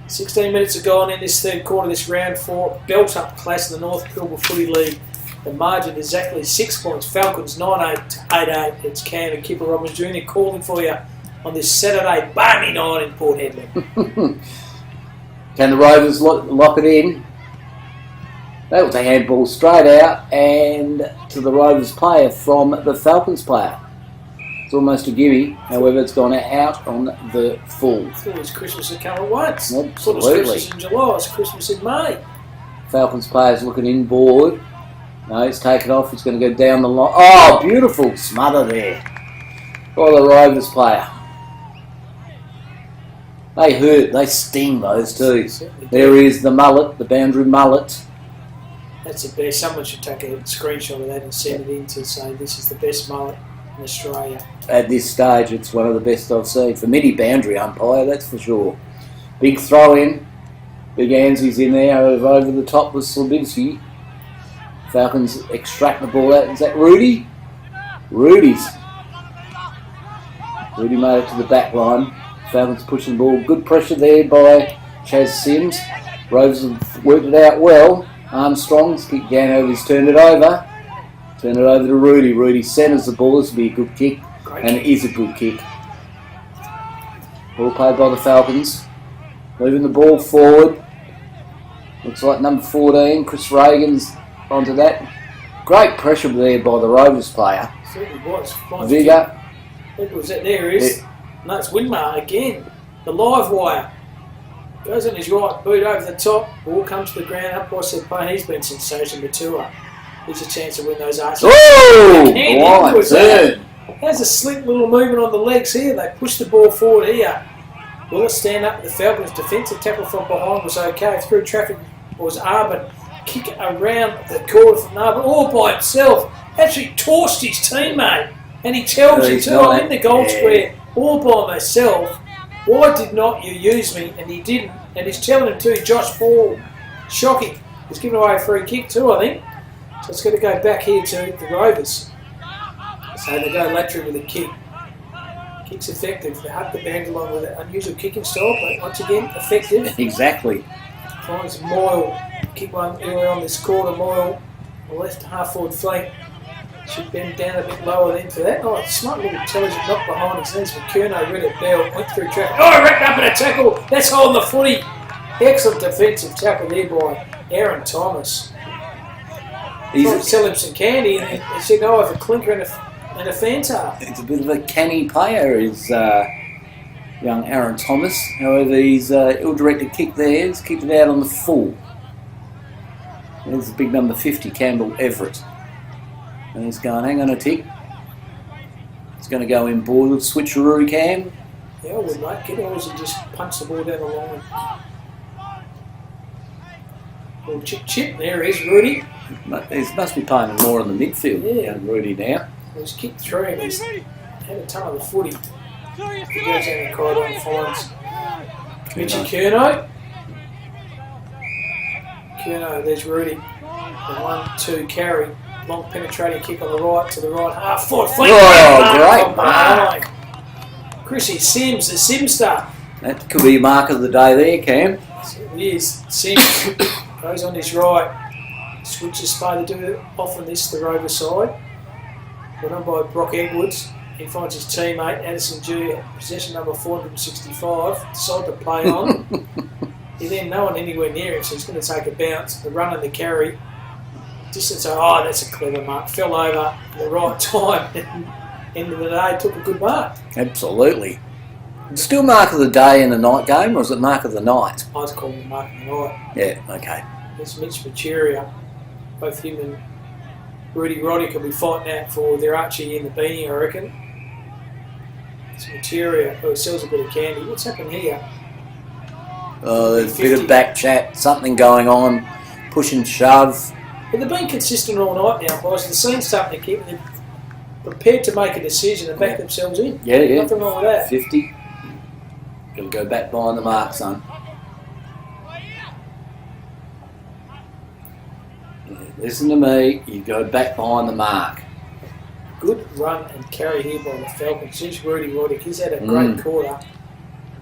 16 minutes have gone in this third quarter, this round 4. Belt up class in the North Pilbara Footy League. The margin is exactly 6 points. Falcons 9-8 to 8-8. It's Cam and Kipper Robbins Jr. calling for you on this Saturday balmy night in Port Headland. Can the Rovers lock it in? That was a handball straight out and to the Rovers player from the Falcons player. It's almost a gimme, however it's gone out on the full. I thought it was Christmas had come at once. Absolutely. I thought it was Christmas in July, it's Christmas in May. Falcons player's looking inboard. No, it's taken off, it's going to go down the line. Oh, beautiful smother there by the Rovers player. They hurt, they sting those two. There is the mullet, the boundary mullet. That's the best. Someone should take a screenshot of that and send it in to say this is the best mullet in Australia. At this stage, it's one of the best I've seen. For many boundary umpire, that's for sure. Big throw in. Big Ansley's in there over the top with Slabinski. Falcons extract the ball out. Is that Rudy? Rudy made it to the back line. Falcons pushing the ball. Good pressure there by Chaz Sims. Rovers have worked it out well. Armstrong's kicked down over, he's turned it over. Turn it over to Rudy. Rudy centres the ball. This will be a good kick. And it is a good kick. Ball played by the Falcons. Moving the ball forward. Looks like number 14, Chris Reagan's onto that. Great pressure there by the Rovers player. Certainly was. Vigor. It was that there is. No, it's Winmar again. The live wire. Goes on his right boot over the top. Ball comes to the ground. Up by St. Payne. He's been sensation mature. He's a chance to win those arches. Oh! Blind turn. There's a slick little movement on the legs here. They push the ball forward here. Will it stand up? The Falcons' defensive tackle from behind was okay. Through traffic was Arbin. Kick around the corner from Arbin all by himself. Actually tossed his teammate. And he tells you too, I'm in the goal square all by myself. Why did not you use me? And he didn't. And he's telling him too, Josh Fall. Shocking. He's given away a free kick too, I think. So it's going to go back here to the Rovers. So they go lateral with a kick. Kick's effective. They hug the band along with an unusual kicking style, but once again, effective. Exactly. Finds Moyle. Kick one earlier on this quarter. Moyle, the left half forward flank. Should bend down a bit lower than for that. Oh, smart little intelligent knock behind his knees. McKerno read it bell, went through traffic. Oh, wrapped up in a tackle. That's holding the footy. Excellent defensive tackle there by Aaron Thomas. He's trying to sell him some candy, and he said, "Oh, I have a clinker and a Fanta." It's a bit of a canny player, is young Aaron Thomas. However, he's ill-directed kick there. He's kicked it out on the full. There's the big number 50, Campbell Everett. And he's going, hang on a tick. He's going to go in board, switcheroo Cam. Yeah, I would, mate. Get yours and just punch the ball down the line. Little chip. There he is, Rudy. He must be playing more in the midfield. Yeah. Rudy now. He's kicked through and he's had a ton of the footy. He goes down the corridor and finds Mitchie Curnow. Curnow, there's Rudy. The 1-2 carry. Long penetrating kick on the right to the right half. Forward flank. Oh, great mark. Chrissy Sims, the Simster. That could be your mark of the day there, Cam. It is. Sims goes on his right. Switches play to do it often this the Rover side. Put on by Brock Edwards. He finds his teammate, Addison Dew, possession number 465. Decided to play on. He then no one anywhere near him, so he's going to take a bounce. The run and the carry. Distance, oh, that's a clever mark. Fell over at the right time. End of the day, took a good mark. Absolutely. Still mark of the day in the night game, or is it mark of the night? I was calling it mark of the night. Yeah, okay. There's Mitch Materia. Both him and Rudy Roddick will be fighting out for their Archie in the beanie, I reckon. It's Materia who sells a bit of candy. What's happened here? Oh, there's a bit of back chat, something going on, push and shove. But they've been consistent all night now, boys. The scene's starting to keep, and they're prepared to make a decision and back themselves in. Yeah. Nothing wrong with that. 50. Got to go back behind the mark, son. Listen to me, you go back behind the mark. Good run and carry here by the Falcons. Here's Rudy Roddick. He's had a great quarter.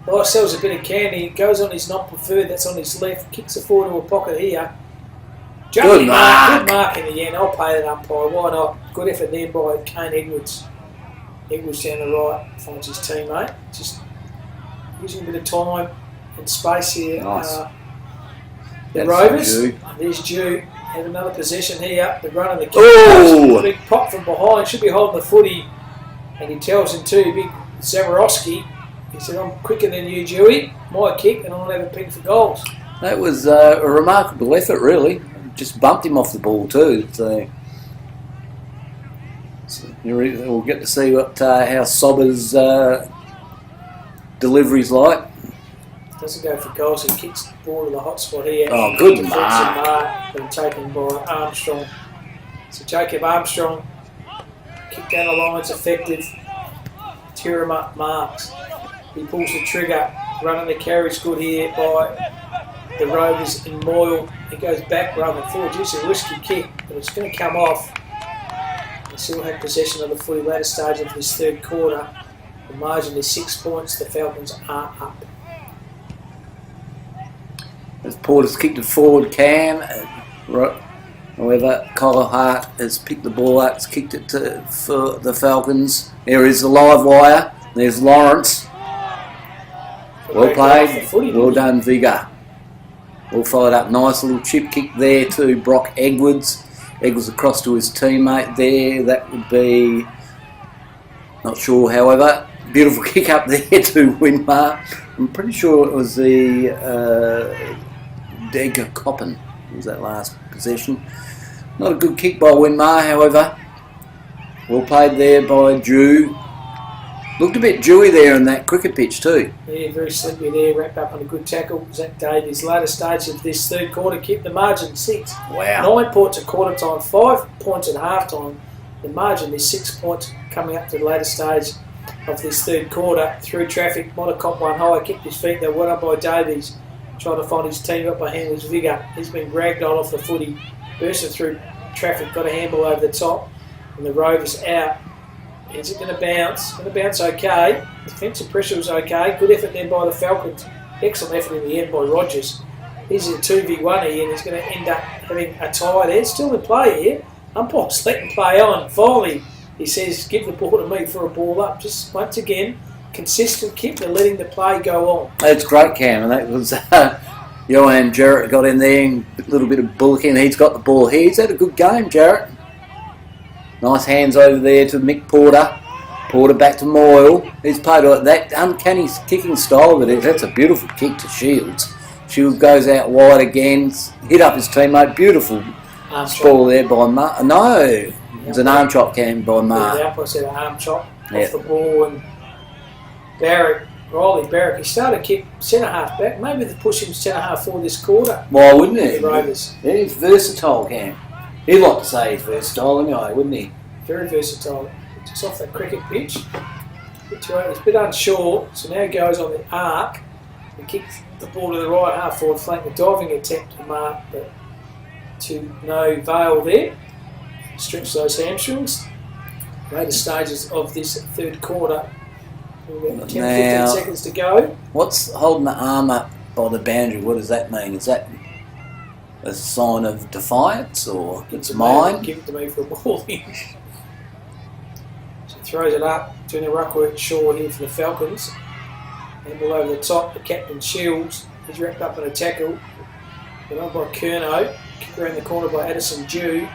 Oh, sells a bit of candy. Goes on his non-preferred. That's on his left. Kicks it forward to a pocket here. Good mark. Good mark in the end. I'll pay that umpire. Why not? Good effort there by Kane Edwards. Edwards down the right. Finds his teammate. Just using a bit of time and space here. Nice. The Rovers. There's Dew. Have another possession here. The run and the kick. Oh! Big pop from behind. Should be holding the footy. And he tells him too, big Zaworowski. He said, I'm quicker than you, Dewey. My kick, and I'll have a pick for goals. That was a remarkable effort, really. Just bumped him off the ball too. So we'll get to see what how Sobber's delivery's like. Doesn't go for goals. He kicks the ball to the hot spot here. Oh, good Defensive mark. Been taken by Armstrong. So Jacob Armstrong, kick down the line, it's effective. Tear him up, marks. He pulls the trigger. Running the carry's good here by the Rovers in Moyle. He goes back rather than forward. It's a risky kick, but it's going to come off. They still have possession of the footy later stage of this third quarter. The margin is 6 points. The Falcons are up. As Porter's kicked it forward, Cam. However, Karratha has picked the ball up, has kicked it for the Falcons. There is the live wire. There's Lawrence. Well played. Well done, Vigor. All followed up. Nice little chip kick there to Brock Edwards. Edwards across to his teammate there. That would be... Not sure, however. Beautiful kick up there to Winmar. I'm pretty sure it was the Dega Coppin was that last possession. Not a good kick by Winmar, however. Well played there by Jew. Looked a bit dewy there in that cricket pitch too. Yeah, very slippery there, wrapped up on a good tackle. Zach Davies, later stage of this third quarter, kept the margin 6. Wow. 9 points at quarter time, 5 points at half time. The margin is 6 points coming up to the later stage of this third quarter. Through traffic, might have copped one high, kicked his feet there, well up by Davies. Trying to find his team up by Handler's vigour. He's been dragged on off the footy, bursted through traffic, got a handball over the top, and the Rovers out. Is it going to bounce? Going to bounce okay. Defensive pressure was okay. Good effort then by the Falcons. Excellent effort in the end by Rogers. He's a 2v1 here and he's going to end up having a tie there. Still in play here. Umpire's letting play on. Finally, he says, give the ball to me for a ball up. Just once again, consistent kick. They're letting the play go on. That's great, Cam. And that was Johan Jarrett got in there and a little bit of bullocking. He's got the ball here. He's had a good game, Jarrett. Nice hands over there to Mick Porter. Porter back to Moyle. He's played that uncanny kicking style of it. That's a beautiful kick to Shields. Shields goes out wide again. Hit up his teammate. Beautiful spoil there by Mar. No, it was an arm chop cam by Mar. The umpire said an arm chop off the ball. And Riley Barrett, he started kick centre half back. Maybe they push him centre half forward this quarter. Why wouldn't he? The Rovers. Yeah, he's versatile, Cam. He'd like to say he's versatile anyway, wouldn't he? Very versatile. Just off that cricket pitch. It's a bit unsure, so now he goes on the arc and kicks the ball to the right half forward flank. The diving attempt to mark, but to no avail there. Stretch those hamstrings. Later stages of this third quarter. We've got 10-15 seconds to go. What's holding the arm up by the boundary? What does that mean? Is that a sign of defiance, or it's mine? Give it to me for a ball. So throws it up, doing a ruckwork Shaw here for the Falcons. Handball over the top, the captain Shields. He's wrapped up in a tackle. But on by Curnow. Kick around the corner by Addison Dew.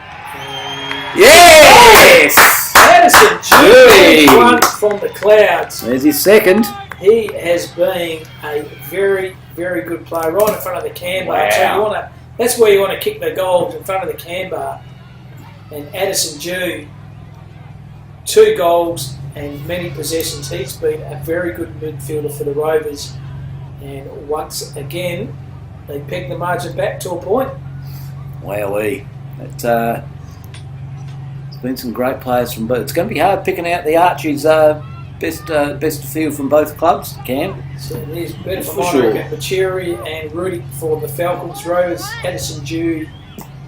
Yes! Addison Dew one from the clouds. There's his second. He has been a very, very good player right in front of the can bar. Wow. So that's where you want to kick the goals, in front of the can bar. And Addison Dew, 2 goals and many possessions. He's been a very good midfielder for the Rovers. And once again, they pegged the margin back to a point. Wowee. There's been some great players from both. It's going to be hard picking out the Archies' best field from both clubs, Cam. So there's better For for mine, sure. Machiri and Rudy for the Falcons. Rovers, Addison Dew,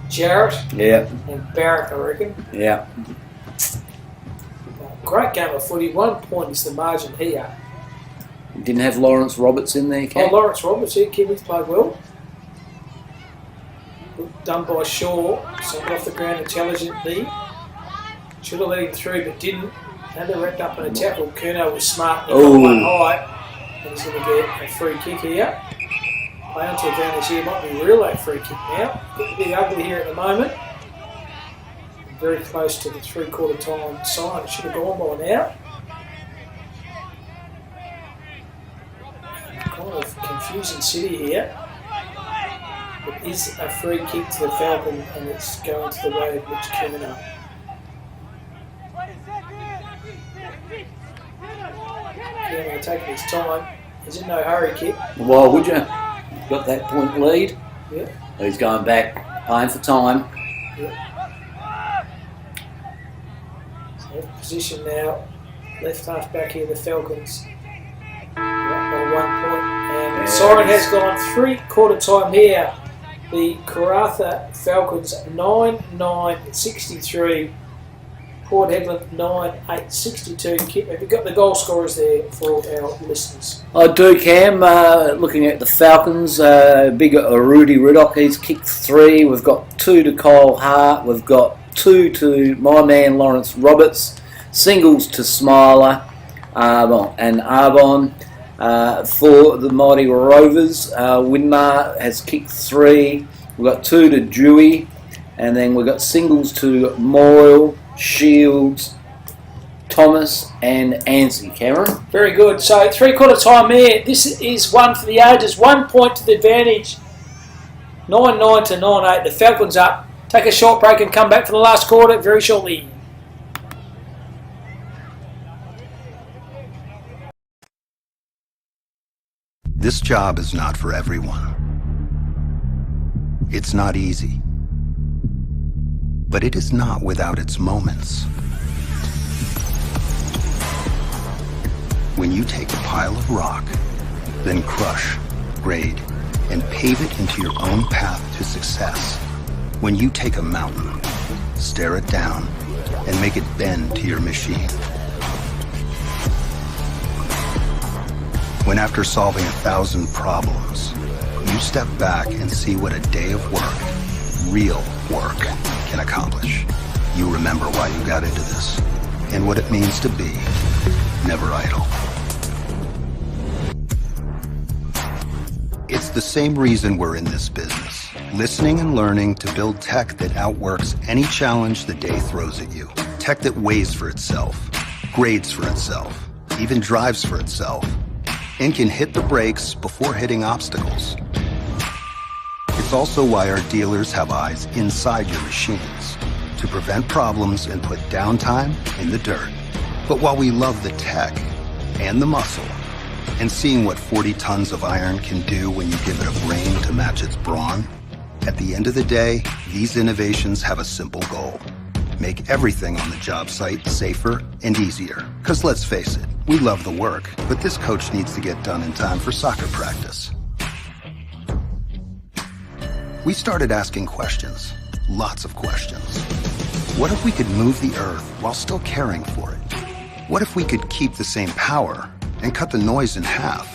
Jarrett, Yeah, and Barrett, I reckon. yeah. Great game of footy. 1 point is the margin here. Didn't have Lawrence Roberts in there, Cam. Lawrence Roberts here, Kiwis played well. Good done by Shaw. Something off the ground intelligently. Should have let him through, but didn't. And they wrapped up in a tackle. Curnow was smart. He got one high. And he's going to get a free kick here. Play onto advantage here. Might be a real free kick now. Getting a bit ugly here at the moment. Very close to the 3/4 time sign. It should have gone by now. Kind of confusing city here. It is a free kick to the Falcon, and it's going to the way of Mitch Curnow. Curnow taking his time. He's in no hurry, kid. Why would you? Got that point lead. Yeah. He's going back, playing for time. So position now. Left half back here, the Falcons. Up by 1 point. And siren has gone 3/4 time here. The Karratha Falcons 9-9-63. Port Headland 9-8-62. Kip, have you got the goal scorers there for our listeners? I do, Cam. Looking at the Falcons, big Rudy Riddock, he's kicked 3. We've got 2 to Kyle Hart. We've got 2 to my man Lawrence Roberts. Singles to Smiler and Arbon. For the mighty Rovers, Winmar has kicked 3. We've got 2 to Dewey. And then we've got singles to Moyle, Shields, Thomas and Anstey. Cameron? Very good. So 3/4 time there. This is one for the ages. 1 point to the advantage. 9-9 to 9-8. The Falcons up. Take a short break and come back for the last quarter very shortly. This job is not for everyone. It's not easy. But it is not without its moments. When you take a pile of rock, then crush, grade, and pave it into your own path to success. When you take a mountain, stare it down, and make it bend to your machine. When after solving 1,000 problems, you step back and see what a day of work, real work, can accomplish. You remember why you got into this, and what it means to be never idle. It's the same reason we're in this business. Listening and learning to build tech that outworks any challenge the day throws at you. Tech that weighs for itself, grades for itself, even drives for itself, and can hit the brakes before hitting obstacles. It's also why our dealers have eyes inside your machines to prevent problems and put downtime in the dirt. But while we love the tech and the muscle, and seeing what 40 tons of iron can do when you give it a brain to match its brawn, at the end of the day, these innovations have a simple goal. Make everything on the job site safer and easier. Because let's face it, we love the work, but this coach needs to get done in time for soccer practice. We started asking questions, lots of questions. What if we could move the earth while still caring for it? What if we could keep the same power and cut the noise in half?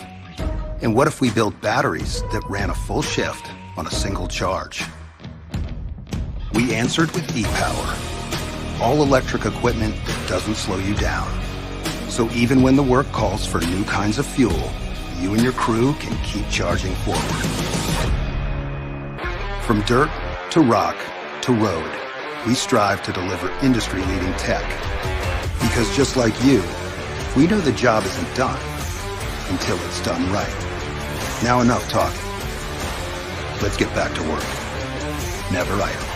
And what if we built batteries that ran a full shift on a single charge? We answered with e-Power. All electric equipment that doesn't slow you down. So even when the work calls for new kinds of fuel, you and your crew can keep charging forward. From dirt to rock to road, we strive to deliver industry-leading tech. Because just like you, we know the job isn't done until it's done right. Now enough talking. Let's get back to work. Never idle.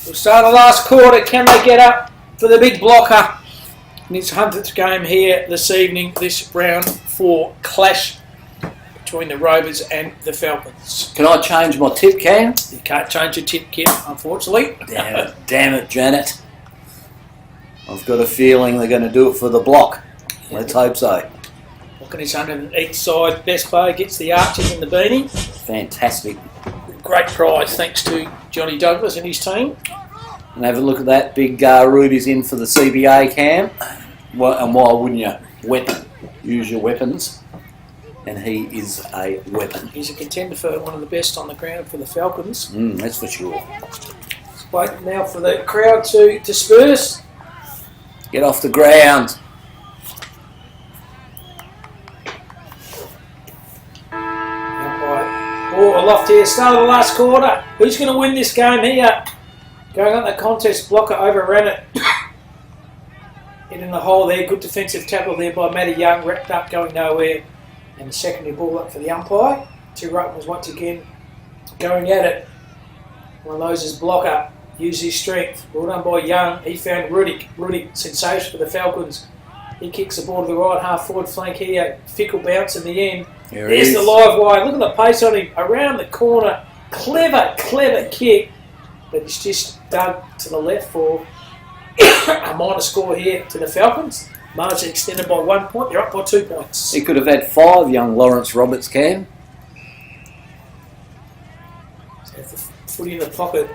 We'll start the last quarter. Can they get up for the big blocker in his 100th game here this evening, this round 4 clash between the Rovers and the Falcons? Can I change my tip, Cam? You can't change your tip, kid, unfortunately. Damn it, Janet. I've got a feeling they're going to do it for the block. Let's hope so. Looking is under each side. Best bow gets the arches and the beanie. Fantastic. Great prize, thanks to Johnny Douglas and his team. And have a look at that. Big Rudy's in for the CBA, Cam. Well, and why wouldn't you? Weapon. Use your weapons. And he is a weapon. He's a contender for one of the best on the ground for the Falcons. That's for sure. Let's wait now for the crowd to disperse. Get off the ground. Oh, aloft here, start of the last quarter. Who's going to win this game here? Going on the contest, blocker overran it. in the hole there. Good defensive tackle there by Matty Young. Wrapped up, going nowhere. And the secondary ball up for the umpire. Two ruckmans once again going at it. One of those is blocker. Use his strength. Well done by Young. He found Rudick. Rudick, sensation for the Falcons. He kicks the ball to the right half forward flank here. Fickle bounce in the end. There's the live wire. Look at the pace on him. Around the corner. Clever kick. But it's just dug to the left for a minor score here to the Falcons. Margin extended by 1 point. They're up by 2 points. He could have had 5, young Lawrence Roberts can. Have the footy in the pocket.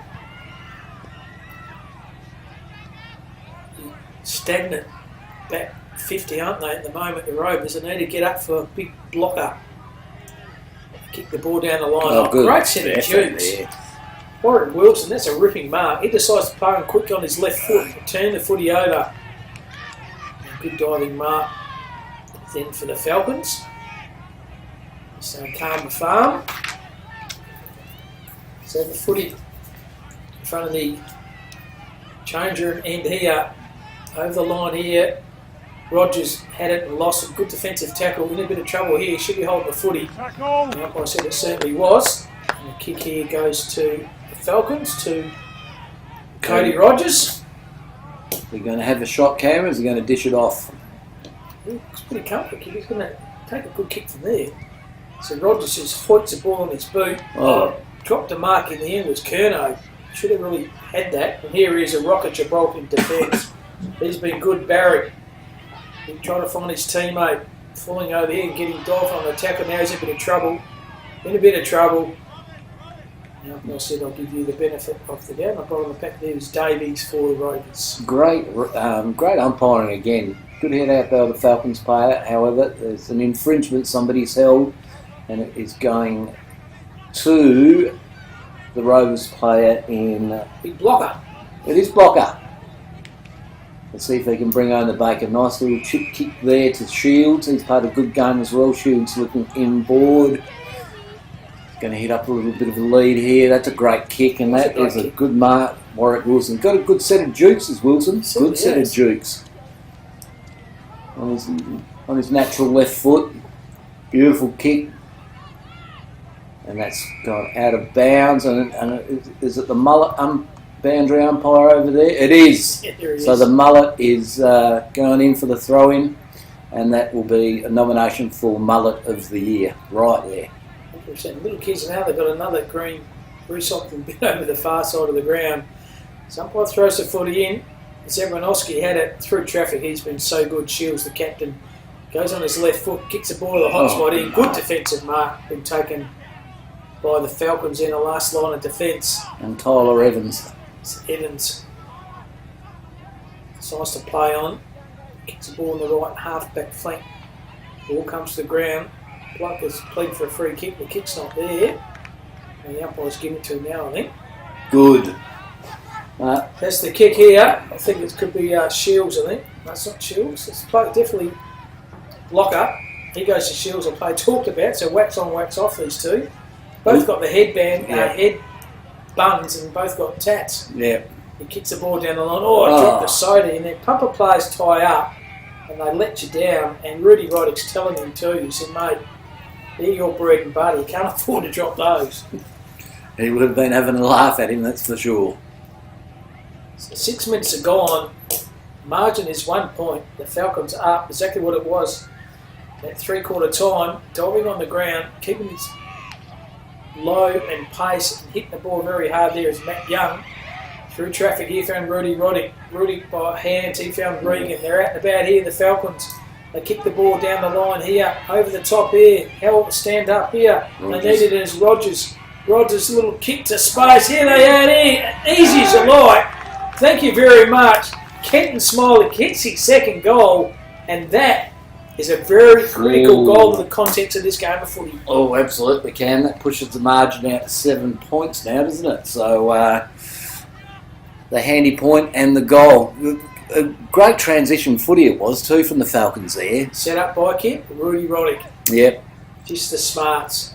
Stagnant. Back 50, aren't they, at the moment, the Rovers? They need to get up for a big blocker. Kick the ball down the line. Oh, good. Great set of jukes. Warwick Wilson, that's a ripping mark. He decides to play him quick on his left foot, turn the footy over. Good diving mark then for the Falcons. So calm farm. So the footy in front of the changer end here. Over the line here. Rogers had it and lost a good defensive tackle. In a bit of trouble here. Should be holding the footy. Like I said, it certainly was. And the kick here goes to the Falcons, to Cody Rogers. They're going to have a shot, Cameron. They're going to dish it off. It's pretty comfortable kick. He's going to take a good kick from there. So Rogers just hoiks the ball on his boot. Dropped the mark in the end was Curnow. Should have really had that. And here he is, a rocket Gibraltar in defence. He's been good, Barrett. He's trying to find his teammate. Falling over here and getting dived on the tackle. Now he's in a bit of trouble. Now, I said I'll give you the benefit of the doubt. I've got on the back there is Davies for the Rovers. Great umpiring again. Good head out by the Falcons player. However, there's an infringement somebody's held, and it is going to the Rovers player in... Big blocker. It is blocker. Let's see if they can bring home the bacon. Nice little chip kick there to Shields. He's played a good game as well. Shields looking inboard. Going to hit up a little bit of a lead here. That's a great kick, and that is a good mark. Warwick Wilson got a good set of jukes as Wilson. Good set of jukes on his natural left foot. Beautiful kick, and that's gone out of bounds. And is it the mullet boundary umpire over there? It is. Yeah, there so the mullet is going in for the throw-in, and that will be a nomination for mullet of the year right there. Little kids now, they've got another green recycling bin over the far side of the ground. So umpire throws the footy in. Zemranowski had it through traffic. He's been so good. Shields, the captain, goes on his left foot, kicks the ball to the hot spot in. Good defensive mark, been taken by the Falcons in the last line of defence. And Tyler Evans. Evans decides to play on. Kicks the ball on the right half-back flank. Ball comes to the ground. Pluck has played for a free kick. The kick's not there. And the umpire's giving it to him now, I think. Good. That's the kick here. I think it could be Shields, I think. That's not Shields. It's definitely blocker. He goes to Shields. I play talked about. So wax on, wax off, these two. Both got the head buns, and both got tats. Yeah. He kicks the ball down the line. Dropped the soda in there. Pumper players tie up, and they let you down. And Rudy Roddick's telling him too. He said, mate, they're your bread and butter. You can't afford to drop those. He would have been having a laugh at him, that's for sure. So 6 minutes are gone. Margin is 1 point. The Falcons are up. Exactly what it was at three-quarter time. Diving on the ground, keeping his low and pace, and hitting the ball very hard there is Matt Young. Through traffic here, found Rudy Roddick. Rudy by hands, he found Regan. They're out and about here, the Falcons. They kick the ball down the line here, over the top here. Hell, stand up here. Rogers. They needed it as Rogers. Rogers' little kick to space. Here they are here. Easy as you like. Thank you very much. Kenton Smiley gets his second goal, and that is a very critical goal to the context of this game of footy. Oh, absolutely, Cam. That pushes the margin out to 7 points now, doesn't it? So, the handy point and the goal. A great transition footy it was too from the Falcons there. Set up by kid, Rudy Roddick. Yep. Just the smarts.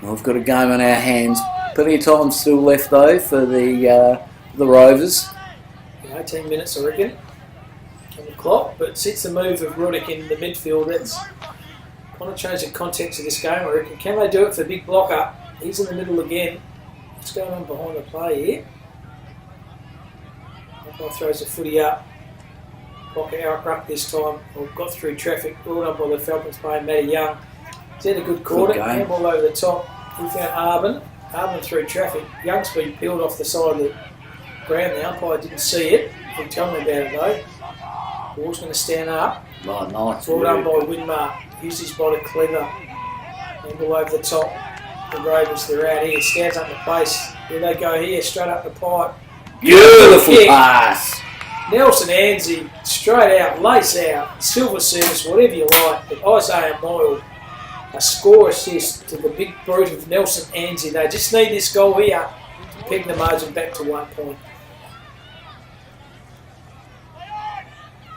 Well, we've got a game on our hands. Plenty of time still left though for the Rovers. 18 minutes, I reckon, on the clock. But since the move of Ruddock in the midfield, that's kind of changed the context of this game, I reckon. Can they do it for big blocker? He's in the middle again. What's going on behind the play here? Umpire throws the footy up. Blocker outruck this time. Or got through traffic. Well done by the Falcons playing Matty Young. He's had a good quarter. Handball over the top. He found Arbin. Arbin through traffic. Young's been peeled off the side of the ground. The umpire didn't see it. He'll tell me about it though. Ball's going to stand up. Oh, nice. Well done by Winmar. Used his body clever. Handball over the top. The Rovers, they're out here. Stands up the place. Here they go here. Straight up the pipe. Beautiful pass. Nelson Anzi, straight out, lace out, silver service, whatever you like. But Isaiah Moyle, a score assist to the big brute of Nelson Anzi. They just need this goal here to peg the margin back to 1 point.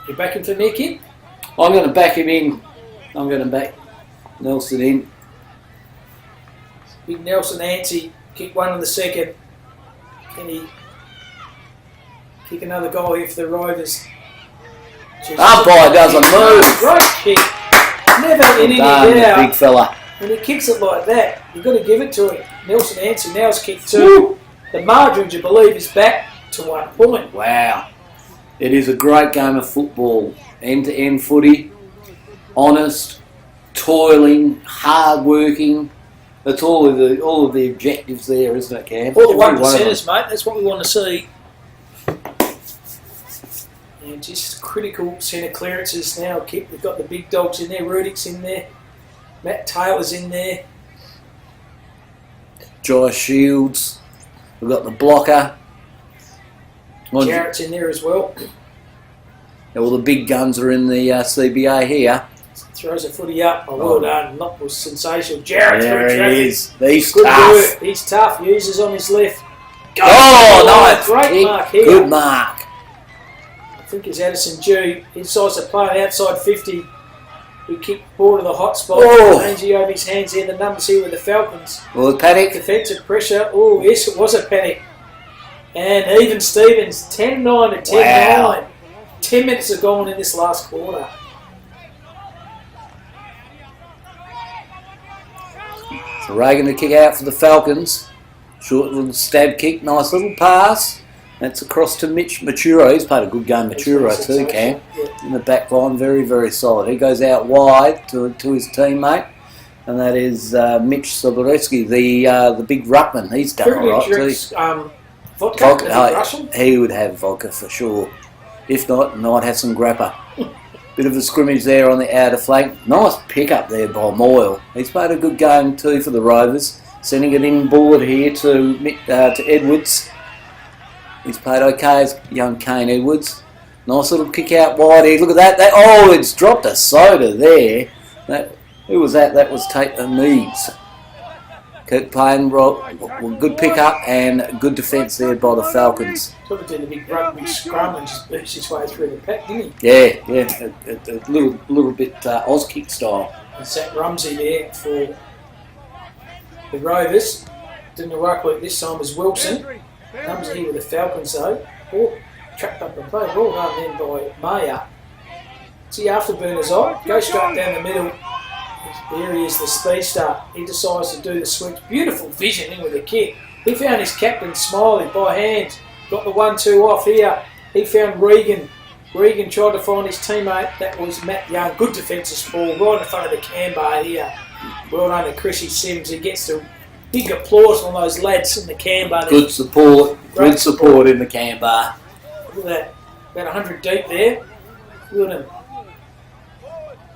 You're backing for me, kid? I'm going to back him in. I'm going to back Nelson in. Big Nelson Anzi, kick one in the second. Can he kick another goal here for the Rovers? Umpire doesn't move. Great kick. Never in any doubt. Big fella. When he kicks it like that, you've got to give it to him. Nelson Anzi now has kicked 2. The margin, you believe, is back to 1 point. Wow. It is a great game of football. End-to-end footy. Honest, toiling, hard-working. That's all of the objectives there, isn't it, Cam? All the 1%ers, mate. That's what we want to see. And just critical centre clearances now. We've got the big dogs in there. Rudick's in there. Matt Taylor's in there. Josh Shields. We've got the blocker. Jarrett's in there as well. All the big guns are in the CBA here. Throws a footy up. Oh, well done. Knock was sensational. Jarrett there through he is. He's good tough. work. He's tough. Uses on his left. Nice. Great mark here. Good mark. I think it's Addison Dew. Inside the play, outside 50. We kick ball to the hot spot. Angie over his hands here. The numbers here with the Falcons. Well, panic. Defensive pressure. Oh, yes, it was a panic. And even Stevens, 10-9 to 10-9. Wow. 10 minutes have gone in this last quarter. So Reagan to kick out for the Falcons. Short little stab kick, nice little pass. That's across to Mitch Maturo. He's played a good game, Maturo too, Cam. In the back line, very, very solid. He goes out wide to his teammate, and that is Mitch Soboreski, the big ruckman. He's done all right too. Vodka? He would have vodka for sure. If not, might have some grappa. Bit of a scrimmage there on the outer flank. Nice pick up there by Moyle. He's played a good game too for the Rovers. Sending it inboard here to Edwards. He's played okay as young Kane Edwards. Nice little kick out wide here. Look at that. It's dropped a soda there. Who was that? That was Tate Meads. Keep playing, good pick up and good defence there by the Falcons. Took it to the big rugby scrum and just beats his way through the pack, didn't he? Yeah, a little bit Oz kick style. And Zach Rumsey there for the Rovers. Doing the ruck work this time was Wilson. Comes here with the Falcons though. Oh, trapped up the play. Well done then by Mayer. See afterburners on. Go straight down the middle. There he is, the speedster. He decides to do the switch. Beautiful vision in with the kick. He found his captain Smiley by hand. Got the 1-2 off here. He found Regan. Regan tried to find his teammate. That was Matt Young. Good defensive ball right in front of the can bar here. Well done to Chrissy Sims. He gets the big applause from those lads in the can bar. Good support. Good support in the can bar. Look at that. About 100 deep there. Look at him.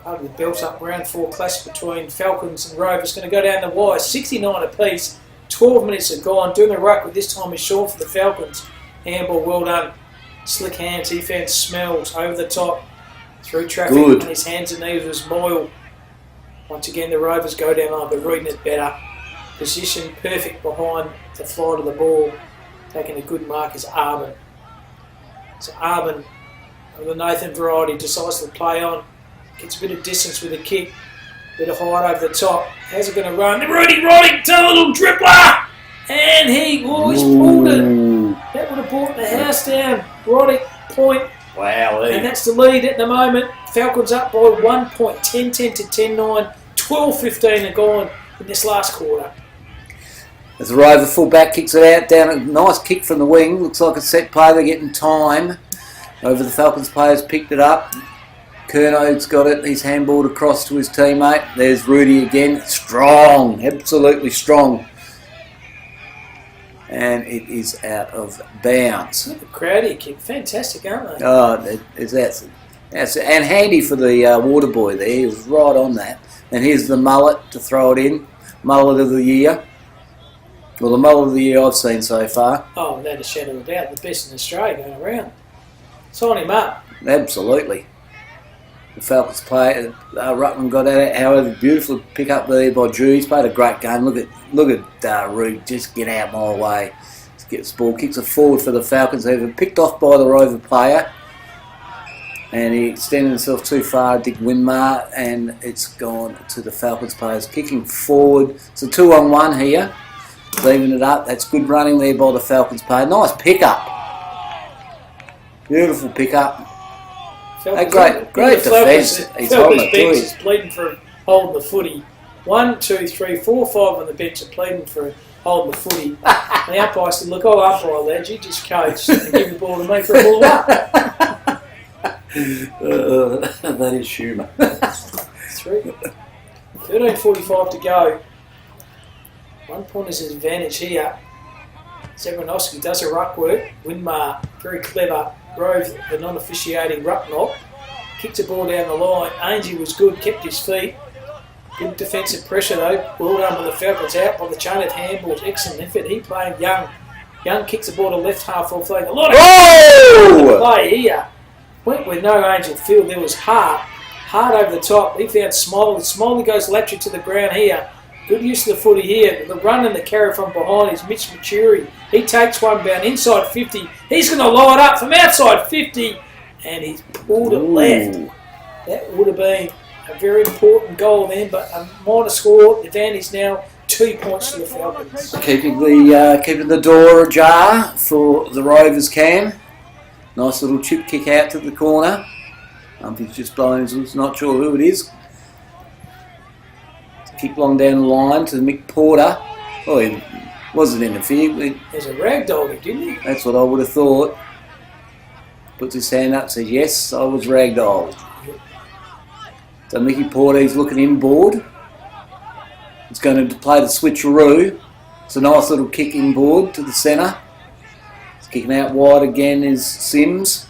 Over the belt up round 4 clash between Falcons and Rovers. Going to go down the wire. 69 apiece. 12 minutes have gone. Doing the ruck with this time is short for the Falcons. Handball, well done. Slick hands. He found Smells over the top. Through traffic. Good. On his hands and knees was Moyle. Once again, the Rovers go down line, but reading it better. Position perfect behind the flight of the ball. Taking a good mark is Arbin. So Arbin, of the Nathan variety, decides to play on. Gets a bit of distance with a kick. Bit of height over the top. How's it going to run? Rudy Roddick to a little dribbler! And he's pulled it. That would have brought the house down. Roddick point. Wow. And that's the lead at the moment. Falcons up by 1 point, 10-10 to 10-9. 12-15 are gone in this last quarter. As the Rover fullback kicks it out, down a nice kick from the wing. Looks like a set play. They're getting time. Over the Falcons players picked it up. Curno's got it. He's handballed across to his teammate. There's Rudy again. Strong. Absolutely strong. And it is out of bounds. Look at Crowdy kick. Fantastic, aren't they? Oh, that's and handy for the water boy there. He was right on that. And here's the mullet to throw it in. Mullet of the year. Well, the mullet of the year I've seen so far. Oh, without a shadow of a doubt, the best in Australia going around. Sign him up. Absolutely. The Falcons player, Ruttman got at it. However, beautiful pick up there by Drew. He's played a great game. Look at Reed. Just get out my way. Gets the ball, kicks it forward for the Falcons. They've been picked off by the Rover player. And he extended himself too far, Dick Winmar, and it's gone to the Falcons players. Kicking forward. It's a 2-on-1 here. Leaving it up. That's good running there by the Falcons player. Nice pick-up. Beautiful pick-up. Great defence. He's holding it bench to is pleading for holding the footy. 1, 2, 3, 4, 5 on the bench are pleading for holding the footy. And the umpire said, look, I'll umpire, lad. You just coach and give the ball to me for a ball up. That is humour. 13:45 to go. 1 point is his advantage here. Zebranovsky does a ruck work. Winmar, very clever. Rove, the non-officiating ruck knock. Kicked the ball down the line. Ainsley was good, kept his feet. Good defensive pressure though. Well done by the Falcons out by the chain of handballs. Excellent effort. He played Young. Young kicks the ball to left half full flank. A lot of play here. Went with no Angel field. There was Hart. Hart over the top. He found Smiley. Smiley goes lateral to the ground here. Good use of the footy here. The run and the carry from behind is Mitch Maturi. He takes one bound inside 50. He's going to light up from outside 50. And he's pulled it left. That would have been a very important goal then, but a minor score. The advantage now 2 points to the Falcons. Keeping the door ajar for the Rovers can. Nice little chip kick out to the corner. He's just blowing his loose, not sure who it is. Kick long down the line to Mick Porter. Oh, he wasn't interfered. There's a ragdoll, didn't he? That's what I would have thought. Puts his hand up, says, yes, I was ragdolled. So Mickey Porter, he's looking inboard. He's going to play the switcheroo. It's a nice little kick inboard to the centre. He's kicking out wide again is Sims.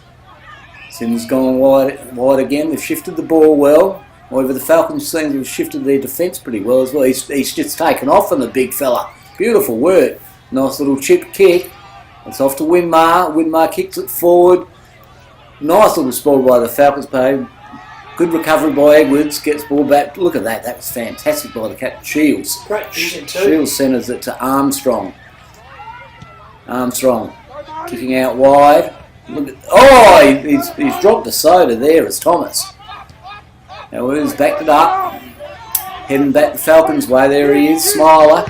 Sims gone wide again. They've shifted the ball well. However, the Falcons seem to have shifted their defence pretty well as well. He's just taken off on the big fella. Beautiful work. Nice little chip kick. It's off to Winmar. Winmar kicks it forward. Nice little spot by the Falcons player. Good recovery by Edwards. Gets ball back. Look at that. That was fantastic by the captain. Shields. Great vision too. Shields centres it to Armstrong. Armstrong kicking out wide. Look at, he's dropped the soda there as Thomas. Now Williams backed it up. Heading back the Falcons' way. There he is, Smiler.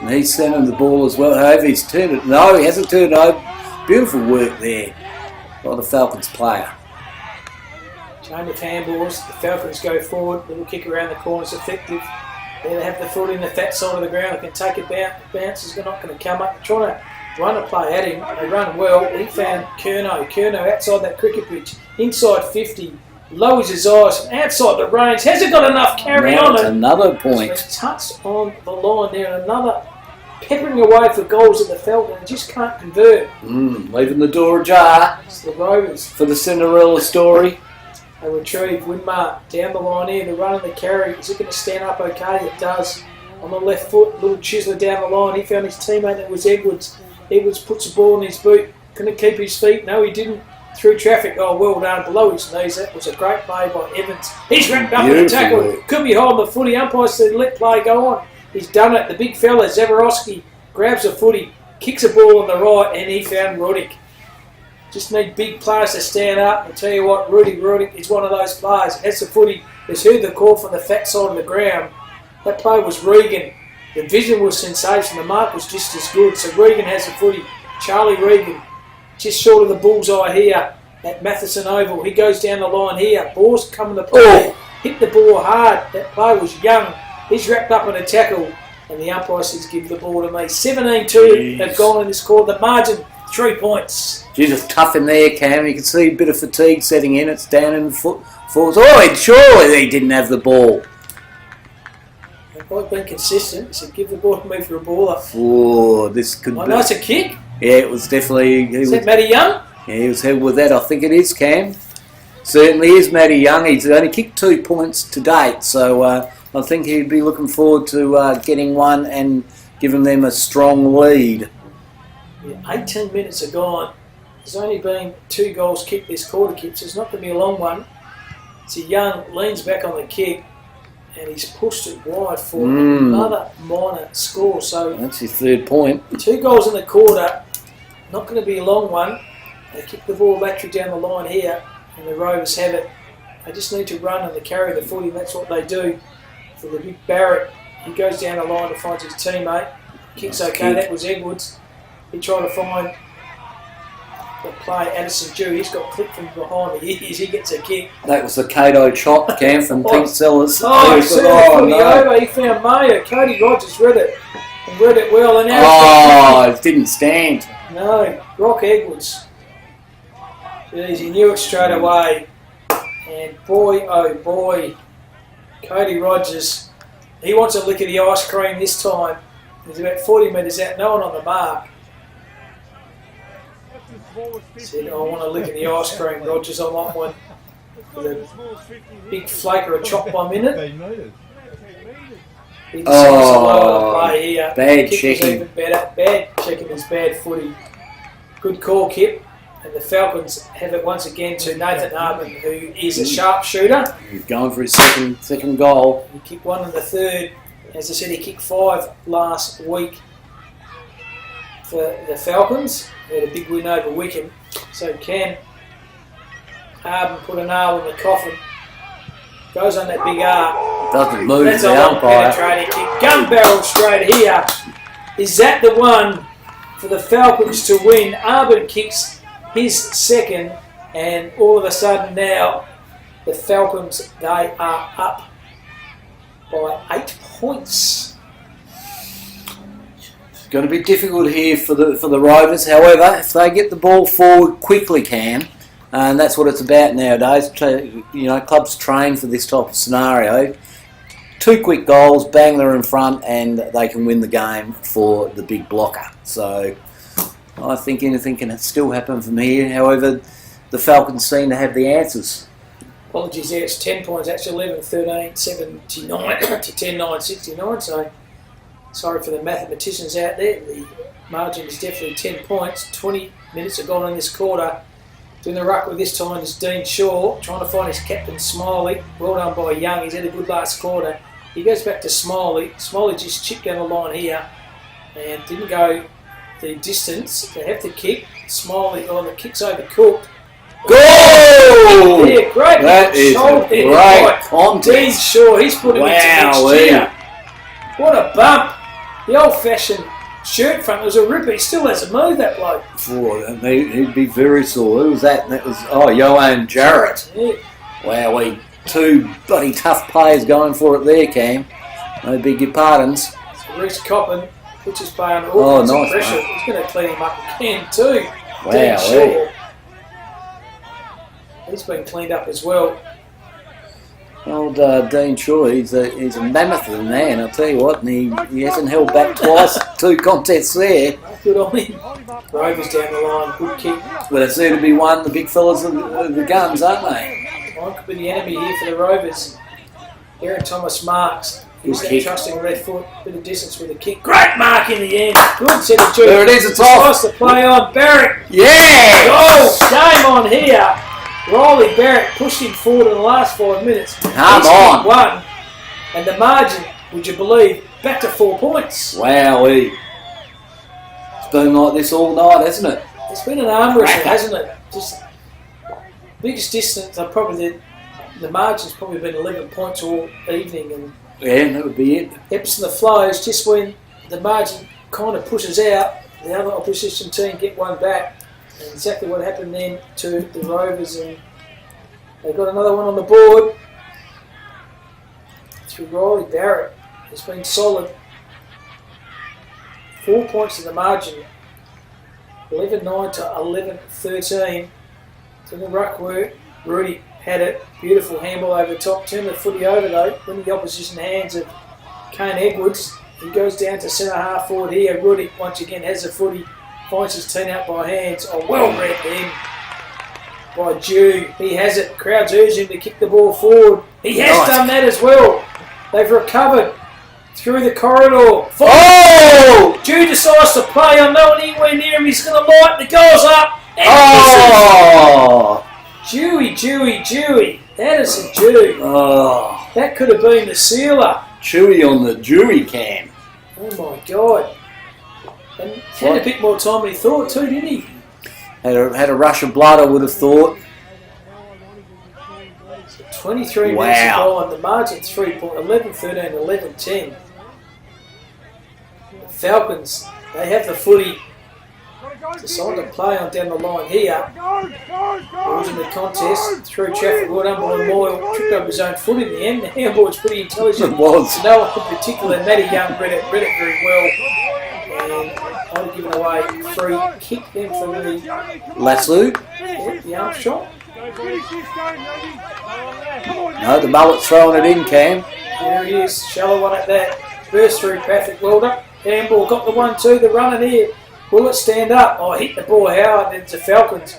And he's sending the ball as well. However, he's turned it. No, he hasn't turned it over. Beautiful work there by the Falcons player. Chain of handballs. The Falcons go forward. Little kick around the corner is effective. There they have the foot in the fat side of the ground. They can take it down. Bounces are not going to come up. They're trying to run a play at him. They run well. He found Curno. Curno outside that cricket pitch. Inside 50. Lowers his eyes from outside the range. Hasn't got enough carry on it. Another point. So touch on the line there. Another peppering away for goals at the Falcons. They just can't convert. Leaving the door ajar. It's the Rovers. For the Cinderella story. They retrieve Winmar down the line here. The run and the carry. Is it going to stand up okay? It does. On the left foot, little chiseler down the line. He found his teammate. That was Edwards. Edwards puts the ball in his boot. Couldn't keep his feet. No, he didn't. Through traffic. Oh, well done. Below his knees. That was a great play by Evans. He's wrapped up in the tackle. Could be holding the footy. Umpire said let play go on. He's done it. The big fella, Zaborowski, grabs the footy, kicks a ball on the right, and he found Rudick. Just need big players to stand up. I'll tell you what, Rudick is one of those players. Has the footy. Has heard the call from the fat side of the ground. That play was Regan. The vision was sensational. The mark was just as good. So Regan has the footy. Charlie Regan just short of the bullseye here at Matheson Oval. He goes down the line here. Ball's coming to play. Hit the ball hard. That play was young. He's wrapped up in a tackle, and the umpire says give the ball to me. 17-2 have gone in this quarter. The margin, 3 points. Jesus, tough in there, Cam. You can see a bit of fatigue setting in. It's down in the forwards. Oh, surely he didn't have the ball. They've both been consistent. He said give the ball to me for a baller. Oh, this could be. Nice a kick. Yeah, it was definitely. Is that Matty Young? Yeah, he was held with that. I think it is, Cam. Certainly is Matty Young. He's only kicked 2 points to date, so I think he'd be looking forward to getting one and giving them a strong lead. Yeah, 18 minutes are gone. There's only been 2 goals kicked this quarter, Kip, so it's not going to be a long one. So Young leans back on the kick, and he's pushed it wide for another minor score. So that's his 3rd point. 2 goals in the quarter. Not going to be a long one. They kick the ball laterally down the line here, and the Rovers have it. They just need to run and they carry the footy, and that's what they do. For the big Barrett, he goes down the line to find his teammate. Kicks okay, that was Edwards. He tried to find the play, Addison Dew. He's got clipped from behind the ears. He gets a kick. That was the Cato chop, Cam, from Pink Sellers. Oh, he sent it over. He found Mayo. Cody Rogers read it. And read it well. And now it didn't stand. No, Brock Edwards. Jeez, he knew it straight away. And boy, oh boy, Cody Rogers, he wants a lick of the ice cream this time. He's about 40 metres out, no one on the mark. He said, I want a lick of the ice cream, Rogers, I want one. With a big flake or a chop by minute. He decides to lower the play here. Bad Kick checking. even better. Bad checking is bad footy. Good call, Kip. And the Falcons have it once again to Nathan Harmon, who is a sharpshooter. He's going for his second goal. He kicked 1 in the 3rd. As I said, he kicked 5 last week for the Falcons. They had a big win over Wickham. So can Harmon put a nail in the coffin? Goes on that big R. Doesn't move That's the a long umpire. penetrating kick. Gun barrel straight here. Is that the one for the Falcons to win? Arbin kicks his 2nd, and all of a sudden now the Falcons, they are up by 8 points. It's going to be difficult here for the Rovers. However, if they get the ball forward quickly, Cam, and that's what it's about nowadays. Clubs train for this type of scenario. 2 quick goals, bang, they're in front, and they can win the game for the big blocker. So I think anything can still happen from here. However, the Falcons seem to have the answers. Apologies there, it's 10 points, actually 11-13, 79 to 10-9, 69. So sorry for the mathematicians out there. The margin is definitely 10 points. 20 minutes have gone in this quarter. Doing the ruck with this time is Dean Shaw, trying to find his captain Smiley. Well done by Young, he's had a good last quarter. He goes back to Smiley. Smiley just chipped down the line here and didn't go the distance. They have to kick. Smiley, the kick's overcooked. Goal! Yeah, great. That is a great contest. Dean Shaw, he's put him into next year. What a bump. The old-fashioned shirt front was a ripper. He still hasn't moved, that bloke. Oh, he'd be very sore. Who was that? That was, Johan Jarrett. Yeah. Wow, 2 bloody tough players going for it there, Cam. No beg your pardons. So Reece Coppin puts his play under all kinds of pressure. Mate. He's going to clean him up again too. Wow, Dean Shaw. He's been cleaned up as well. Old Dean Shaw, he's a mammoth of a man, I'll tell you what, and he hasn't held back twice, 2 contests there. Good on him. Rovers down the line, good kick. Well, it's there to be one, the big fellas of the guns, aren't they? Mine could be the enemy here for the Rovers. Aaron Thomas marks. He's that trusting left foot, bit of distance with a kick. Great mark in the end. Good set of two. There it is, it's off. Nice to play on. Barrett. Yeah! Oh, game on here. Riley Barrett pushed him forward in the last 5 minutes. Come on. One. And the margin, would you believe, back to 4 points. Wowee. It's been like this all night, hasn't it? It's been an arm wrestle, hasn't it? Just biggest distance, the margin's probably been 11 points all evening. And yeah, that would be it. Ebbs and the flows, just when the margin kind of pushes out, the other opposition team get one back. And exactly what happened then to the Rovers, and they got another one on the board through Riley Barrett. It's been solid. 4 points in the margin. 11-9 to 11-13. To the ruck work. Rudy had it. Beautiful handball over the top. Turned the footy over though. In the opposition hands of Kane Edwards. He goes down to centre half forward here. Rudy once again has the footy. Finds his team out by hands. Oh, well read then by Jew. He has it. Crowds urge him to kick the ball forward. He has done that as well. They've recovered through the corridor. Oh! Jew decides to play on no one anywhere near him. He's going to light the goals up. And Jewy. That is a Jew. Oh. That could have been the sealer. Chewy on the Jewy cam. Oh my God. And had a bit more time than he thought too, didn't he? Had a rush of blood, I would have thought. 23 minutes to go on the margin, 3 point, 11-13, 11-10. The Falcons, they have the footy. Decide to play on down the line here. Balls in the contest, through Trafford Wood, Umberland Moyle, tripped over his own foot in the end. The handball's pretty intelligent. It was. No one in particular, Matty Young read it very well. And I'd have given away free kick then for the Lasso. Yeah, the arm shot. No, the mullet's throwing it in, Cam. There he is, shallow one at that. Burst through Patrick Welder. Handball got the 1-2, the runner here. Will it stand up? Oh, hit the ball hard. It's the Falcons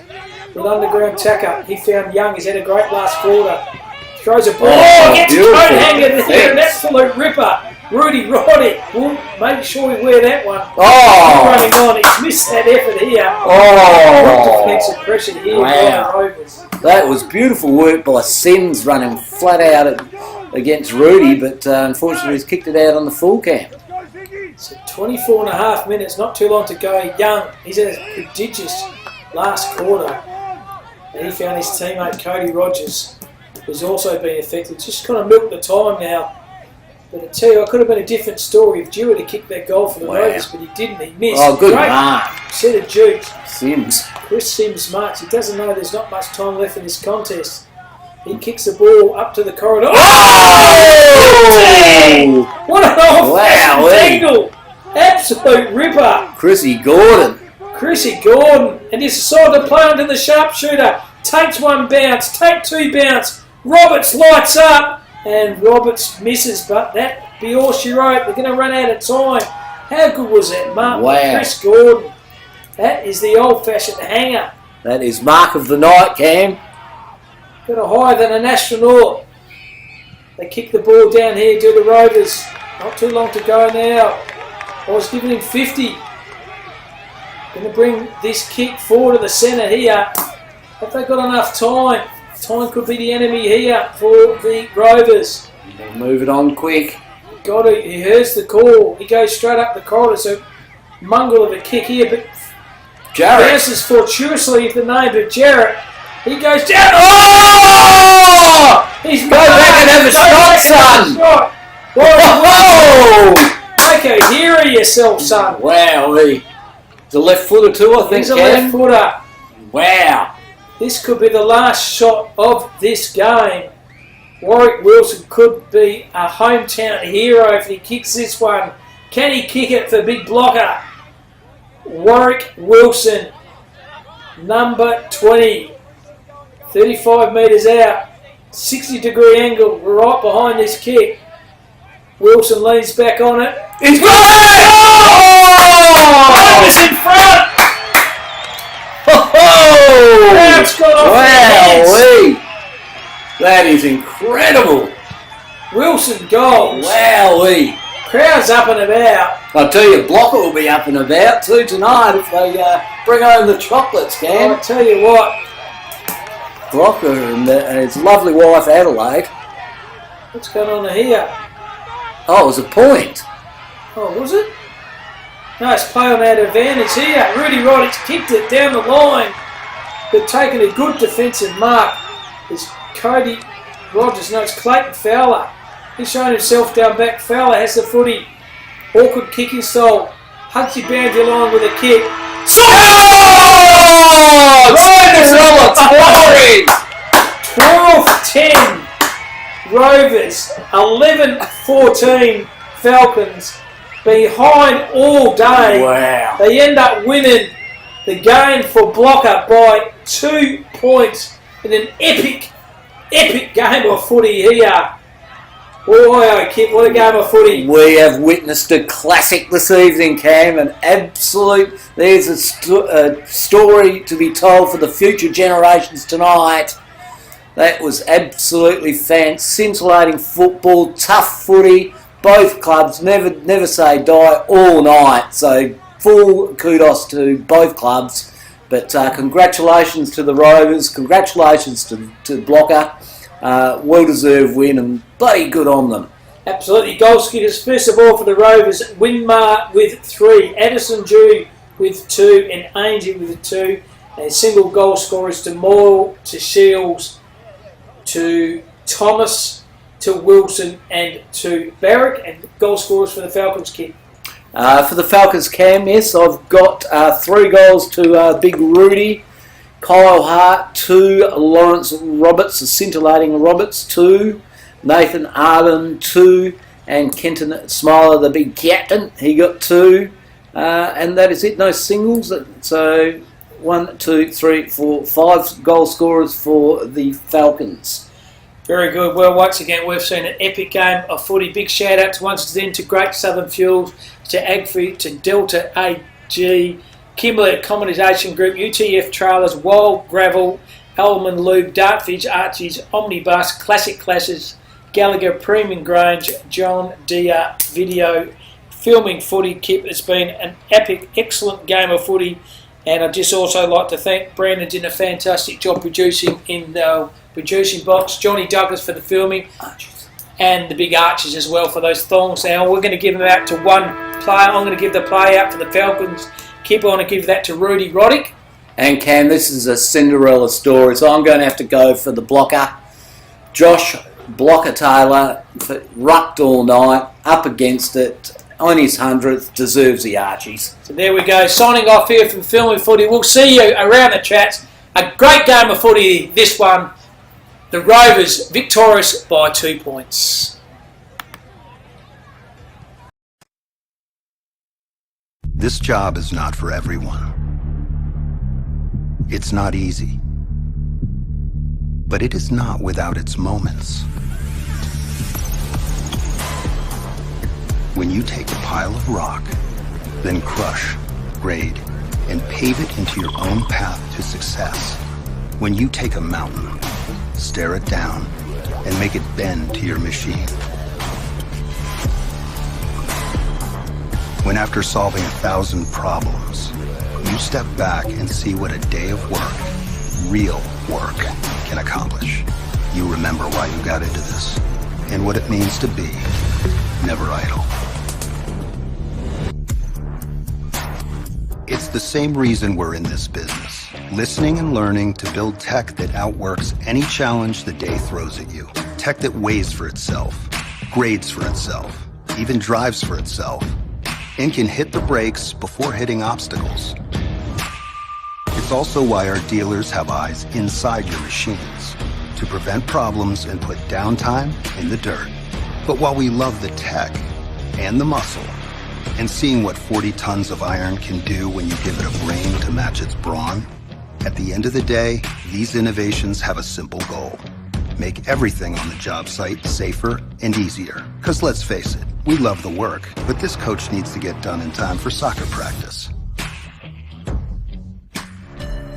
with underground tacker. He found Young. He's had a great last quarter. Throws a ball. Oh, gets a coat hanger there. An absolute ripper. Rudy Roddick will make sure we wear that one. Oh! Running on. He's missed that effort here. Oh! Defensive pressure here. Wow. That was beautiful work by Sims running flat out against Rudy, but unfortunately he's kicked it out on the full cam. So 24 and a half minutes, not too long to go. Young, he's had a prodigious last quarter. And he found his teammate Cody Rogers, who's also been affected. Just kind of milked the time now. But I tell you, it could have been a different story if Jewett had kicked that goal for the Rovers, but he didn't. He missed. Oh, good mark. Set of Jukes. Sims. Chris Sims marks. He doesn't know there's not much time left in this contest. He kicks the ball up to the corridor. Oh! What an old-fashioned angle! Absolute ripper. Chrissy Gordon. And he decided to play onto the sharpshooter. Takes one bounce, take two bounce. Roberts lights up. And Roberts misses, but that be all she wrote. They're going to run out of time. How good was that, Mark? Wow. Chris Gordon. That is the old-fashioned hanger. That is mark of the night, Cam. Got a higher than an astronaut. They kick the ball down here to the Rovers. Not too long to go now. I was giving him 50. Going to bring this kick forward to the centre here. Have they got enough time? Time could be the enemy here for the Rovers. They'll move it on quick. Got it. He hears the call. He goes straight up the corridor. So mongrel of a kick here, but Jarrett bounces fortuitously the name of Jarrett. He goes down. Oh! He's go back and have a shot, son. Whoa! Make a hero of yourself, son. Wow, he's a left footer too, I think. He's a left footer. Wow. This could be the last shot of this game. Warwick Wilson could be a hometown hero if he kicks this one. Can he kick it for big blocker? Warwick Wilson, number 20. 35 metres out. 60-degree angle right behind this kick. Wilson leans back on it. He's got it! Oh! Rovers in front! Oh! Crowd's got off their heads. That is incredible. Wilson goals. Wowee. Crowd's up and about. I'll tell you, Blocker will be up and about too tonight if they bring home the chocolates, Cam. I'll tell you what. Blocker and his lovely wife Adelaide. What's going on here? Oh, it was a point. Oh, was it? Nice play on that advantage here. Rudy Roddick's kicked it down the line, but taking a good defensive mark is Cody Rogers. No, it's Clayton Fowler. He's shown himself down back. Fowler has the footy. Awkward kicking style. Hugs your boundary line with a kick. Oh! 12-10 Rovers, 11-14 Falcons, behind all day. Wow. They end up winning the game for Blocker by 2 points in an epic game of footy here. Oh, Kip, what a game of footy. We have witnessed a classic this evening, Cam, an absolute... There's a story to be told for the future generations tonight. That was absolutely scintillating football, tough footy. Both clubs never say die all night. So full kudos to both clubs. But congratulations to the Rovers. Congratulations to Blocker. Well-deserved win and bloody good on them. Absolutely. Goal scorers, first of all, for the Rovers, Winmar with 3, Addison Dew with 2, and Ainsley with 2. And single goal scorers to Moyle, to Shields, to Thomas, to Wilson, and to Barrick. And goal scorers for the Falcons, Kid. For the Falcons, Cam, yes, I've got 3 goals to Big Rudy, Kyle Hart, 2, Lawrence Roberts, the scintillating Roberts, 2, Nathan Arden, 2, and Kenton Smiler, the big captain, he got 2, and that is it, no singles. So 1, 2, 3, 4, 5 goal scorers for the Falcons. Very good. Well, once again, we've seen an epic game of footy. Big shout out to once again to Great Southern Fuels, to Agfi, to Delta AG, Kimberley Accommodation Group, UTF Trailers, Wild Gravel, Elman Lube, Dartfidge, Archie's, Omnibus, Classic Classes, Gallagher, Premium Grange, John Deere Video, Filming Footy. Kip, it's been an epic, excellent game of footy. And I'd just also like to thank Brandon, did a fantastic job producing in the producing box, Johnny Douglas for the filming, and the big Archers as well for those thongs. Now we're going to give them out to one player. I'm going to give the play out for the Falcons. Keep on to give that to Rudy Roddick. And Cam, this is a Cinderella story, so I'm going to have to go for the Blocker. Josh Blocker Taylor, rucked all night, up against it, on his 100th, deserves the Archies. So there we go, signing off here from Filming Footy. We'll see you around the chats. A great game of footy, this one. The Rovers victorious by 2 points. This job is not for everyone. It's not easy. But it is not without its moments. When you take a pile of rock, then crush, grade, and pave it into your own path to success. When you take a mountain, stare it down, and make it bend to your machine. When after solving 1,000 problems, you step back and see what a day of work, real work, can accomplish. You remember why you got into this, and what it means to be never idle. It's the same reason we're in this business. Listening and learning to build tech that outworks any challenge the day throws at you. Tech that weighs for itself, grades for itself, even drives for itself, and can hit the brakes before hitting obstacles. It's also why our dealers have eyes inside your machines to prevent problems and put downtime in the dirt. But while we love the tech and the muscle, and seeing what 40 tons of iron can do when you give it a brain to match its brawn, at the end of the day, these innovations have a simple goal. Make everything on the job site safer and easier. Because let's face it, we love the work, but this coach needs to get done in time for soccer practice.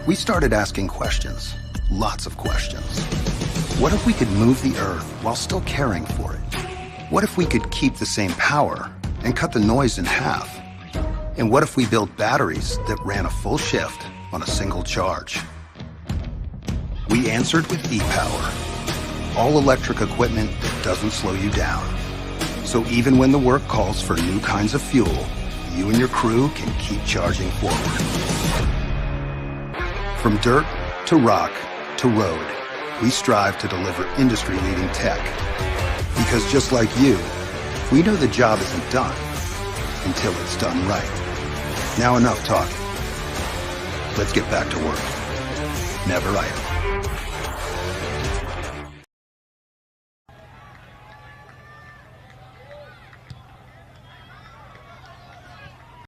We started asking questions, lots of questions. What if we could move the earth while still caring for it? What if we could keep the same power and cut the noise in half? And what if we built batteries that ran a full shift on a single charge? We answered with e-Power, all electric equipment that doesn't slow you down. So even when the work calls for new kinds of fuel, you and your crew can keep charging forward. From dirt to rock to road, we strive to deliver industry-leading tech. Because just like you, we know the job isn't done until it's done right. Now enough talking. Let's get back to work. Never idle.